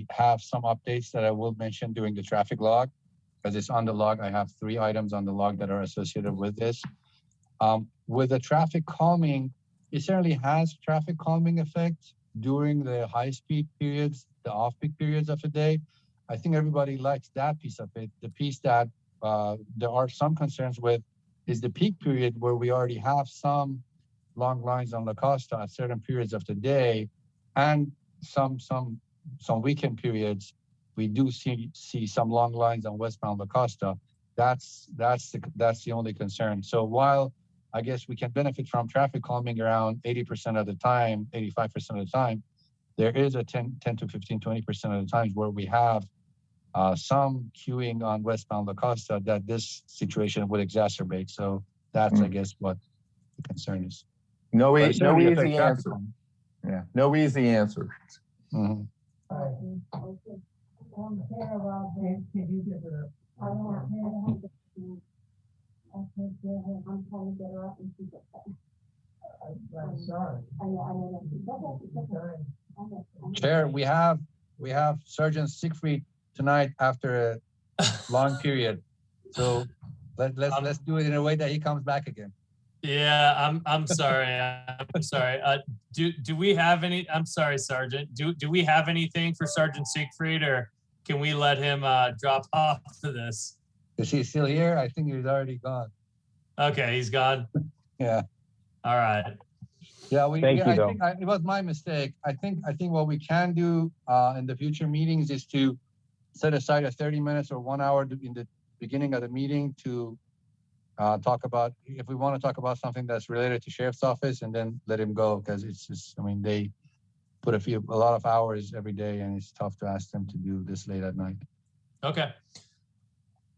have some updates that I will mention during the traffic log, because it's on the log. I have 3 items on the log that are associated with this. With the traffic calming, it certainly has traffic calming effect during the high-speed periods, the off-peak periods of the day. I think everybody likes that piece of it. The piece that there are some concerns with is the peak period, where we already have some long lines on Lacoste at certain periods of the day, and some weekend periods. We do see some long lines on westbound Lacoste. That's the only concern. So while I guess we can benefit from traffic calming around 80% of the time, 85% of the time, there is a 10 to 15, 20% of the times where we have some queuing on westbound Lacoste that this situation would exacerbate. So that's, I guess, what the concern is.
No easy answer. Yeah, no easy answer.
Mm-hmm. Chair, we have Sergeant Siegfried tonight after a long period, so let's do it in a way that he comes back again.
Yeah, I'm sorry. I'm sorry. Do we have any? I'm sorry, Sergeant. Do we have anything for Sergeant Siegfried, or can we let him drop off to this?
Is he still here? I think he's already gone.
Okay, he's gone.
Yeah.
All right.
Yeah,
I think
it was my mistake. I think what we can do in the future meetings is to set aside a 30 minutes or 1 hour in the beginning of the meeting to talk about, if we want to talk about something that's related to sheriff's office, and then let him go, because it's just, I mean, they put a lot of hours every day, and it's tough to ask them to do this late at night.
Okay.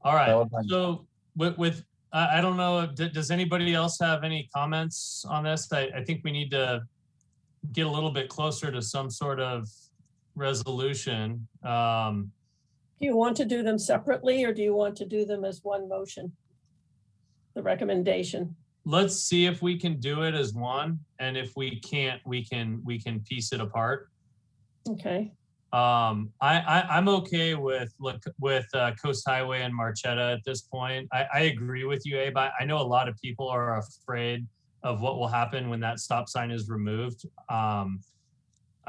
All right. So with I don't know, does anybody else have any comments on this? I think we need to get a little bit closer to some sort of resolution.
Do you want to do them separately, or do you want to do them as one motion? The recommendation.
Let's see if we can do it as one, and if we can't, we can piece it apart.
Okay.
I'm okay with Coast Highway and Marcella at this point. I agree with you, Abe. I know a lot of people are afraid of what will happen when that stop sign is removed. I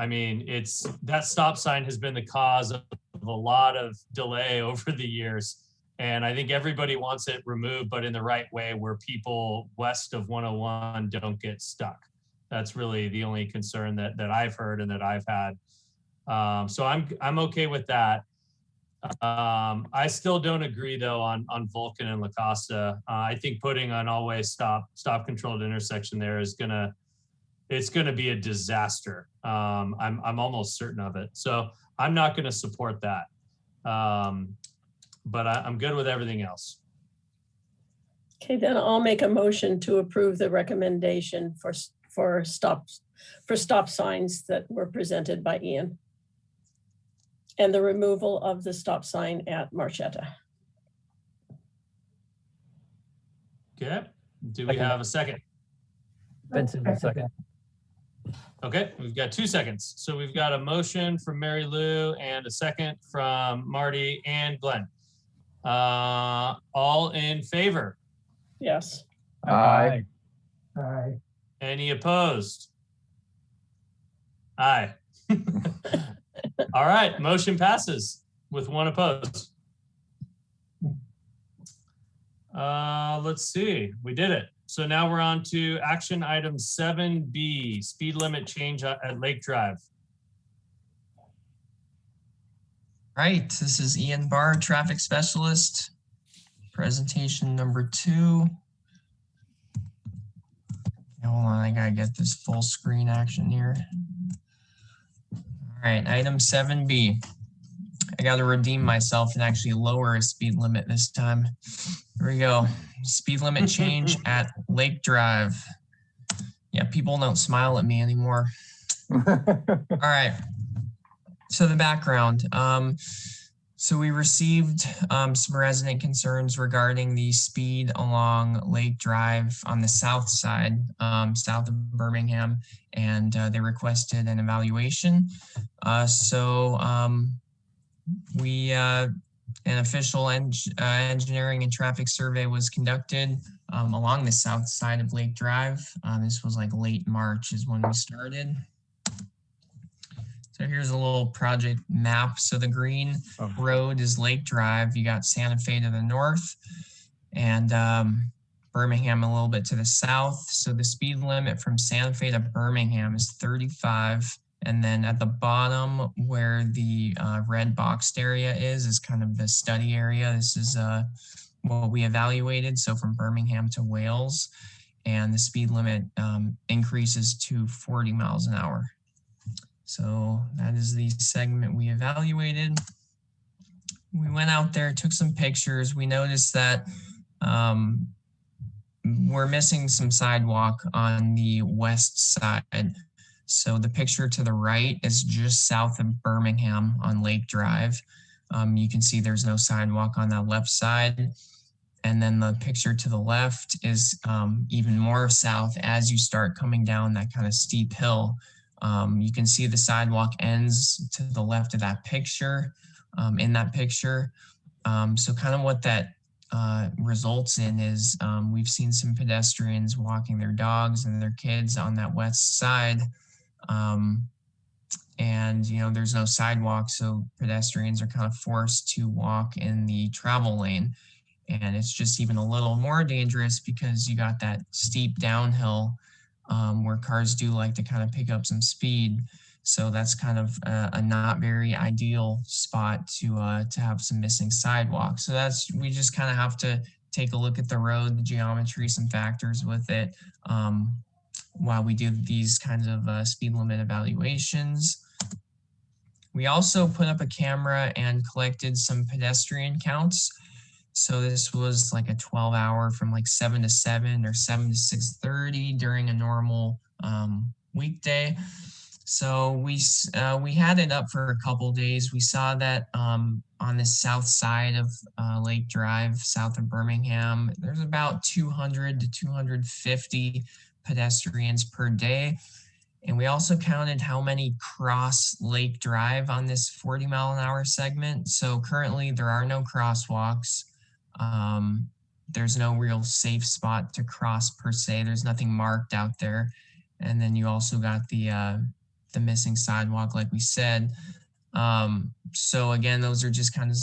mean, that stop sign has been the cause of a lot of delay over the years. And I think everybody wants it removed, but in the right way, where people west of 101 don't get stuck. That's really the only concern that I've heard and that I've had. So I'm okay with that. I still don't agree though on Vulcan and Lacoste. I think putting an always stop controlled intersection there is it's gonna be a disaster. I'm almost certain of it. So I'm not gonna support that. But I'm good with everything else.
Okay, then I'll make a motion to approve the recommendation for stop signs that were presented by Ian, and the removal of the stop sign at Marcella.
Okay, do we have a second?
Benson, a second.
Okay, we've got 2 seconds. So we've got a motion from Mary Lou and a second from Marty and Glenn. All in favor?
Yes.
Aye.
Aye.
Any opposed? Aye. All right, motion passes with 1 opposed. Let's see, we did it. So now we're on to action item 7B, speed limit change at Lake Drive.
Right, this is Ian Barr, traffic specialist. Presentation number 2. Hold on, I gotta get this full screen action here. All right, item 7B. I got to redeem myself and actually lower a speed limit this time. Here we go. Speed limit change at Lake Drive. Yeah, people don't smile at me anymore. All right. So the background. So we received some resident concerns regarding the speed along Lake Drive on the south side, south of Birmingham, and they requested an evaluation. An official engineering and traffic survey was conducted along the south side of Lake Drive. This was like late March is when we started. So here's a little project map. So the green road is Lake Drive. You got Santa Fe to the north and Birmingham a little bit to the south. So the speed limit from Santa Fe to Birmingham is 35. And then at the bottom where the red boxed area is kind of the study area. This is what we evaluated. So from Birmingham to Wales, and the speed limit increases to 40 miles an hour. So that is the segment we evaluated. We went out there, took some pictures. We noticed that we're missing some sidewalk on the west side. So the picture to the right is just south of Birmingham on Lake Drive. You can see there's no sidewalk on that left side. And then the picture to the left is even more south as you start coming down that kind of steep hill. You can see the sidewalk ends to the left of that picture, in that picture. So kind of what that results in is we've seen some pedestrians walking their dogs and their kids on that west side. And, you know, there's no sidewalk, so pedestrians are kind of forced to walk in the travel lane. And it's just even a little more dangerous because you got that steep downhill where cars do like to kind of pick up some speed. So that's kind of a not very ideal spot to have some missing sidewalks. So we just kind of have to take a look at the road, the geometry, some factors with it while we do these kinds of speed limit evaluations. We also put up a camera and collected some pedestrian counts. So this was like a 12-hour from like 7 to 7 or 7 to 6:30 during a normal weekday. So we had it up for a couple days. We saw that on the south side of Lake Drive, south of Birmingham, there's about 200 to 250 pedestrians per day. And we also counted how many cross Lake Drive on this 40-mile-an-hour segment. So currently there are no crosswalks. There's no real safe spot to cross per se. There's nothing marked out there. And then you also got the missing sidewalk, like we said. So again, those are just kind of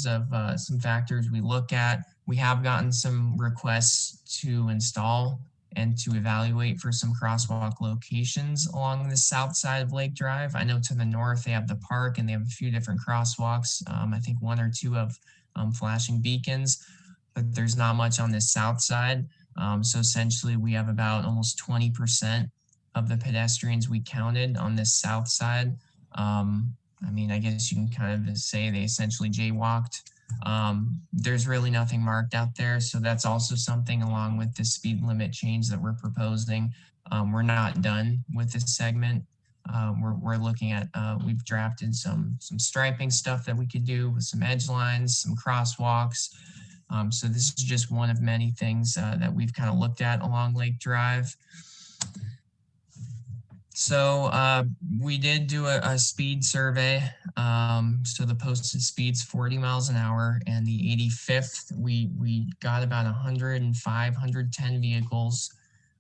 some factors we look at. We have gotten some requests to install and to evaluate for some crosswalk locations along the south side of Lake Drive. I know to the north, they have the park and they have a few different crosswalks. I think 1 or 2 of flashing beacons, but there's not much on the south side. So essentially we have about almost 20% of the pedestrians we counted on this south side. I mean, I guess you can kind of say they essentially jaywalked. There's really nothing marked out there. So that's also something along with the speed limit change that we're proposing. We're not done with this segment. We're looking at, we've drafted some striping stuff that we could do with some edge lines, some crosswalks. So this is just one of many things that we've kind of looked at along Lake Drive. So we did do a speed survey. So the posted speed's 40 miles an hour, and the 85th, we got about 105, 110 vehicles.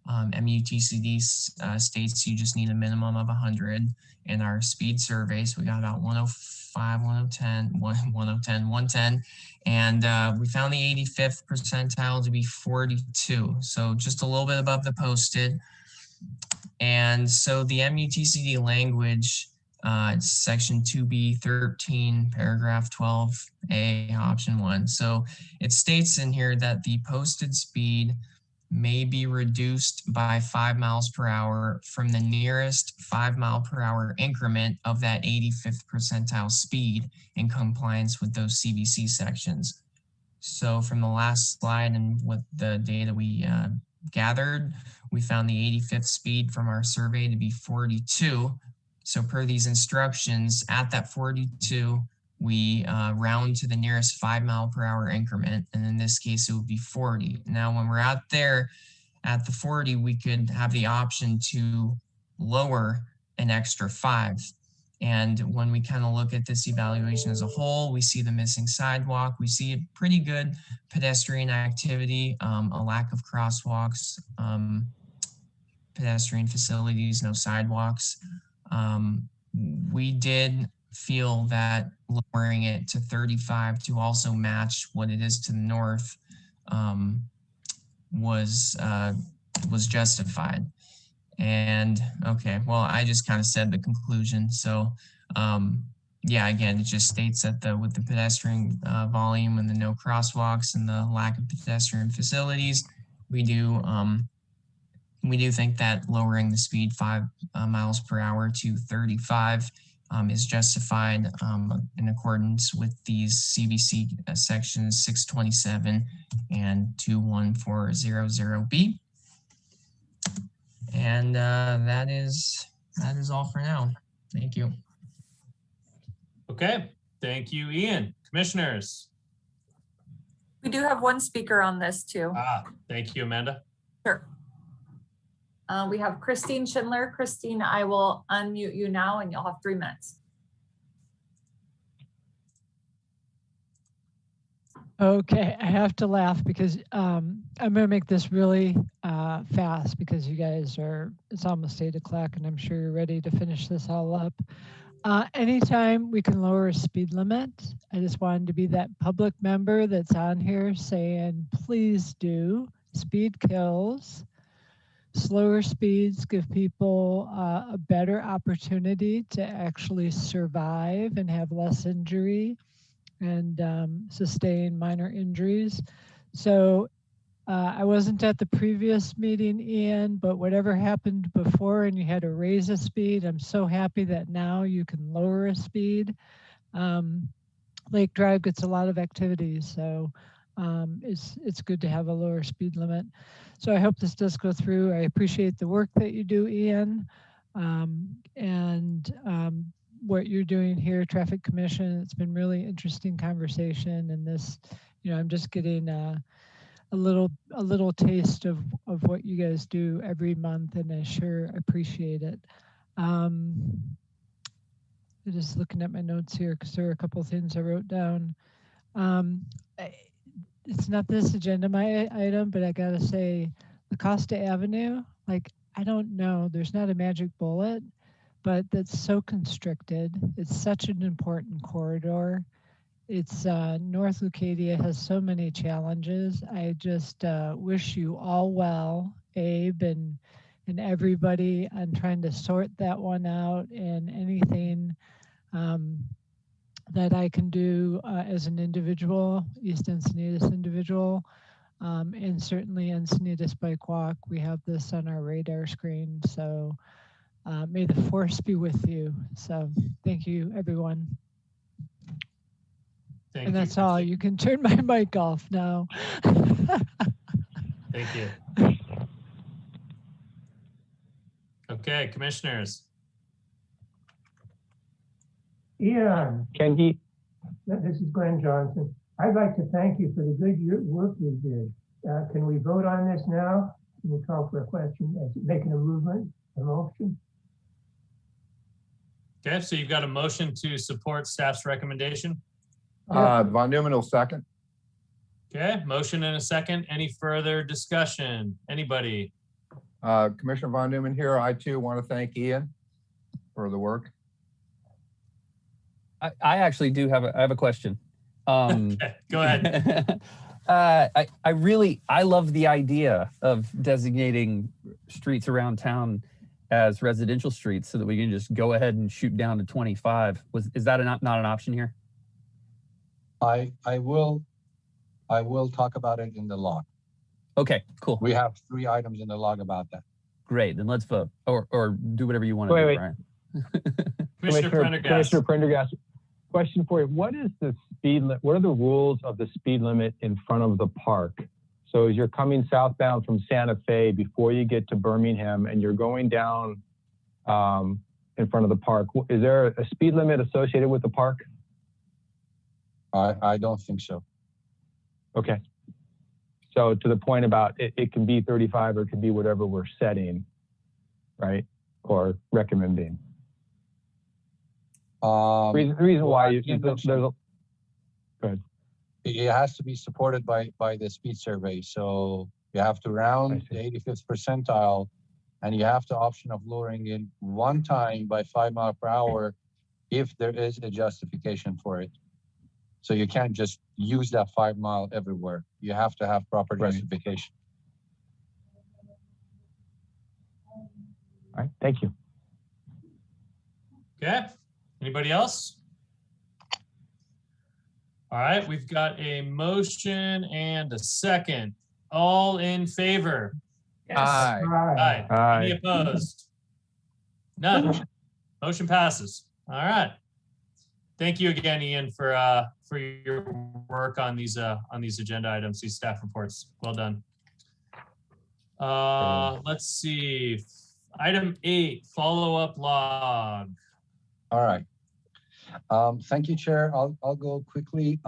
MUTCD states you just need a minimum of 100 in our speed survey. So we got about 105, 110, and we found the 85th percentile to be 42. So just a little bit above the posted. And so the MUTCD language, it's section 2B13, paragraph 12A, option 1. So it states in here that the posted speed may be reduced by 5 miles per hour from the nearest 5 mile per hour increment of that 85th percentile speed in compliance with those CBC sections. So from the last slide and with the data we gathered, we found the 85th speed from our survey to be 42. So per these instructions, at that 42, we round to the nearest 5 mile per hour increment. And in this case, it would be 40. Now, when we're out there at the 40, we could have the option to lower an extra 5. And when we kind of look at this evaluation as a whole, we see the missing sidewalk. We see a pretty good pedestrian activity, a lack of crosswalks, pedestrian facilities, no sidewalks. We did feel that lowering it to 35 to also match what it is to the north was justified. And okay, well, I just kind of said the conclusion. So yeah, again, it just states that with the pedestrian volume and the no crosswalks and the lack of pedestrian facilities, we do think that lowering the speed 5 miles per hour to 35 is justified in accordance with these CBC sections 627 and 21400B. And that is all for now. Thank you.
Okay, thank you, Ian. Commissioners.
We do have one speaker on this too.
Thank you, Amanda.
Sure. We have Christine Schindler. Christine, I will unmute you now and you'll have 3 minutes.
Okay, I have to laugh because I'm gonna make this really fast because you guys it's almost 8 o'clock and I'm sure you're ready to finish this all up. Anytime we can lower a speed limit, I just wanted to be that public member that's on here saying, please do. Speed kills. Slower speeds give people a better opportunity to actually survive and have less injury and sustain minor injuries. So I wasn't at the previous meeting, Ian, but whatever happened before and you had to raise a speed, I'm so happy that now you can lower a speed. Lake Drive gets a lot of activities, so it's good to have a lower speed limit. So I hope this does go through. I appreciate the work that you do, Ian, and what you're doing here, Traffic Commission. It's been really interesting conversation, and this, I'm just getting a little taste of what you guys do every month, and I sure appreciate it. I'm just looking at my notes here because there are a couple of things I wrote down. It's not this agenda item, but I gotta say, the Costa Avenue, like, I don't know, there's not a magic bullet, but that's so constricted. It's such an important corridor. It's North Leucadia has so many challenges. I just wish you all well, Abe and everybody, on trying to sort that one out, and anything that I can do as an individual, East Encinitas individual, and certainly Encinitas Bike Walk. We have this on our radar screen, so may the force be with you. So thank you, everyone.
Thank
and
you.
that's all. You can turn my mic off now.
Thank you. Okay, commissioners.
Ian,
Can
this is Glenn Johnson. I'd like to thank you for the good work you did. Can we vote on this now? Can we call for a question, making a motion?
Okay, so you've got a motion to support staff's recommendation.
Von Neumann will second.
Okay, motion and a second. Any further discussion? Anybody?
Commissioner Von Neumann here. I too want to thank Ian for the work.
I actually do have a question.
Okay, go ahead.
I love the idea of designating streets around town as residential streets so that we can just go ahead and shoot down to 25. Is that not an option here?
I will talk about it in the law.
Okay, cool.
We have 3 items in the log about that.
Great. Then let's vote, or do whatever you want to do,
Wait.
Brian.
Commissioner Prendergast, question for you. What is the speed limit? What are the rules of the speed limit in front of the park? So as you're coming southbound from Santa Fe before you get to Birmingham and you're going down in front of the park, is there a speed limit associated with the park?
I don't think so.
Okay. So to the point about it can be 35 or it can be whatever we're setting, right? Or recommending. The reason why there's a, go ahead.
It has to be supported by the speed survey. So you have to round the 85th percentile, and you have the option of lowering it one time by 5 miles per hour if there is a justification for it. So you can't just use that 5 mile everywhere. You have to have proper justification.
All right, thank you.
Okay, anybody else? All right, we've got a motion and a second. All in favor?
Yes.
Aye.
Aye.
Any opposed? None. Motion passes. All right. Thank you again, Ian, for your work on these agenda items, these staff reports. Well done. Let's see. Item 8, follow-up log.
All right. Thank you, Chair. I'll go quickly.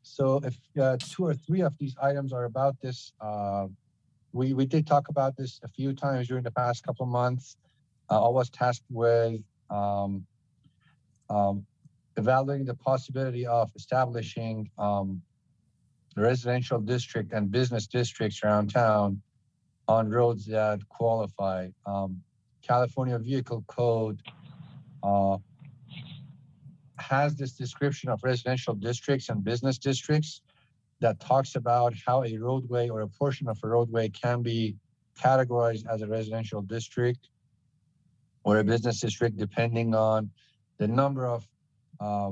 So if 2 or 3 of these items are about this, we did talk about this a few times during the past couple of months. I was tasked with evaluating the possibility of establishing residential district and business districts around town on roads that qualify. California Vehicle Code has this description of residential districts and business districts that talks about how a roadway or a portion of a roadway can be categorized as a residential district or a business district depending on the number of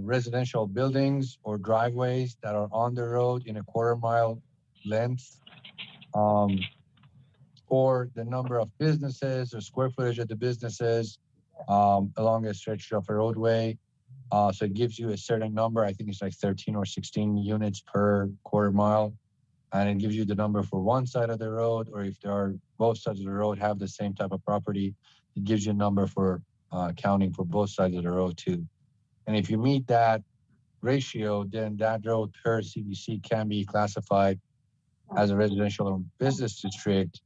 residential buildings or driveways that are on the road in a quarter-mile length, or the number of businesses or square footage of the businesses along a stretch of a roadway. So it gives you a certain number. I think it's like 13 or 16 units per quarter mile. And it gives you the number for one side of the road, or if there are both sides of the road have the same type of property, it gives you a number for counting for both sides of the road too. And if you meet that ratio, then that road per CDC can be classified as a residential or business district.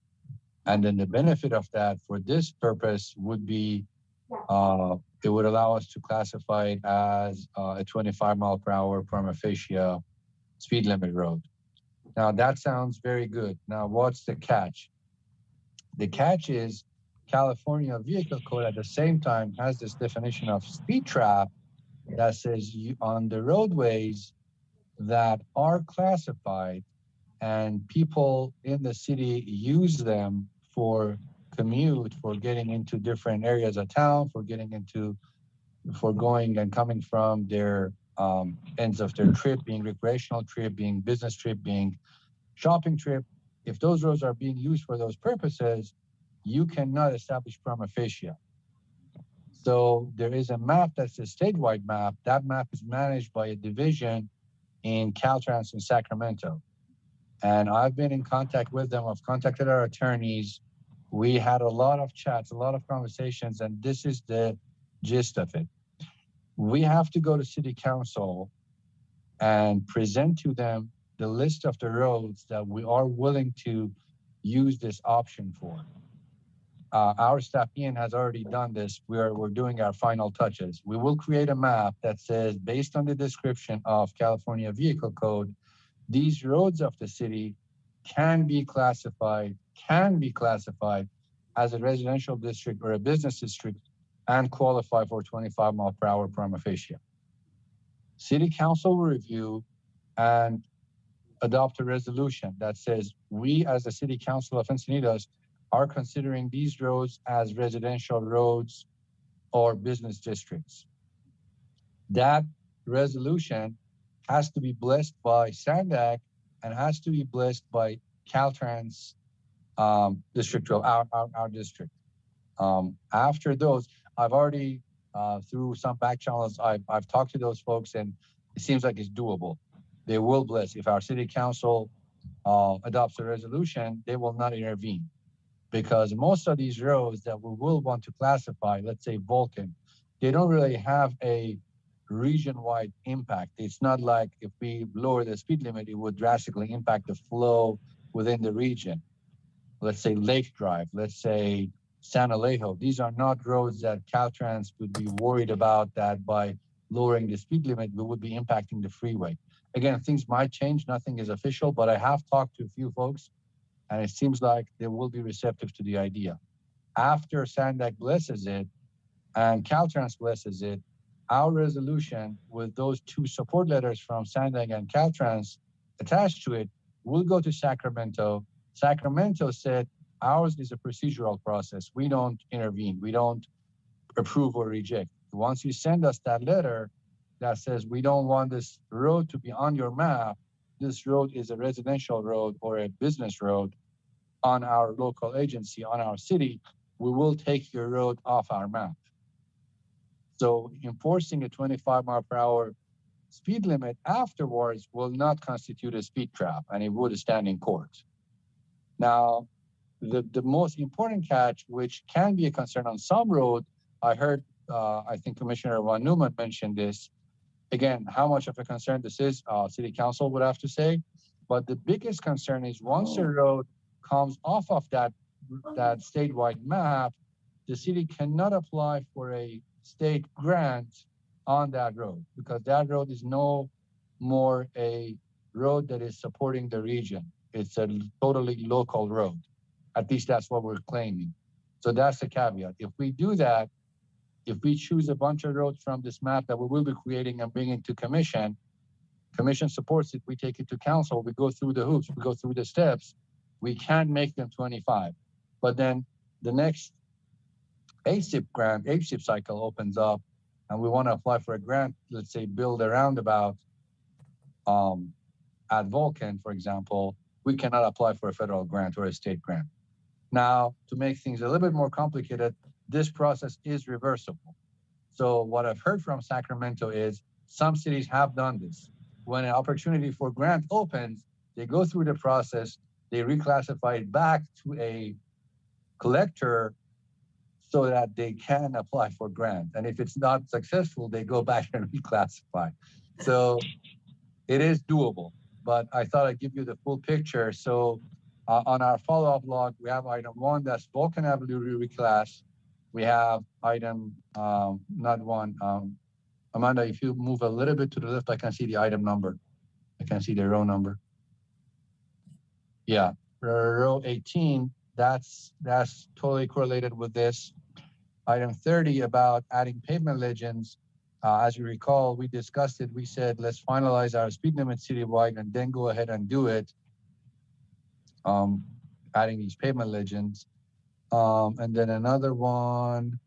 And then the benefit of that for this purpose would be, it would allow us to classify it as a 25 mile per hour prima facie speed limit road. Now that sounds very good. Now what's the catch? The catch is California Vehicle Code at the same time has this definition of speed trap that says on the roadways that are classified and people in the city use them for commute, for getting into different areas of town, for going and coming from their ends of their trip, being recreational trip, being business trip, being shopping trip. If those roads are being used for those purposes, you cannot establish prima facie. So there is a map that's a statewide map. That map is managed by a division in Caltrans in Sacramento. And I've been in contact with them. I've contacted our attorneys. We had a lot of chats, a lot of conversations, and this is the gist of it. We have to go to City Council and present to them the list of the roads that we are willing to use this option for. Our staff, Ian, has already done this. We're doing our final touches. We will create a map that says, based on the description of California Vehicle Code, these roads of the city can be classified as a residential district or a business district and qualify for 25 mile per hour prima facie. City Council will review and adopt a resolution that says we as the City Council of Encinitas are considering these roads as residential roads or business districts. That resolution has to be blessed by SANDAC and has to be blessed by Caltrans District 12, our district. After those, I've already, through some back channels, I've talked to those folks, and it seems like it's doable. They will bless. If our city council adopts a resolution, they will not intervene, because most of these roads that we will want to classify, let's say Vulcan, they don't really have a region-wide impact. It's not like if we lower the speed limit, it would drastically impact the flow within the region. Let's say Lake Drive, let's say San Alejo. These are not roads that Caltrans would be worried about that by lowering the speed limit, we would be impacting the freeway. Again, things might change, nothing is official, but I have talked to a few folks, and it seems like they will be receptive to the idea. After Sandak blesses it and Caltrans blesses it, our resolution with those two support letters from Sandak and Caltrans attached to it will go to Sacramento. Sacramento said ours is a procedural process. We don't intervene. We don't approve or reject. Once you send us that letter that says we don't want this road to be on your map, this road is a residential road or a business road on our local agency, on our city, we will take your road off our map. So enforcing a 25-mile-per-hour speed limit afterwards will not constitute a speed trap, and it would stand in court. Now, the most important catch, which can be a concern on some road, I heard, I think Commissioner Von Neumann mentioned this. Again, how much of a concern this is, City Council would have to say. But the biggest concern is once a road comes off of that statewide map, the city cannot apply for a state grant on that road, because that road is no more a road that is supporting the region. It's a totally local road. At least that's what we're claiming. So that's the caveat. If we do that, if we choose a bunch of roads from this map that we will be creating and bringing to commission supports it, we take it to council, we go through the hoops, we go through the steps, we can make them 25. But then the next HSIP cycle opens up, and we want to apply for a grant, let's say build a roundabout at Vulcan, for example, we cannot apply for a federal grant or a state grant. Now, to make things a little bit more complicated, this process is reversible. So what I've heard from Sacramento is some cities have done this. When an opportunity for grant opens, they go through the process, they reclassify it back to a collector so that they can apply for grant. And if it's not successful, they go back and reclassify. So it is doable, but I thought I'd give you the full picture. So on our follow-up log, we have item 1, that's Vulcan Avenue reclass. We have item, not 1, Amanda, if you move a little bit to the left, I can see the item number. I can see the row number. Yeah, row 18, that's totally correlated with this. Item 30 about adding pavement legends. As you recall, we discussed it. We said, let's finalize our speed limit citywide and then go ahead and do it. Adding these pavement legends. And then another one.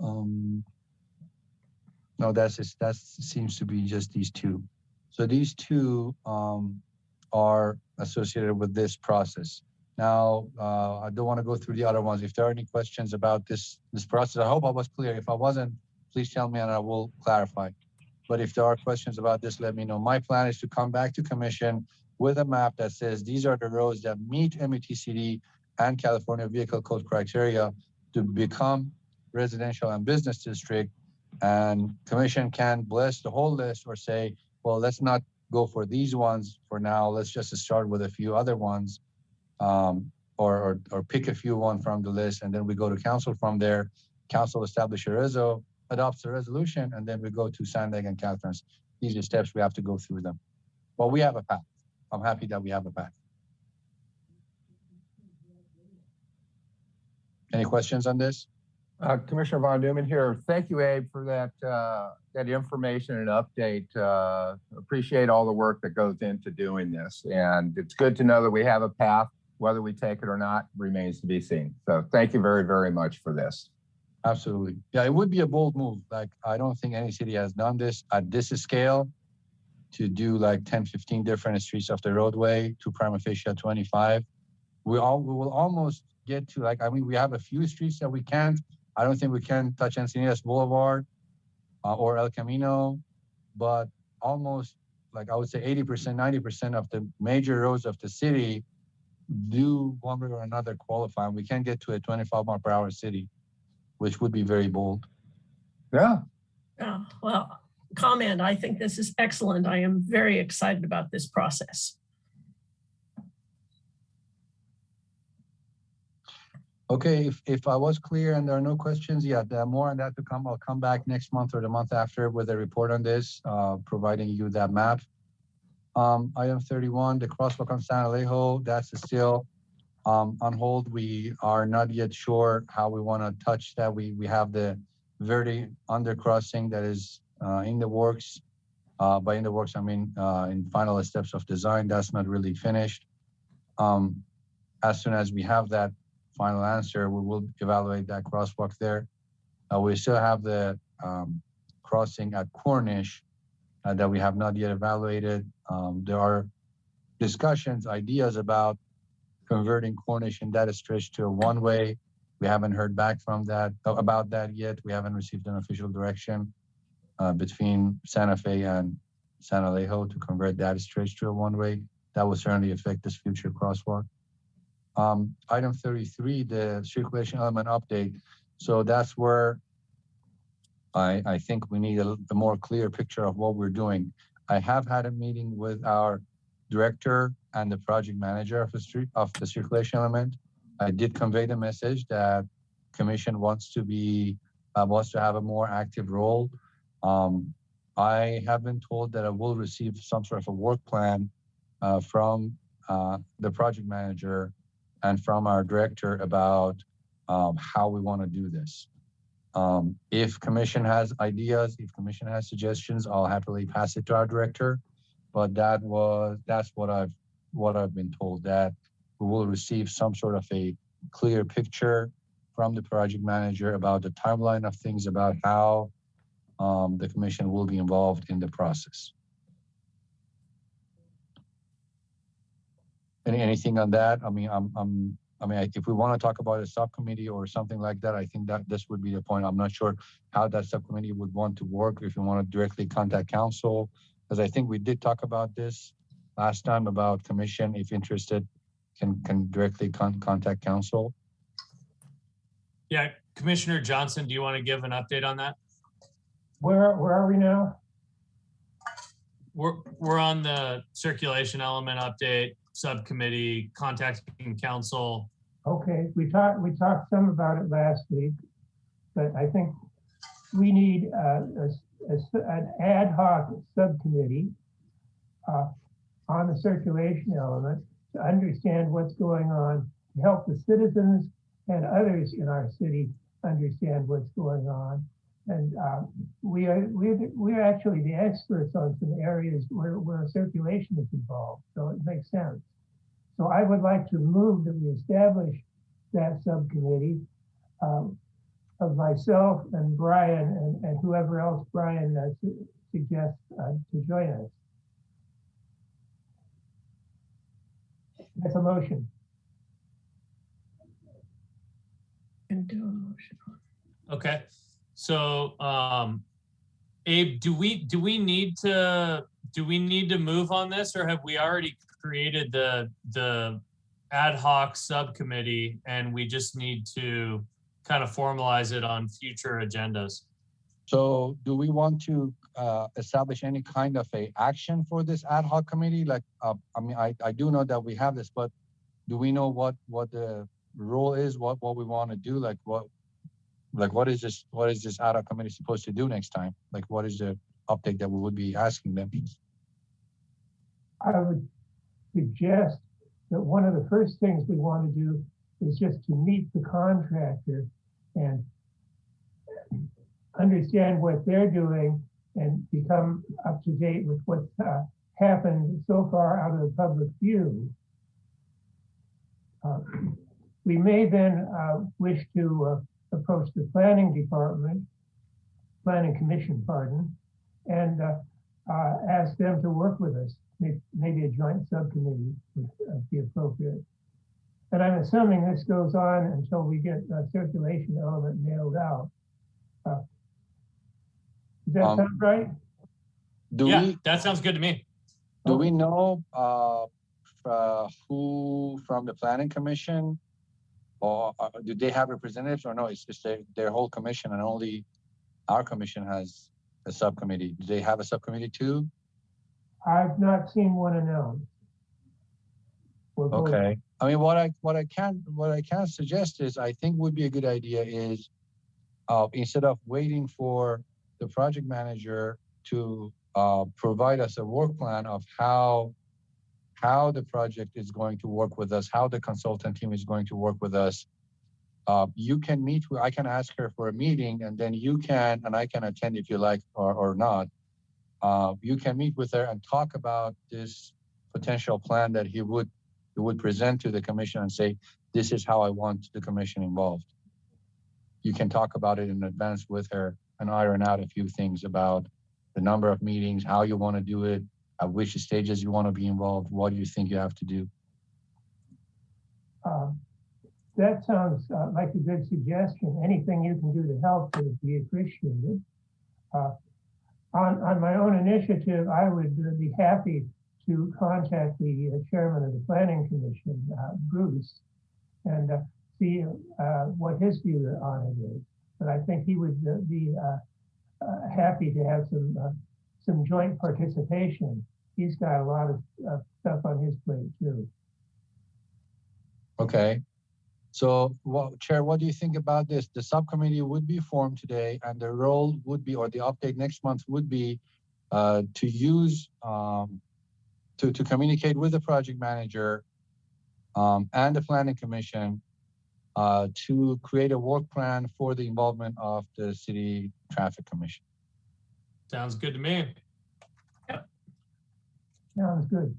No, that seems to be just these two. So these two are associated with this process. Now, I don't want to go through the other ones. If there are any questions about this process, I hope I was clear. If I wasn't, please tell me and I will clarify. But if there are questions about this, let me know. My plan is to come back to commission with a map that says these are the roads that meet METCD and California Vehicle Code criteria to become residential and business district. And commission can bless the whole list or say, well, let's not go for these ones for now. Let's just start with a few other ones, or pick a few one from the list, and then we go to council from there. Council establish a reso, adopts a resolution, and then we go to Sandag and Caltrans. These are steps we have to go through them. But we have a path. I'm happy that we have a path. Any questions on this?
Commissioner Von Neumann here. Thank you, Abe, for that information and update. Appreciate all the work that goes into doing this. And it's good to know that we have a path. Whether we take it or not remains to be seen. So thank you very, very much for this.
Absolutely. Yeah, it would be a bold move. Like, I don't think any city has done this at this scale. to do like 10, 15 different streets of the roadway to prima facie 25. We will almost get to like, I mean, we have a few streets that we can't. I don't think we can touch Encinitas Boulevard or El Camino, but almost like I would say 80%, 90% of the major roads of the city do one way or another qualify. And we can get to a 25-mile-per-hour city, which would be very bold.
Yeah.
Yeah, well, comment, I think this is excellent. I am very excited about this process.
Okay, if I was clear and there are no questions, yeah, there are more on that to come. I'll come back next month or the month after with a report on this, providing you that map. Item 31, the crosswalk on San Alejo, that's still on hold. We are not yet sure how we want to touch that. We have the Verde undercrossing that is in the works. By in the works, I mean in final steps of design. That's not really finished. As soon as we have that final answer, we will evaluate that crosswalk there. We still have the crossing at Cornish that we have not yet evaluated. There are discussions, ideas about converting Cornish and that stretch to a one-way. We haven't heard back from that about that yet. We haven't received an official direction between Santa Fe and San Alejo to convert that stretch to a one-way. That will certainly affect this future crosswalk. Item 33, the circulation element update. So that's where I think we need a more clear picture of what we're doing. I have had a meeting with our director and the project manager of the circulation element. I did convey the message that commission wants to have a more active role. I have been told that I will receive some sort of a work plan from the project manager and from our director about how we want to do this. If commission has ideas, if commission has suggestions, I'll happily pass it to our director. But that's what I've been told, that we will receive some sort of a clear picture from the project manager about the timeline of things, about how the commission will be involved in the process. Anything on that? I mean, if we want to talk about a subcommittee or something like that, I think that this would be the point. I'm not sure how that subcommittee would want to work. If you want to directly contact council, because I think we did talk about this last time about commission, if interested, can directly contact council.
Yeah, Commissioner Johnson, do you want to give an update on that?
Where are we now?
We're on the circulation element update subcommittee, contacting council.
Okay, we talked some about it last week, but I think we need an ad hoc subcommittee on the circulation element to understand what's going on, to help the citizens and others in our city understand what's going on. And we're actually the experts on some areas where circulation is involved, so it makes sense. So I would like to move that we establish that subcommittee of myself and Brian and whoever else Brian suggests to join us. That's a motion.
And do a motion.
Okay. So, Abe, do we need to move on this, or have we already created the ad hoc subcommittee and we just need to kind of formalize it on future agendas?
So do we want to establish any kind of a action for this ad hoc committee? Like, I mean, I do know that we have this, but do we know what the role is, what we want to do? Like what is this ad hoc committee supposed to do next time? Like, what is the update that we would be asking them?
I would suggest that one of the first things we want to do is just to meet the contractor and understand what they're doing and become up to date with what's happened so far out of the public view. We may then wish to approach the planning commission, and ask them to work with us. Maybe a joint subcommittee would be appropriate. And I'm assuming this goes on until we get the circulation element nailed out. Does that sound right?
That sounds good to me.
Do we know who from the planning commission, or do they have representatives, or no, it's just their whole commission and only our commission has a subcommittee? Do they have a subcommittee too?
I've not seen one announced.
Okay. I mean, what I can suggest is, I think would be a good idea is, instead of waiting for the project manager to provide us a work plan of how the project is going to work with us, how the consultant team is going to work with us. You can meet with, I can ask her for a meeting, and then you can, and I can attend if you like or not. You can meet with her and talk about this potential plan that he would present to the commission and say, this is how I want the commission involved. You can talk about it in advance with her and iron out a few things about the number of meetings, how you want to do it, at which stages you want to be involved, what do you think you have to do?
That sounds like a good suggestion. Anything you can do to help would be appreciated. On my own initiative, I would be happy to contact the chairman of the planning commission, Bruce, and see what his view on it is. But I think he would be happy to have some joint participation. He's got a lot of stuff on his plate too.
Okay. So, Chair, what do you think about this? The subcommittee would be formed today, and the role would be, or the update next month would be, to use to communicate with the project manager and the planning commission to create a work plan for the involvement of the city traffic commission.
Sounds good to me.
Sounds good.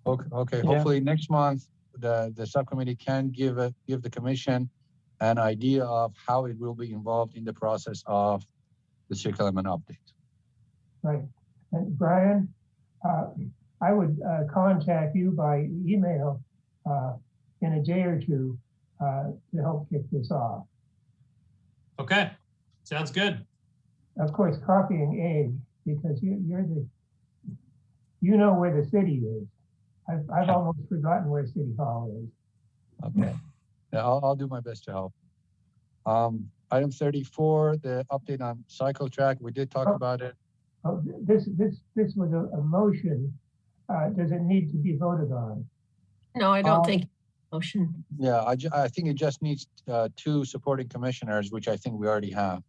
Okay.
Yeah.
Hopefully next month the subcommittee can give the commission an idea of how it will be involved in the process of the circle element update.
Right. And Brian, I would contact you by email in a day or two to help kick this off.
Okay, sounds good.
Of course, copying Age, because you know where the city is. I've almost forgotten where City Hall is.
Okay. Yeah, I'll do my best to help. Item 34, the update on cycle track. We did talk about it.
Oh, this was a motion. Does it need to be voted on?
No, I don't think motion.
Yeah, I think it just needs 2 supporting commissioners, which I think we already have.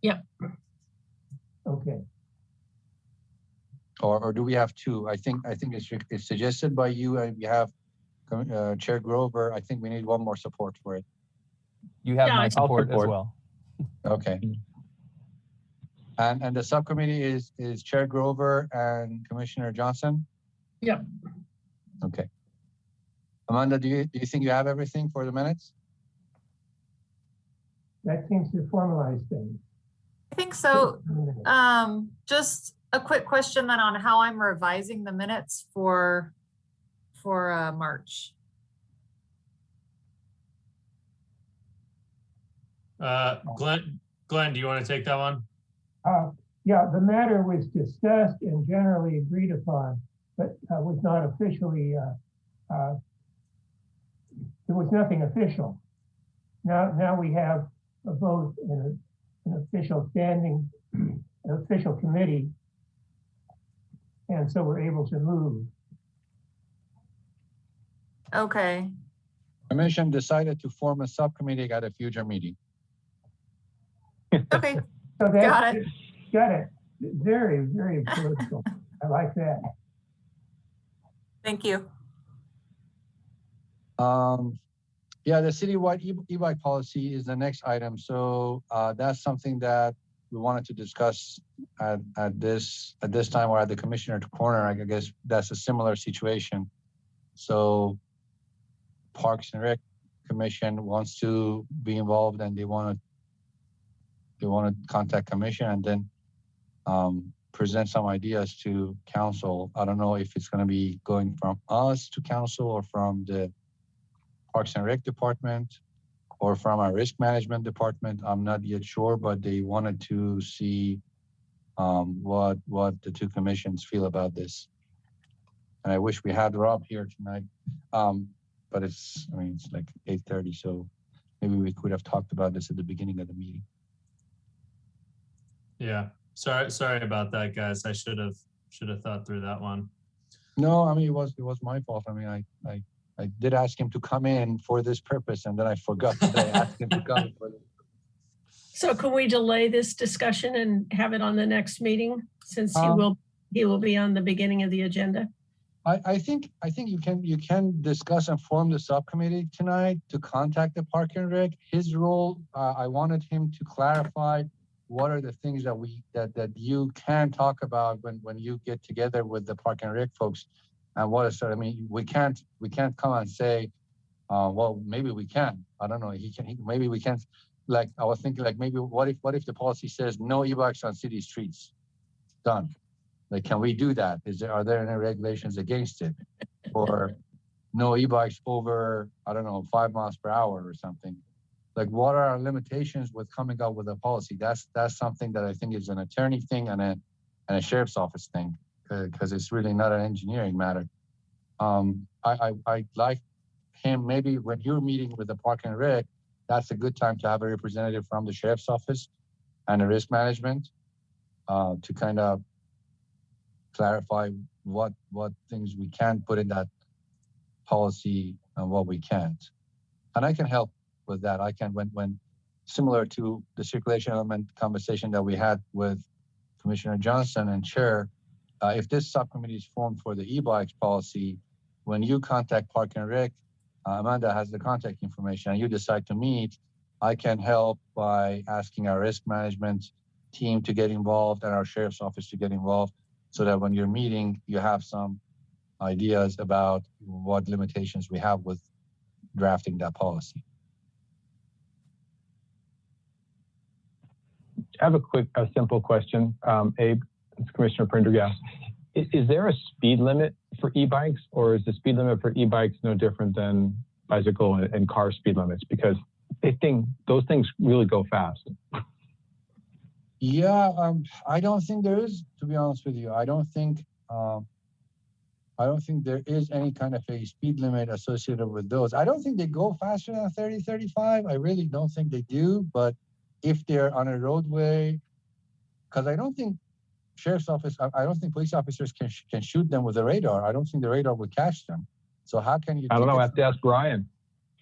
Yep.
Okay.
Or do we have 2? I think it's suggested by you, and we have Chair Grover. I think we need 1 more support for it.
You have my support as well.
Okay. And the subcommittee is Chair Grover and Commissioner Johnson?
Yep.
Okay. Amanda, do you think you have everything for the minutes?
That seems to formalize things.
I think so. Just a quick question then on how I'm revising the minutes for March.
Glenn, do you want to take that one?
Yeah, the matter was discussed and generally agreed upon, but was not officially, there was nothing official. Now we have a vote in an official standing, an official committee, and so we're able to move.
Okay.
Commission decided to form a subcommittee at a future meeting.
Okay.
So
Got it.
Got it. Very, very political. I like that.
Thank you.
Yeah, the citywide e-bike policy is the next item. So that's something that we wanted to discuss at this time, or at the commissioner's corner. I guess that's a similar situation. So Parks and Rec Commission wants to be involved, and they want to contact commission, and then present some ideas to council. I don't know if it's going to be going from us to council or from the Parks and Rec department or from our risk management department. I'm not yet sure, but they wanted to see what the two commissions feel about this. And I wish we had Rob here tonight, but it's like 8:30, so maybe we could have talked about this at the beginning of the meeting.
Yeah, sorry about that, guys. I should have thought through that one.
No, I mean, it was my fault. I mean, I did ask him to come in for this purpose, and then I forgot that I asked him to come.
So can we delay this discussion and have it on the next meeting, since he will be on the beginning of the agenda?
I think you can discuss and form the subcommittee tonight to contact the Park and Rec. His role, I wanted him to clarify what are the things that you can talk about when you get together with the Park and Rec folks, and what is, I mean, we can't come and say, well, maybe we can. I don't know. Maybe we can't. Like, I was thinking, like, maybe what if the policy says no e-bikes on city streets? Done. Like, can we do that? Are there any regulations against it? Or no e-bikes over, I don't know, 5 miles per hour or something? Like, what are our limitations with coming up with a policy? That's something that I think is an attorney thing and a sheriff's office thing, because it's really not an engineering matter. I'd like him, maybe when you're meeting with the Park and Rec, that's a good time to have a representative from the sheriff's office and the risk management to kind of clarify what things we can put in that policy and what we can't. And I can help with that. I can, when similar to the circulation element conversation that we had with Commissioner Johnson and Chair, if this subcommittee is formed for the e-bikes policy, when you contact Park and Rec, Amanda has the contact information, and you decide to meet, I can help by asking our risk management team to get involved and our sheriff's office to get involved, so that when you're meeting, you have some ideas about what limitations we have with drafting that policy.
I have a simple question. Abe, it's Commissioner Prendergast. Is there a speed limit for e-bikes, or is the speed limit for e-bikes no different than bicycle and car speed limits? Because those things really go fast.
Yeah, I don't think there is, to be honest with you. I don't think there is any kind of a speed limit associated with those. I don't think they go faster than 30, 35. I really don't think they do. But if they're on a roadway, because I don't think sheriff's office, I don't think police officers can shoot them with a radar. I don't think the radar would catch them. So how can you?
I don't know. I have to ask Brian.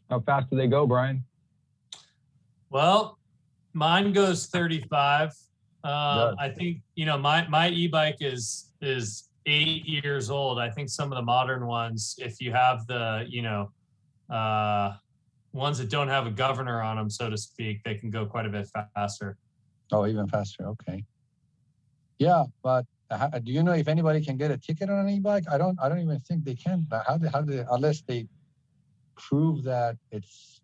How fast do they go, Brian?
Well, mine goes 35. I think, my e-bike is 8 years old. I think some of the modern ones, if you have the, ones that don't have a governor on them, so to speak, they can go quite a bit faster.
Oh, even faster. Okay. Yeah, but do you know if anybody can get a ticket on an e-bike? I don't even think they can. How do unless they prove that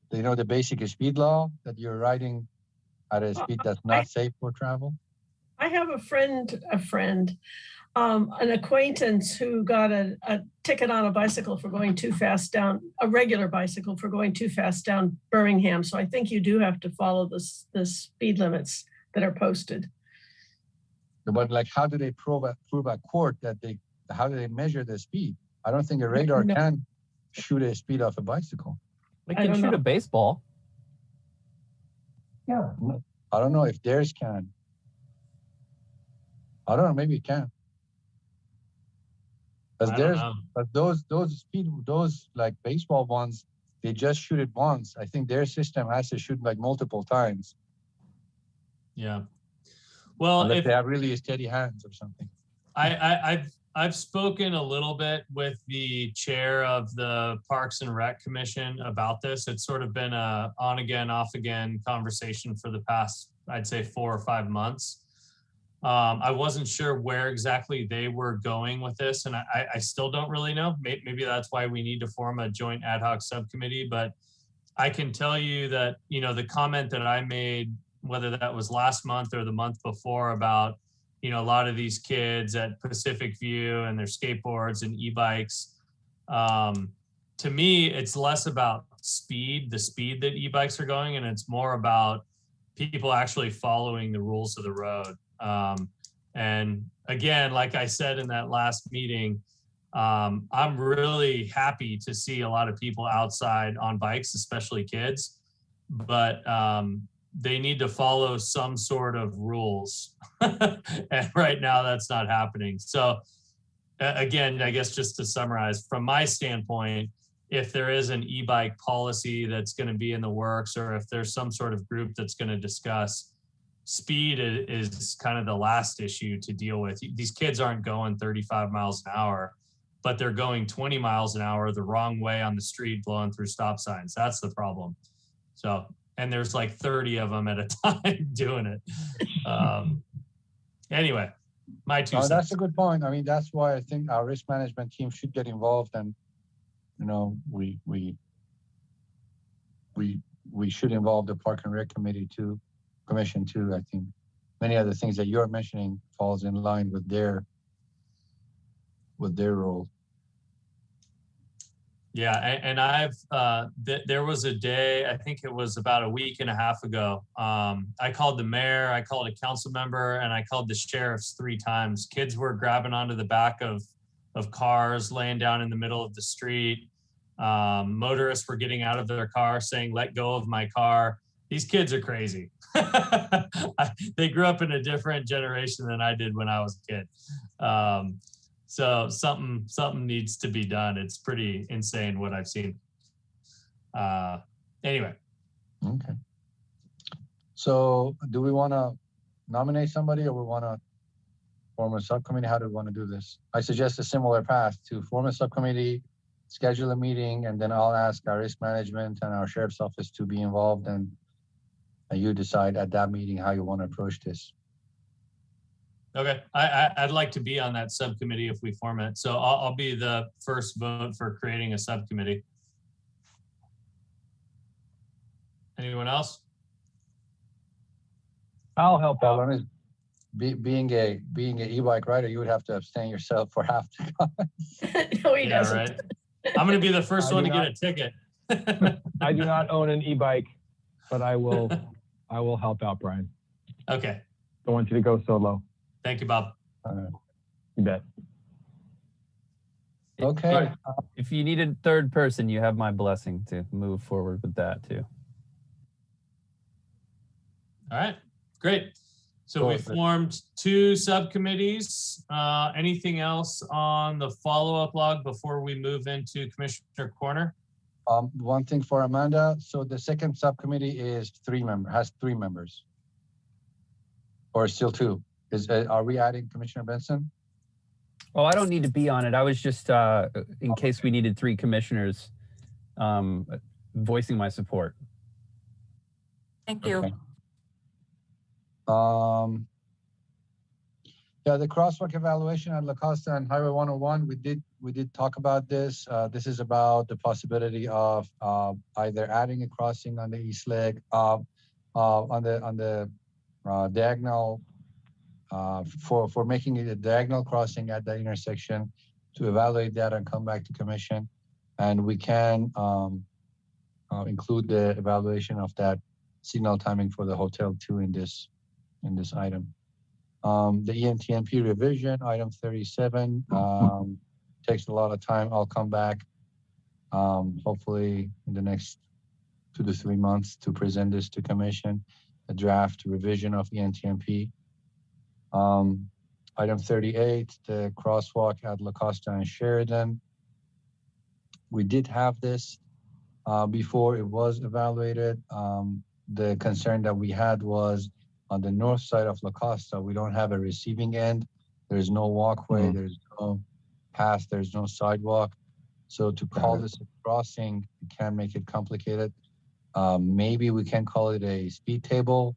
they know the basic speed law, that you're riding at a speed that's not safe for travel?
I have an acquaintance who got a ticket on a bicycle for going too fast down, a regular bicycle for going too fast down Birmingham. So I think you do have to follow the speed limits that are posted.
But like, how do they prove at court that how do they measure the speed? I don't think a radar can shoot a speed off a bicycle.
They can shoot a baseball.
Yeah.
I don't know if theirs can. I don't know, maybe it can. But those like baseball ones, they just shoot it once. I think their system has to shoot like multiple times.
Yeah. Well,
unless they have really steady hands or something.
I've spoken a little bit with the chair of the Parks and Rec Commission about this. It's sort of been a on again, off again conversation for the past, I'd say 4 or 5 months. I wasn't sure where exactly they were going with this, and I still don't really know. Maybe that's why we need to form a joint ad hoc subcommittee. But I can tell you that, the comment that I made, whether that was last month or the month before, about you know, a lot of these kids at Pacific View and their skateboards and e-bikes. To me, it's less about speed, the speed that e-bikes are going, and it's more about people actually following the rules of the road. And again, like I said in that last meeting, I'm really happy to see a lot of people outside on bikes, especially kids, but they need to follow some sort of rules. And right now that's not happening. So again, I guess just to summarize, from my standpoint, if there is an e-bike policy that's going to be in the works, or if there's some sort of group that's going to discuss, speed is kind of the last issue to deal with. These kids aren't going 35 miles an hour, but they're going 20 miles an hour the wrong way on the street, blowing through stop signs. That's the problem. So, and there's like 30 of them at a time doing it. Anyway, my two cents.
That's a good point. I mean, that's why I think our risk management team should get involved, and you know, we should involve the Park and Rec Commission too. I think many of the things that you're mentioning falls in line with their role.
Yeah, and I've there was a day, I think it was about a week and a half ago. I called the mayor, I called a council member, and I called the sheriffs 3 times. Kids were grabbing onto the back of cars, laying down in the middle of the street. Motorists were getting out of their car saying, "Let go of my car." These kids are crazy. They grew up in a different generation than I did when I was a kid. So something needs to be done. It's pretty insane what I've seen. Anyway.
Okay. So do we want to nominate somebody, or we want to form a subcommittee? How do we want to do this? I suggest a similar path to form a subcommittee, schedule a meeting, and then I'll ask our risk management and our sheriff's office to be involved, and you decide at that meeting how you want to approach this.
Okay, I'd like to be on that subcommittee if we form it. So I'll be the first vote for creating a subcommittee. Anyone else?
I'll help out.
Being a e-bike rider, you would have to abstain yourself for half the time.
No, he
Yeah,
doesn't.
right. I'm going to be the first one to get a ticket.
I do not own an e-bike, but I will help out, Brian.
Okay.
Don't want you to go solo.
Thank you, Bob.
You bet.
Okay.
If you need a third person, you have my blessing to move forward with that too.
All right, great. So we formed 2 subcommittees. Anything else on the follow-up log before we move into Commissioner Corner?
One thing for Amanda. So the second subcommittee is has 3 members, or still 2. Are we adding Commissioner Benson?
Oh, I don't need to be on it. I was just, in case we needed 3 commissioners, voicing my support.
Thank you.
Okay. Yeah, the crosswalk evaluation at Lacoste and Highway 101, we did talk about this. This is about the possibility of either adding a crossing on the east leg, on the diagonal, for making it a diagonal crossing at the intersection, to evaluate that and come back to commission. And we can include the evaluation of that signal timing for the Hotel 2 in this item. The ENTMP revision, item 37, takes a lot of time. I'll come back hopefully in the next 2 to 3 months to present this to commission, a draft revision of ENTMP. Item 38, the crosswalk at Lacoste and Sheridan. We did have this before it was evaluated. The concern that we had was on the north side of Lacoste, we don't have a receiving end. There's no walkway, there's no path, there's no sidewalk. So to call this a crossing, it can make it complicated. Maybe we can call it a speed table.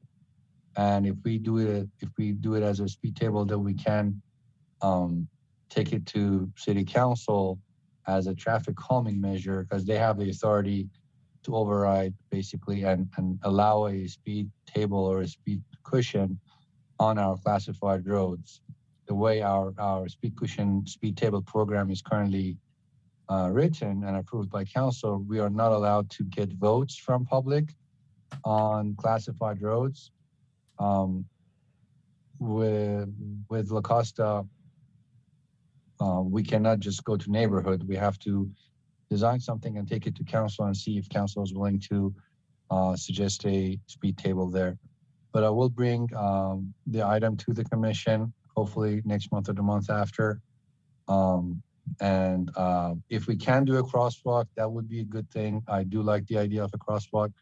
And if we do it as a speed table, then we can take it to City Council as a traffic calming measure, because they have the authority to override basically and allow a speed table or a speed cushion on our classified roads. The way our speed cushion speed table program is currently written and approved by council, we are not allowed to get votes from public on classified roads. With Lacoste, we cannot just go to neighborhood. We have to design something and take it to council and see if council is willing to suggest a speed table there. But I will bring the item to the commission, hopefully next month or the month after. If we can do a crosswalk, that would be a good thing. I do like the idea of a crosswalk,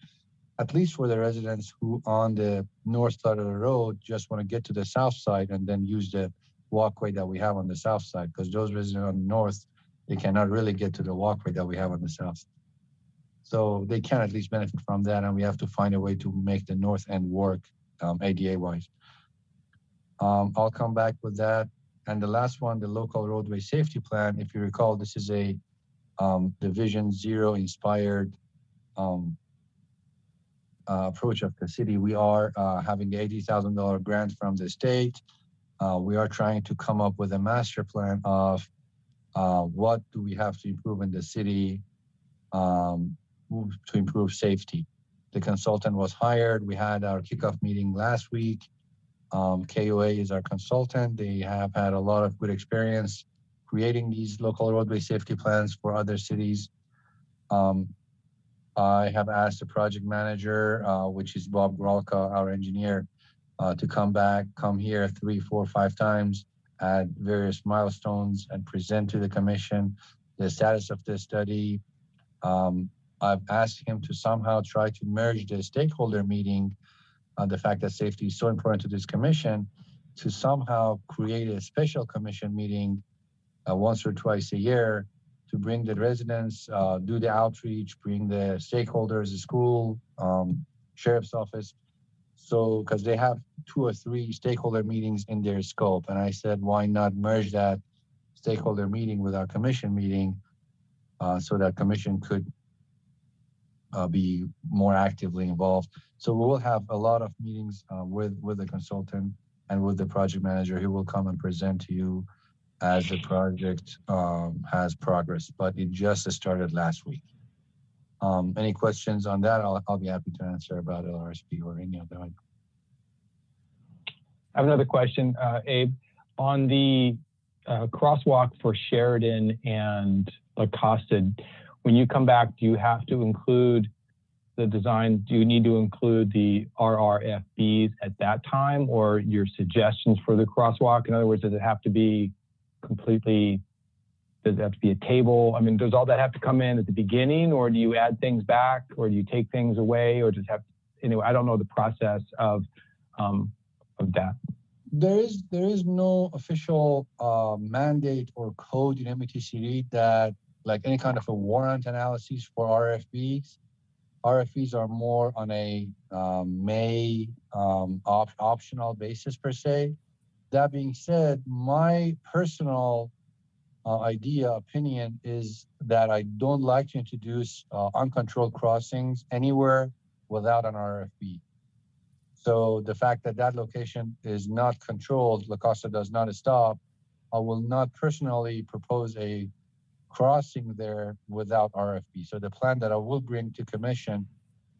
at least for the residents who on the north side of the road just want to get to the south side and then use the walkway that we have on the south side, because those residents on the north, they cannot really get to the walkway that we have on the south. So they can at least benefit from that, and we have to find a way to make the north end work ADA wise. I'll come back with that. And the last one, the local roadway safety plan. If you recall, this is a Division 0 inspired approach of the city. We are having the $80,000 grant from the state. We are trying to come up with a master plan of what do we have to improve in the city to improve safety. The consultant was hired. We had our kickoff meeting last week. KOA is our consultant. They have had a lot of good experience creating these local roadway safety plans for other cities. I have asked the project manager, which is Bob Gralka, our engineer, to come here 3, 4, 5 times at various milestones and present to the commission the status of the study. I've asked him to somehow try to merge the stakeholder meeting, the fact that safety is so important to this commission, to somehow create a special commission meeting once or twice a year to bring the residents, do the outreach, bring the stakeholders, the school, sheriff's office. So, because they have 2 or 3 stakeholder meetings in their scope. And I said, why not merge that stakeholder meeting with our commission meeting so that commission could be more actively involved. So we will have a lot of meetings with the consultant and with the project manager who will come and present to you as the project has progress, but it just started last week. Any questions on that? I'll be happy to answer about LRSP or any other item.
I have another question, Abe. On the crosswalk for Sheridan and Lacoste, when you come back, do you have to include the design? Do you need to include the RRFBs at that time, or your suggestions for the crosswalk? In other words, does it have to be completely, does it have to be a table? I mean, does all that have to come in at the beginning, or do you add things back, or do you take things away, or just have, anyway, I don't know the process of that.
There is no official mandate or code in MTCD that like any kind of a warrant analysis for RFBs. RFBs are more on a optional basis per se. That being said, my personal opinion is that I don't like to introduce uncontrolled crossings anywhere without an RFB. So the fact that that location is not controlled, Lacoste does not stop, I will not personally propose a crossing there without RFB. So the plan that I will bring to commission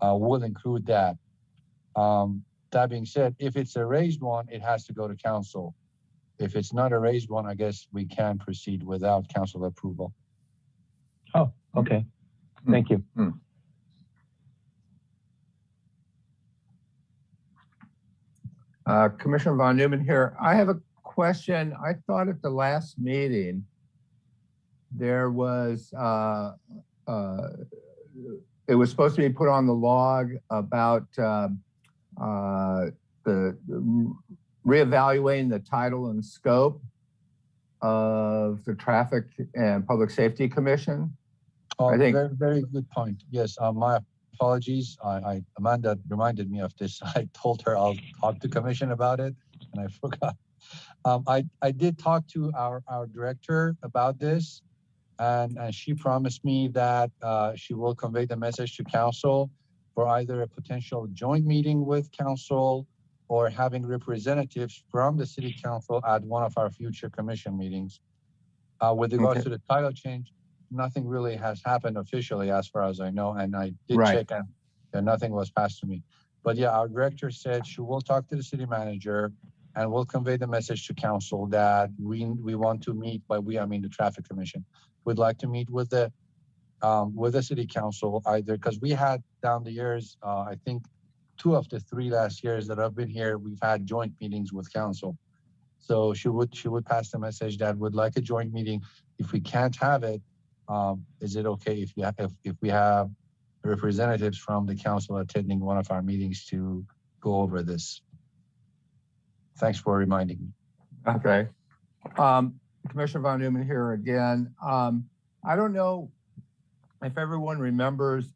will include that. That being said, if it's a raised one, it has to go to council. If it's not a raised one, I guess we can proceed without council approval.
Oh, okay. Thank you.
Commissioner Von Neumann here. I have a question. I thought at the last meeting, there was, it was supposed to be put on the log about the reevaluating the title and scope of the Traffic and Public Safety Commission.
Oh,
I think
very, very good point. Yes, my apologies. Amanda reminded me of this. I told her I'll talk to commission about it, and I forgot. I did talk to our director about this, and she promised me that she will convey the message to council for either a potential joint meeting with council or having representatives from the city council at one of our future commission meetings. With regards to the title change, nothing really has happened officially as far as I know, and I did check and nothing was passed to me. But yeah, our director said she will talk to the city manager and we'll convey the message to council that we want to meet, by we, I mean the traffic commission, would like to meet with the city council either, because we had down the years, I think 2 of the 3 last years that I've been here, we've had joint meetings with council. So she would pass the message that would like a joint meeting. If we can't have it, is it okay if we have representatives from the council attending one of our meetings to go over this? Thanks for reminding me.
Okay. Commissioner Von Neumann here again. I don't know if everyone remembers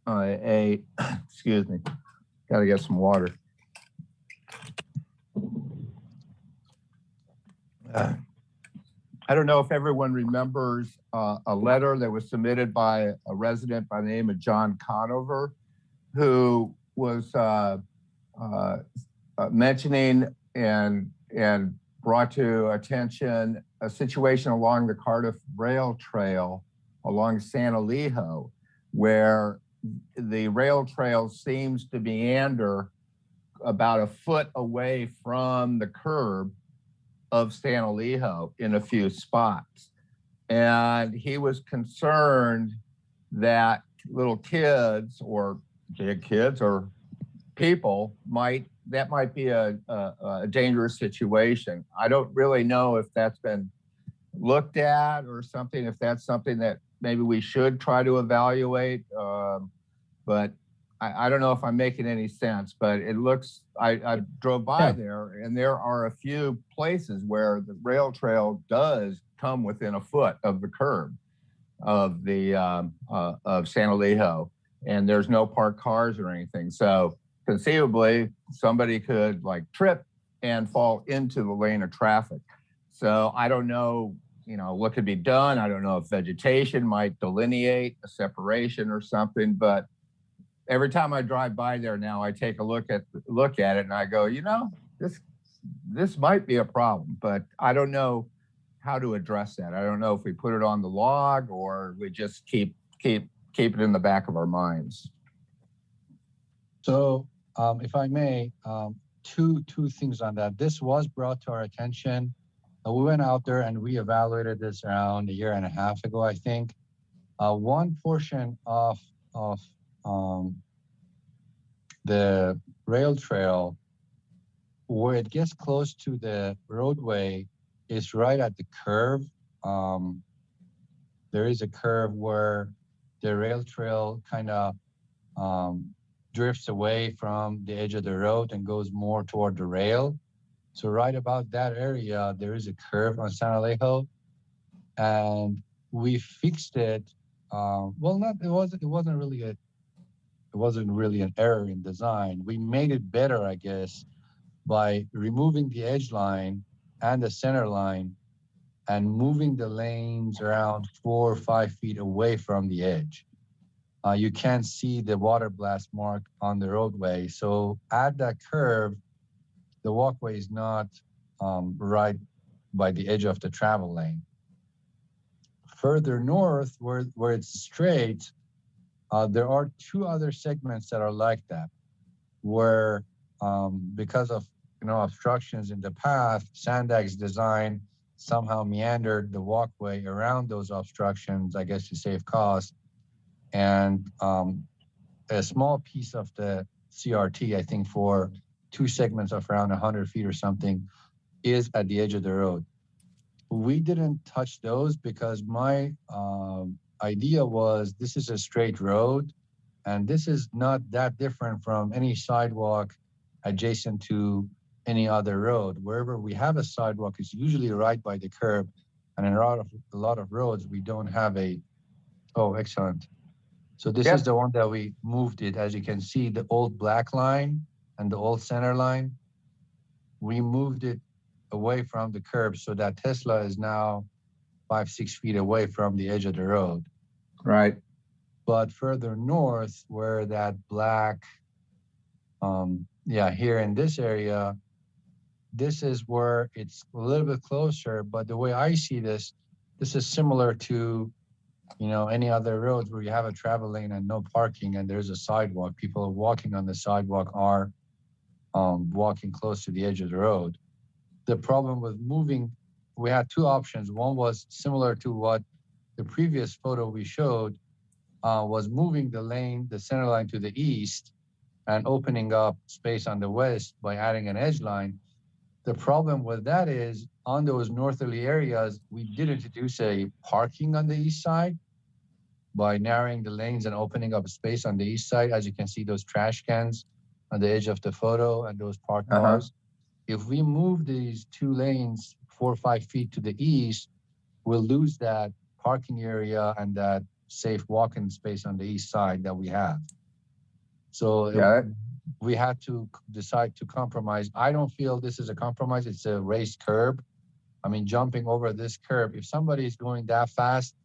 excuse me, gotta get some water. I don't know if everyone remembers a letter that was submitted by a resident by the name of John Conover, who was mentioning and brought to attention a situation along the Cardiff Rail Trail along San Elijo, where the rail trail seems to meander about a foot away from the curb of San Elijo in a few spots. And he was concerned that little kids or big kids or people that might be a dangerous situation. I don't really know if that's been looked at or something, if that's something that maybe we should try to evaluate. But I don't know if I'm making any sense, but it looks, I drove by there and there are a few places where the rail trail does come within a foot of the curb of the of San Elijo, and there's no parked cars or anything. So conceivably somebody could like trip and fall into the lane of traffic. So I don't know, what could be done. I don't know if vegetation might delineate a separation or something, but every time I drive by there now, I take a look at it and I go, this might be a problem, but I don't know how to address that. I don't know if we put it on the log or we just keep it in the back of our minds.
So if I may, two things on that. This was brought to our attention. We went out there and we evaluated this around 1.5 years ago, I think. One portion of the rail trail where it gets close to the roadway is right at the curve. There is a curve where the rail trail kind of drifts away from the edge of the road and goes more toward the rail. So right about that area, there is a curve on San Alejo, and we fixed it. It wasn't really an error in design. We made it better, I guess, by removing the edge line and the center line and moving the lanes around 4 or 5 feet away from the edge. You can't see the water blast mark on the roadway. So at that curve, the walkway is not right by the edge of the travel lane. Further north, where it's straight, there are 2 other segments that are like that, where because of obstructions in the path, Sandag's design somehow meandered the walkway around those obstructions, I guess to save cost. And a small piece of the CRT, I think for 2 segments of around 100 feet or something, is at the edge of the road. We didn't touch those because my idea was this is a straight road and this is not that different from any sidewalk adjacent to any other road. Wherever we have a sidewalk, it's usually right by the curb, and in a lot of roads we don't have excellent. So this is the one that we moved it. As you can see, the old black line and the old center line, we moved it away from the curb so that Tesla is now 5-6 feet away from the edge of the road.
Right.
But further north, where that black Yeah, here in this area, this is where it's a little bit closer, but the way I see this is similar to, you know, any other roads where you have a travel lane and no parking and there's a sidewalk. People walking on the sidewalk are walking close to the edge of the road. The problem with moving, we had two options. One was similar to what the previous photo we showed, was moving the lane, the center line to the east and opening up space on the west by adding an edge line. The problem with that is on those northerly areas, we did introduce a parking on the east side by narrowing the lanes and opening up space on the east side. As you can see, those trash cans on the edge of the photo and those parked cars. If we move these two lanes 4 or 5 feet to the east, we'll lose that parking area and that safe walking space on the east side that we have. So we had to decide to compromise. I don't feel this is a compromise. It's a raised curb. I mean, jumping over this curb, if somebody is going that fast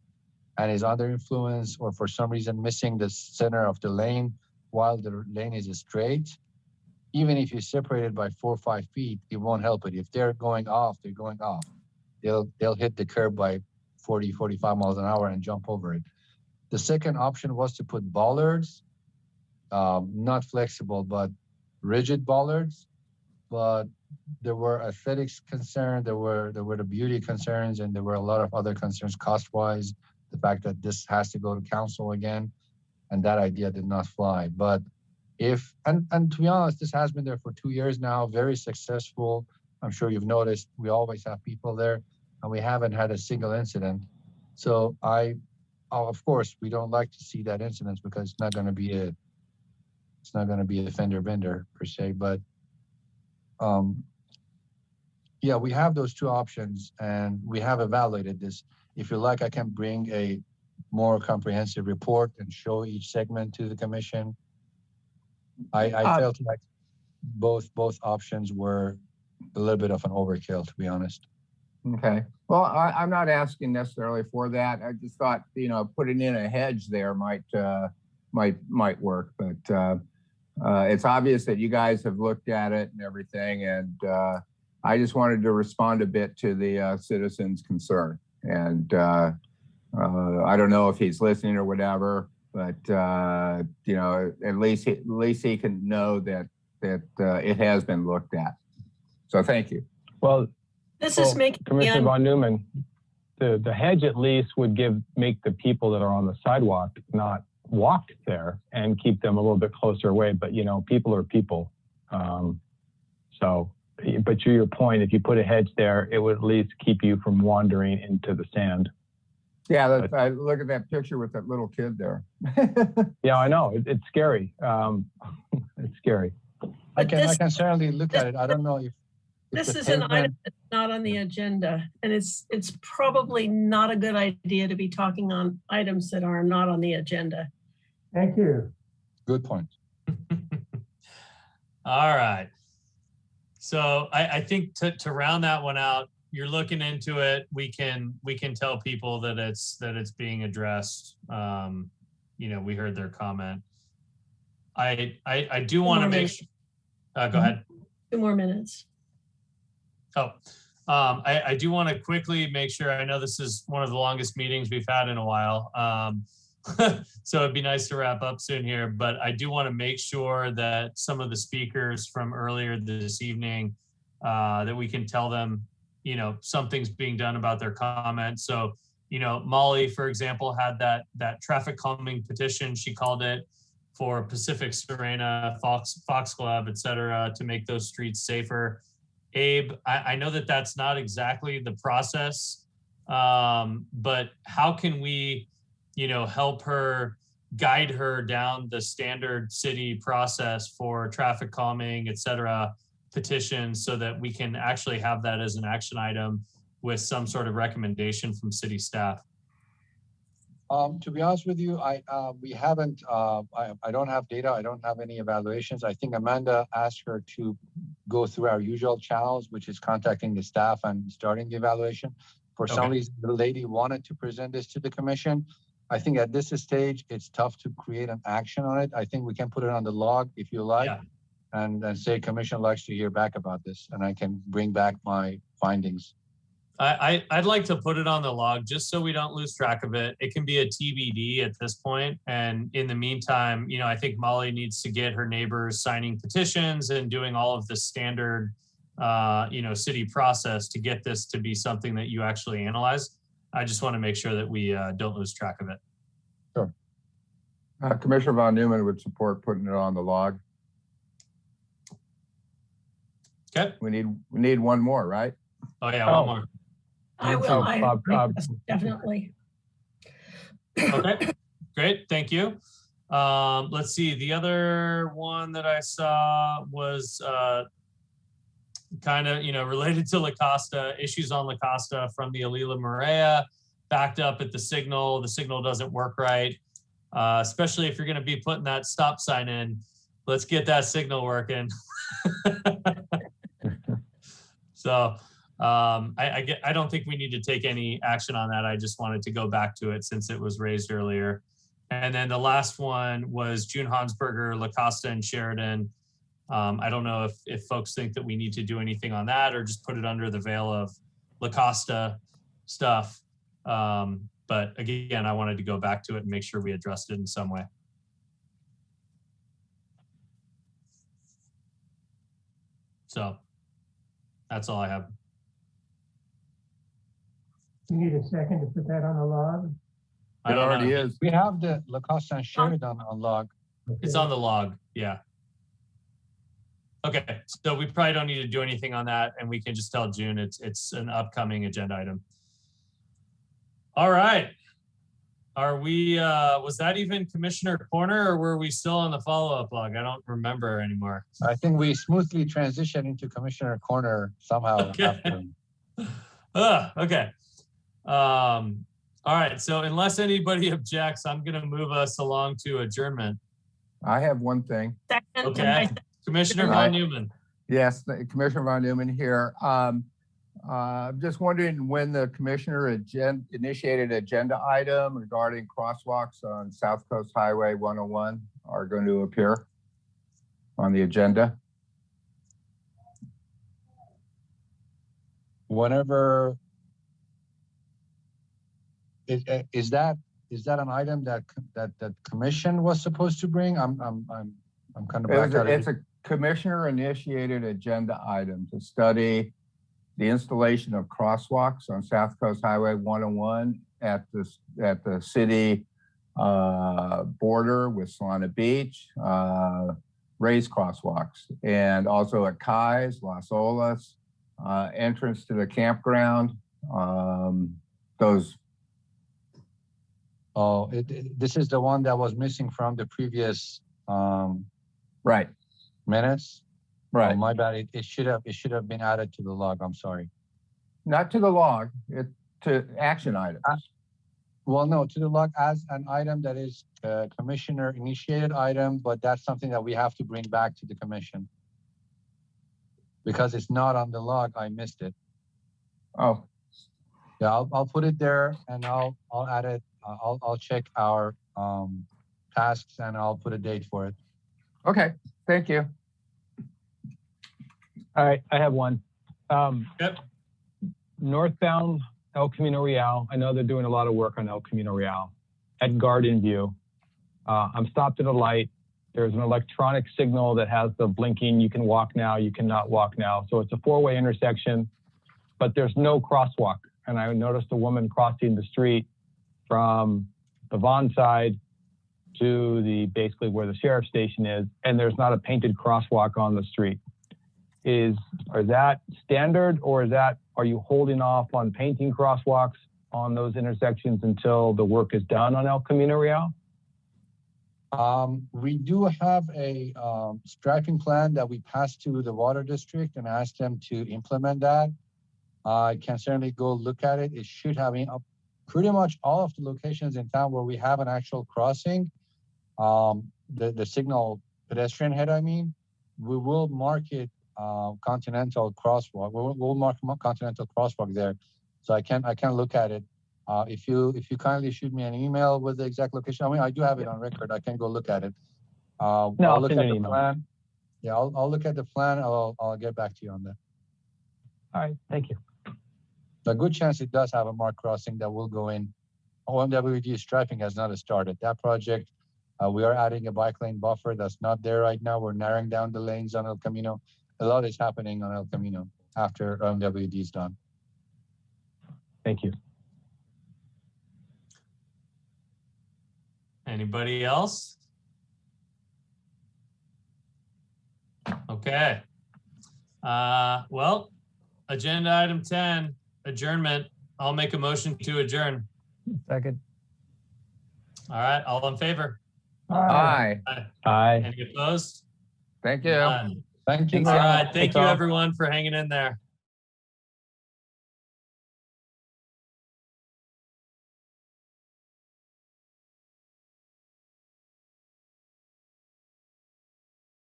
and is under influence or for some reason missing the center of the lane while the lane is straight, even if you separate it by 4 or 5 feet, it won't help it. If they're going off, they're going off. They'll hit the curb by 40, 45 miles an hour and jump over it. The second option was to put bollards, not flexible, but rigid bollards. But there were aesthetics concerns, there were the beauty concerns, and there were a lot of other concerns cost-wise. The fact that this has to go to council again, and that idea did not fly. But if, and to be honest, this has been there for 2 years now, very successful. I'm sure you've noticed we always have people there, and we haven't had a single incident. So of course, we don't like to see that incident because it's not going to be a fender bender per se. But yeah, we have those two options, and we have evaluated this. If you like, I can bring a more comprehensive report and show each segment to the commission. I felt like both options were a little bit of an overkill, to be honest.
Okay. Well, I'm not asking necessarily for that. I just thought, you know, putting in a hedge there might work. But it's obvious that you guys have looked at it and everything, and I just wanted to respond a bit to the citizens' concern. And I don't know if he's listening or whatever, but you know, at least he can know that it has been looked at. So thank you.
Well,
this is making
Commissioner Von Neumann, the hedge at least would make the people that are on the sidewalk not walk there and keep them a little bit closer away. But you know, people are people. But to your point, if you put a hedge there, it would at least keep you from wandering into the sand.
Yeah, I look at that picture with that little kid there.
Yeah, I know. It's scary. It's scary.
I can certainly look at it. I don't know if
this is an item that's not on the agenda, and it's probably not a good idea to be talking on items that are not on the agenda.
Thank you.
Good point.
All right. So I think to round that one out, you're looking into it. We can tell people that it's being addressed. You know, we heard their comment. I do want to make sure. Go ahead.
2 more minutes.
Oh, I do want to quickly make sure. I know this is one of the longest meetings we've had in a while. So it'd be nice to wrap up soon here, but I do want to make sure that some of the speakers from earlier this evening, that we can tell them, you know, something's being done about their comments. So, you know, Molly, for example, had that traffic calming petition, she called it, for Pacific Serena, Foxglove, et cetera, to make those streets safer. Abe, I know that that's not exactly the process, but how can we, you know, help her, guide her down the standard city process for traffic calming, et cetera, petitions, so that we can actually have that as an action item with some sort of recommendation from city staff?
To be honest with you, we haven't, I don't have data. I don't have any evaluations. I think Amanda asked her to go through our usual channels, which is contacting the staff and starting the evaluation. For some reason, the lady wanted to present this to the commission. I think at this stage, it's tough to create an action on it. I think we can put it on the log if you like. and say commission likes to hear back about this, and I can bring back my findings.
I'd like to put it on the log just so we don't lose track of it. It can be a TBD at this point. And in the meantime, you know, I think Molly needs to get her neighbors signing petitions and doing all of the standard, you know, city process to get this to be something that you actually analyze. I just want to make sure that we don't lose track of it.
Sure. Commissioner Von Neumann would support putting it on the log.
Okay.
We need one more, right?
Oh yeah, one more.
I will. I agree, definitely.
Okay, great, thank you. Let's see, the other one that I saw was kind of, you know, related to Lacoste, issues on Lacoste from the Alila Maria, backed up at the signal. The signal doesn't work right, especially if you're going to be putting that stop sign in. Let's get that signal working. So I don't think we need to take any action on that. I just wanted to go back to it since it was raised earlier. And then the last one was June Hansberger, Lacoste and Sheridan. I don't know if folks think that we need to do anything on that or just put it under the veil of Lacoste stuff. But again, I wanted to go back to it and make sure we addressed it in some way. So that's all I have.
You need a second to put that on the log?
I don't
already
know.
is.
We have the Lacoste and Sheridan on log.
It's on the log, yeah. Okay, so we probably don't need to do anything on that, and we can just tell June it's an upcoming agenda item. All right. Are we, was that even Commissioner Corner, or were we still on the follow-up log? I don't remember anymore.
I think we smoothly transitioned into Commissioner Corner somehow.
Okay.
After.
Okay. All right, so unless anybody objects, I'm gonna move us along to adjournment.
I have one thing.
Okay, Commissioner Von Neumann.
Yes, Commissioner Von Neumann here. I'm just wondering when the commissioner initiated agenda item regarding crosswalks on South Coast Highway 101 are going to appear on the agenda.
Whenever is that an item that commission was supposed to bring? I'm kind of back out.
It's a commissioner initiated agenda item to study the installation of crosswalks on South Coast Highway 101 at the city border with Solana Beach, raised crosswalks, and also at Kai's, Las Olas, entrance to the campground. Those.
Oh, this is the one that was missing from the previous
right
minutes.
Right.
Oh, my bad. It should have been added to the log. I'm sorry.
Not to the log. To action items.
Well, no, to the log as an item that is a commissioner initiated item, but that's something that we have to bring back to the commission because it's not on the log. I missed it.
Oh.
Yeah, I'll put it there and I'll add it. I'll check our tasks and I'll put a date for it.
Okay, thank you.
All right, I have one.
Yep.
Northbound El Camino Real. I know they're doing a lot of work on El Camino Real. At Garden View, I'm stopped at a light. There's an electronic signal that has the blinking, you can walk now, you cannot walk now. So it's a four-way intersection, but there's no crosswalk. And I noticed a woman crossing the street from the Vaughn side to basically where the sheriff's station is, and there's not a painted crosswalk on the street. Is that standard, or are you holding off on painting crosswalks on those intersections until the work is done on El Camino Real?
We do have a striping plan that we passed to the water district and asked them to implement that. I can certainly go look at it. It should have pretty much all of the locations in town where we have an actual crossing, the signal pedestrian head, we will mark it continental crosswalk. We'll mark continental crosswalk there. So I can look at it. If you kindly shoot me an email with the exact location, I do have it on record. I can go look at it.
No,
I'll
I'll
look
send
at
you
the
an email.
plan. Yeah, I'll look at the plan. I'll get back to you on that.
All right, thank you.
A good chance it does have a marked crossing that will go in. OMWD striping has not started. That project, we are adding a bike lane buffer that's not there right now. We're narrowing down the lanes on El Camino. A lot is happening on El Camino after OMWD is done.
Thank you.
Anybody else? Okay. Well, agenda item 10, adjournment. I'll make a motion to adjourn.
Second.
All right, all in favor?
Aye.
Aye.
Any opposed?
Thank you.
None.
Thank you.
All right, thank you everyone for hanging in there.